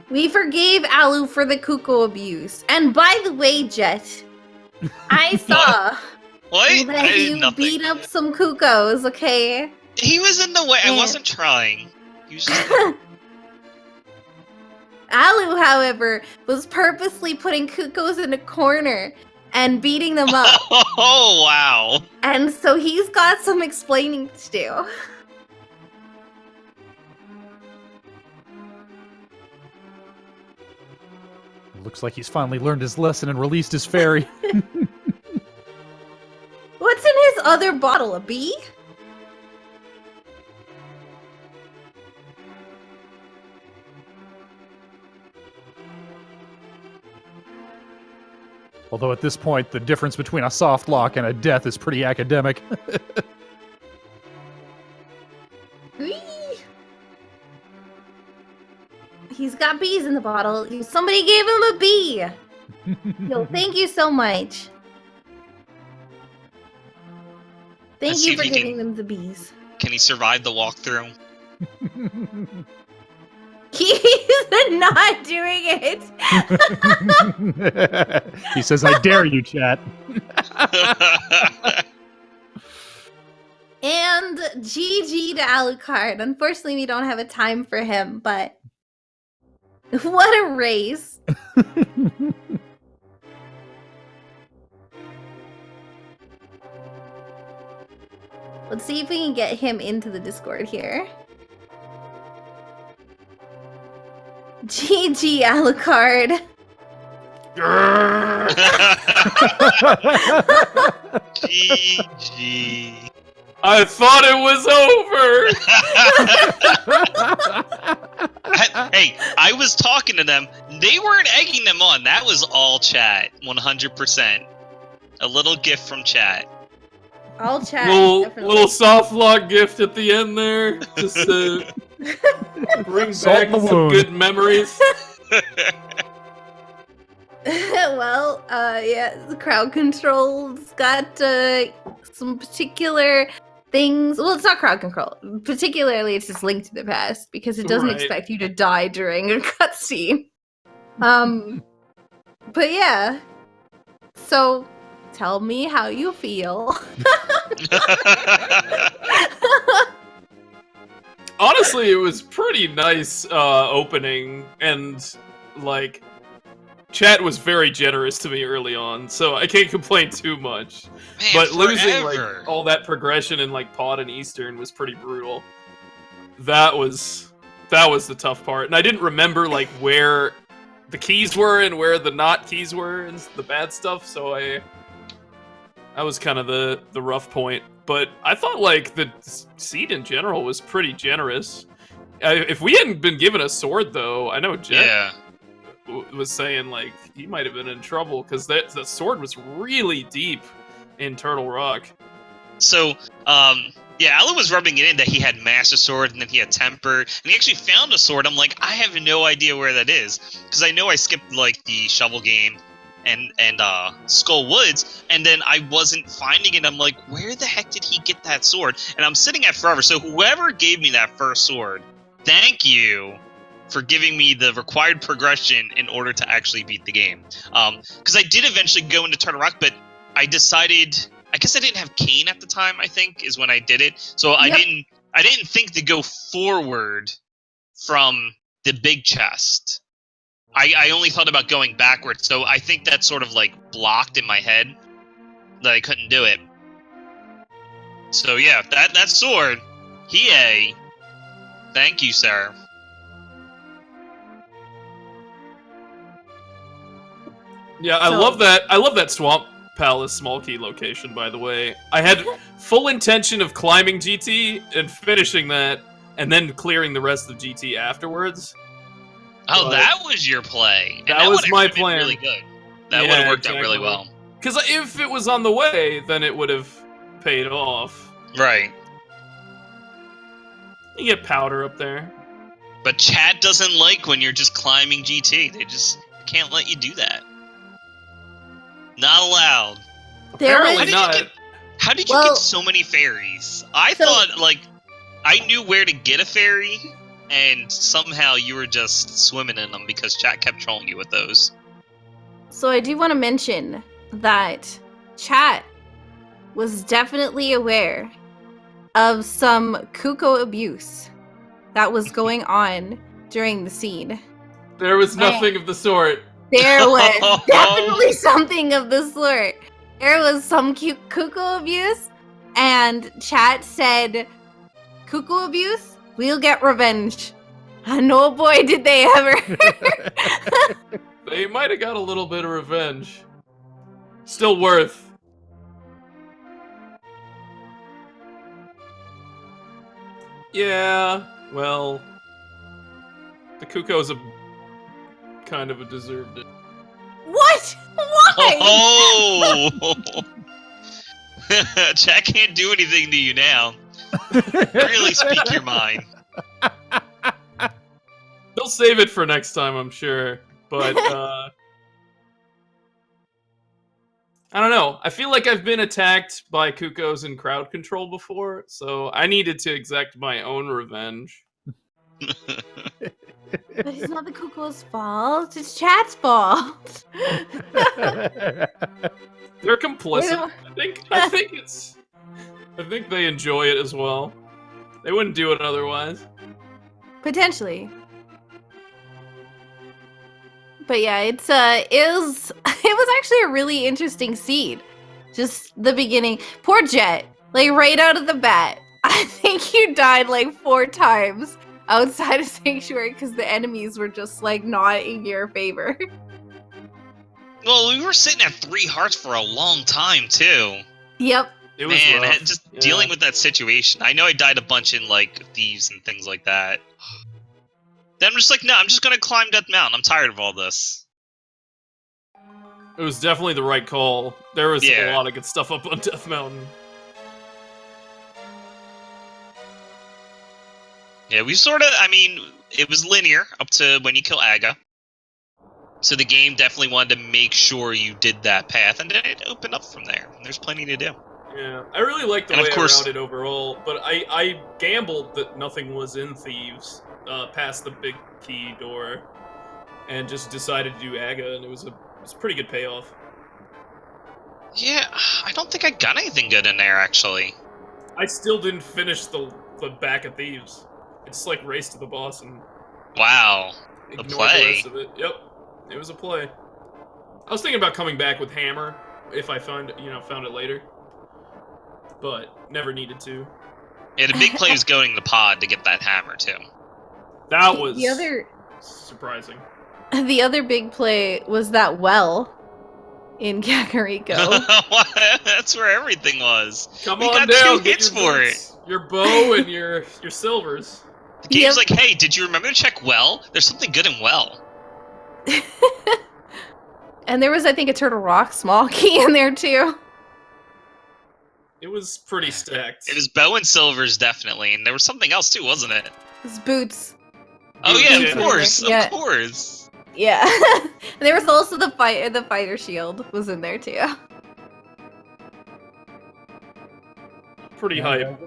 We forgave Alu for the Kuko abuse. And by the way, Jet, I saw that you beat up some Kukos, okay? He was in the way. I wasn't trying. He was just... Alu, however, was purposely putting Kukos in a corner and beating them up. Oh, wow. And so he's got some explaining to do. Looks like he's finally learned his lesson and released his fairy. What's in his other bottle? A bee? Although at this point, the difference between a soft lock and a death is pretty academic. Whee! He's got bees in the bottle. Somebody gave him a bee. Yo, thank you so much. Thank Let's you see for if he giving can- them the bees. Can he survive the walkthrough? He's not doing it. He says, I dare you, chat. And GG to Alucard. Unfortunately, we don't have a time for him, but what a race. Let's see if we can get him into the Discord here. GG, Alucard. GG. I thought it was over. Hey, I was talking to them. They weren't egging them on. That was all chat. 100%. A little gift from chat. All chat. Little soft lock gift at the end there, just to bring Salt back in the some wound. good memories. Well, yeah, the crowd control's got some particular things. Well, it's not crowd control. Particularly, it's just linked to the past because it doesn't Right. expect you to die during a cutscene. But yeah. So, tell me how you feel. Honestly, it was pretty nice opening, and like, chat was very generous to me early on, so I can't complain too much. Man, But losing forever. like all that progression in like Pod and Eastern was pretty brutal. That was the tough part, and I didn't remember like where the keys were and where the not keys were and the bad stuff, so that was kind of the rough point. But I thought like the seed in general was pretty generous. If we hadn't been given a sword, though, I know Jet Yeah. was saying like he might have been in trouble because the sword was really deep in Turtle Rock. So, yeah, Alan was rubbing it in that he had Master Sword and then he had Temper, and he actually found a sword. I'm like, I have no idea where that is, because I know I skipped like the Shovel game and Skull Woods, and then I wasn't finding it. I'm like, where the heck did he get that sword? And I'm sitting at Forever. So whoever gave me that first sword, thank you for giving me the required progression in order to actually beat the game. Because I did eventually go into Turtle Rock, but I decided, I guess I didn't have Kane at the time, I think, is when I did it. So I didn't think to go forward from the big chest. I only thought about going backwards. So I think that sort of like blocked in my head that I couldn't do it. So yeah, that sword, Hiei, thank you, sir. Yeah, I love that Swamp Palace small key location, by the way. I had full intention of climbing GT and finishing that, and then clearing the rest of GT afterwards. Oh, But that was your play. And that was would've my actually been plan. Really good. That Yeah, would have worked out really exactly. well. Because if it was on the way, then it would have paid off. Right. You get powder up there. But chat doesn't like when you're just climbing GT. They just can't let you do that. Not allowed. There Apparently was- not. How did you Well- get so many fairies? I So- thought, like, I knew where to get a fairy, and somehow you were just swimming in them because chat kept trolling you with those. So I do want to mention that chat was definitely aware of some Kuko abuse that was going on during the scene. There was nothing of the sort. There was definitely something of the sort. There was some cute cuckoo abuse, and chat said, "Cuckoo abuse, we'll get revenge." And oh boy, did they ever! They might have got a little bit of revenge. Still worth. Yeah, well, the Kuko's kind of deserved it. What? Why? Oh! Chat can't do anything to you now. Really speak your mind. They'll save it for next time, I'm sure. But, I don't know. I feel like I've been attacked by Kukos in crowd control before, so I needed to exact my own revenge. But it's not the cuckoo's fault. It's chat's fault. They're complicit. I think they enjoy it as well. They wouldn't do it otherwise. Potentially. But yeah, it was actually a really interesting scene. Just the beginning. Poor Jet. Like right out of the bat. I think you died like 4 times outside of Sanctuary because the enemies were just like not in your favor. Well, we were sitting at 3 hearts for a long time too. Yep. It was Man, rough. just dealing with that situation. I know I died a bunch in like thieves and things like that. Then I'm just like, no, I'm just gonna climb Death Mountain. I'm tired of all this. It was definitely the right call. There was a lot of good stuff up on Death Mountain. Yeah, we sort of, I mean, it was linear up to when you kill Aga. So the game definitely wanted to make sure you did that path, and then it opened up from there. There's plenty to do. Yeah, I really liked the And way of course- I routed overall, but I gambled that nothing was in Thieves past the big key door, and just decided to do Aga, and it was a pretty good payoff. Yeah, I don't think I got anything good in there, actually. I still didn't finish the back of Thieves. I just like raced to the boss and Wow. ignored play. the rest of it. Yep, it was a play. I was thinking about coming back with Hammer if I found it later, but never needed to. Yeah, the big play was going to pod to get that hammer, too. That was The other surprising. The other big play was that well in Kakariko. That's where everything was. Come We on got down, 2 get hits your for boots, your bow and your silvers. The game's Yep. like, hey, did you remember to check well? There's something good in well. And there was, I think, a Turtle Rock small key in there too. It was pretty stacked. It was bow and silvers, definitely, and there was something else, too, wasn't it? His boots. Oh, Boots, yeah, yeah. of course, Yeah. of course. Yeah. And there was also the fighter shield was in there too. Pretty hype.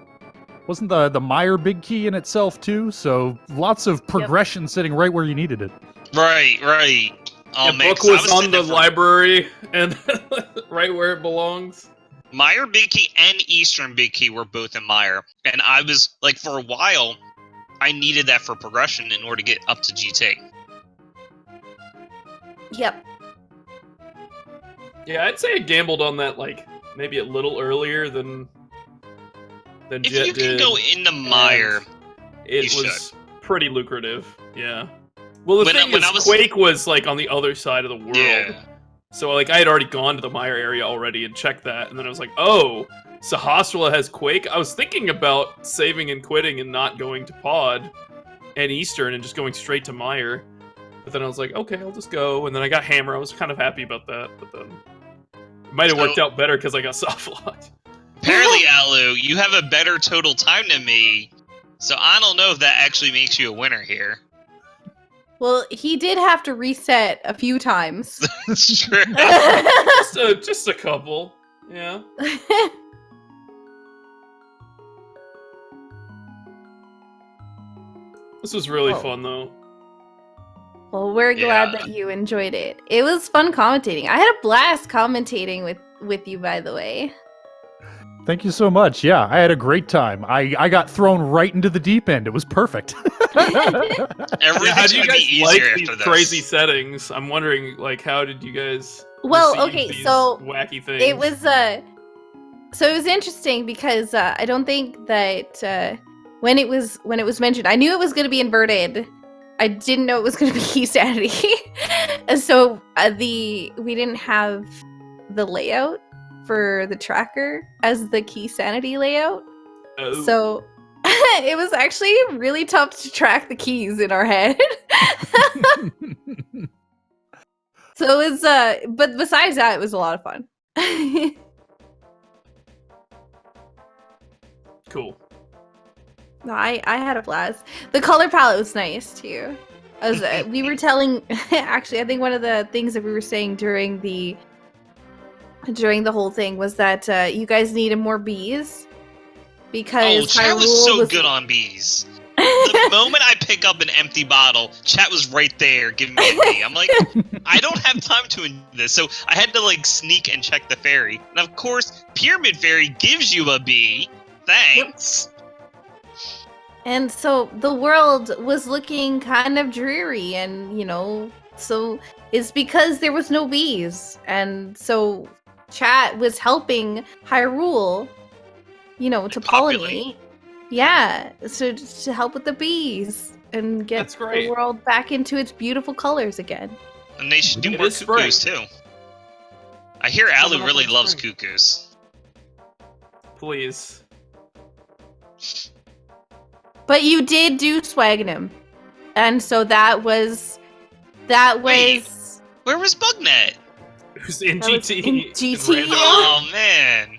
Wasn't the Meyer big key in itself too? So lots of progression sitting right where you needed it. Right. Oh, The man, book 'cause I was on sitting there the for- library and right where it belongs. Meyer Big Key and Eastern Big Key were both in Meyer, and I was, like, for a while, I needed that for progression in order to get up to GT. Yep. Yeah, I'd say I gambled on that like maybe a little earlier than If Jet you did. can go into Meyer, It you was pretty lucrative. Yeah. Well, the thing when is, I was- Quake was like on the other side of the world. yeah. So like I had already gone to the Meyer area already and checked that, and then I was like, oh, Sahasrara has Quake. I was thinking about saving and quitting and not going to Pod and Eastern and just going straight to Meyer. But then I was like, okay, I'll just go. And then I got Hammer. I was kind of happy about that. But then it might have worked out better because I got soft locked. Apparently, Alu, you have a better total time than me, so I don't know if that actually makes you a winner here. Well, he did have to reset a few times. It's true. Just a couple. Yeah. This was really Oh. fun though. Well, we're glad Yeah. that you enjoyed it. It was fun commentating. I had a blast commentating with you, by the way. Thank you so much. Yeah, I had a great time. I got thrown right into the deep end. It was perfect. Everything's How do you gonna be guys easier like after these this. crazy settings? I'm wondering, like, how did you guys Well, receive okay, these so wacky things? it was so it was interesting because I don't think that when it was mentioned, I knew it was going to be inverted. I didn't know it was going to be key sanity. So we didn't have the layout for the tracker as the key sanity layout. Oh. So it was actually really tough to track the keys in our head. So it was but besides that, it was a lot of fun. Cool. No, I had a blast. The color palette was nice too. We were telling, actually, I think one of the things that we were saying during the whole thing was that you guys needed more bees because Chat was Hyrule so good on bees. The moment I pick up an empty bottle, Chat was right there giving me a bee. I'm like, I don't have time to do this, so I had to like sneak and check the fairy. And of course, Pyramid Fairy gives you a bee. Thanks. And so the world was looking kind of dreary, and so it's because there was no bees, and so Chat was helping Hyrule, to pollinate. Yeah, so to help with the bees and get the world back into its beautiful colors again. And they should do more cuckoos too. I hear Alu really loves cuckoos. Please. But you did do Swagnum, and so that was. Wait, where was Bugnet? It was in That was GT. in GT. Oh man.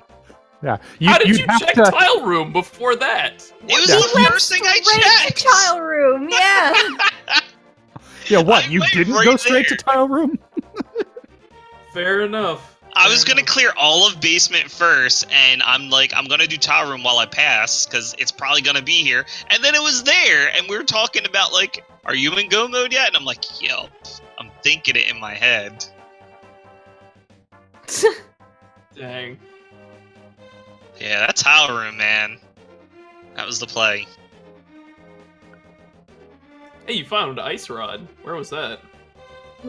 Yeah. How did you check Tile Room before that? It was the first thing I checked. Tile Room, yeah. Yeah, what? You didn't go straight to Tile Room? Fair enough. I was gonna clear all of basement first, and I'm like, I'm gonna do Tile Room while I pass, because it's probably gonna be here. And then it was there, and we were talking about, like, are you in Go mode yet? And I'm like, yo, I'm thinking it in my head. Dang. Yeah, that Tile Room, man. That was the play. Hey, you found Ice Rod. Where was that?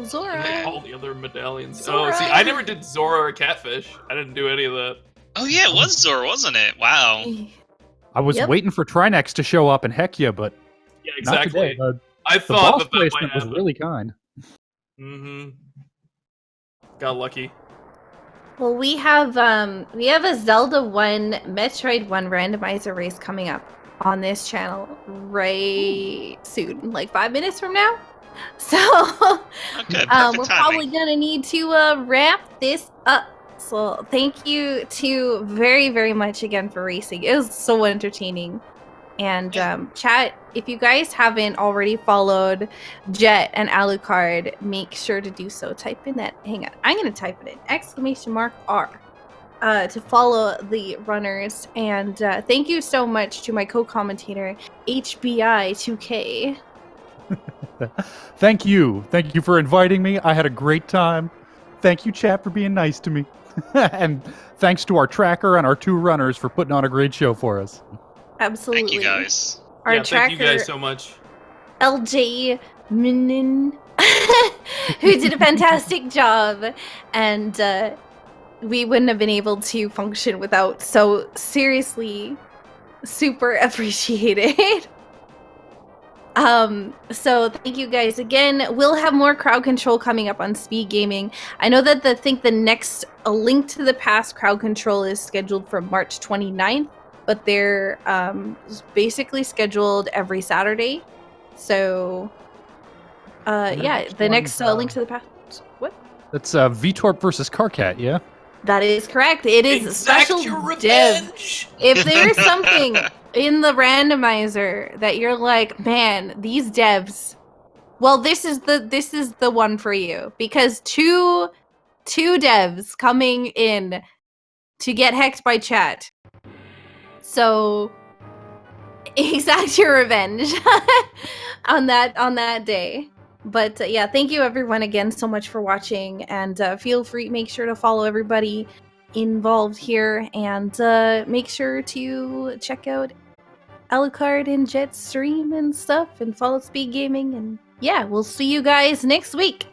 Zora. And all the other medallions. Zora. Oh, see, I never did Zora or Catfish. I didn't do any of that. Oh yeah, it was Zora, wasn't it? Wow. I was waiting for Trinex to show up and heck you, but yeah, exactly. Not today. I the thought boss that placement might was happen. really kind. Mm-hmm. Got lucky. Well, we have a Zelda 1, Metroid 1 randomizer race coming up on this channel right soon, like 5 minutes from now. So Okay, we're probably gonna need to wrap this up. So thank you to very, very much again for racing. It was so entertaining. And chat, if you guys haven't already followed Jet and Alucard, make sure to do so. Type in that. Hang on, I'm gonna type it in !R to follow the runners. And thank you so much to my co-commentator HBI2K. Thank you for inviting me. I had a great time. Thank you, chat, for being nice to me. And thanks to our tracker and our 2 runners for putting on a great show for us. Absolutely. Thank you guys. Our tracker, thank you guys so much. LJ Minin, who did a fantastic job, and we wouldn't have been able to function without so seriously super appreciated. So thank you guys again. We'll have more crowd control coming up on Speed Gaming. I know that the next A Link to the Past crowd control is scheduled for March 29th, but they're basically scheduled every Saturday. So yeah, the next Link to the Past. What? That's VTorp versus Carcat, yeah? That is correct. It is Exact special your dev. revenge! If there is something in the randomizer that you're like, man, these devs, well, this is the one for you, because two devs coming in to get hecked by chat. So exact your revenge on that day. But yeah, thank you everyone again so much for watching, and feel free, make sure to follow everybody involved here, and make sure to check out Alucard and Jet's stream and stuff, and follow Speed Gaming, and yeah, we'll see you guys next week.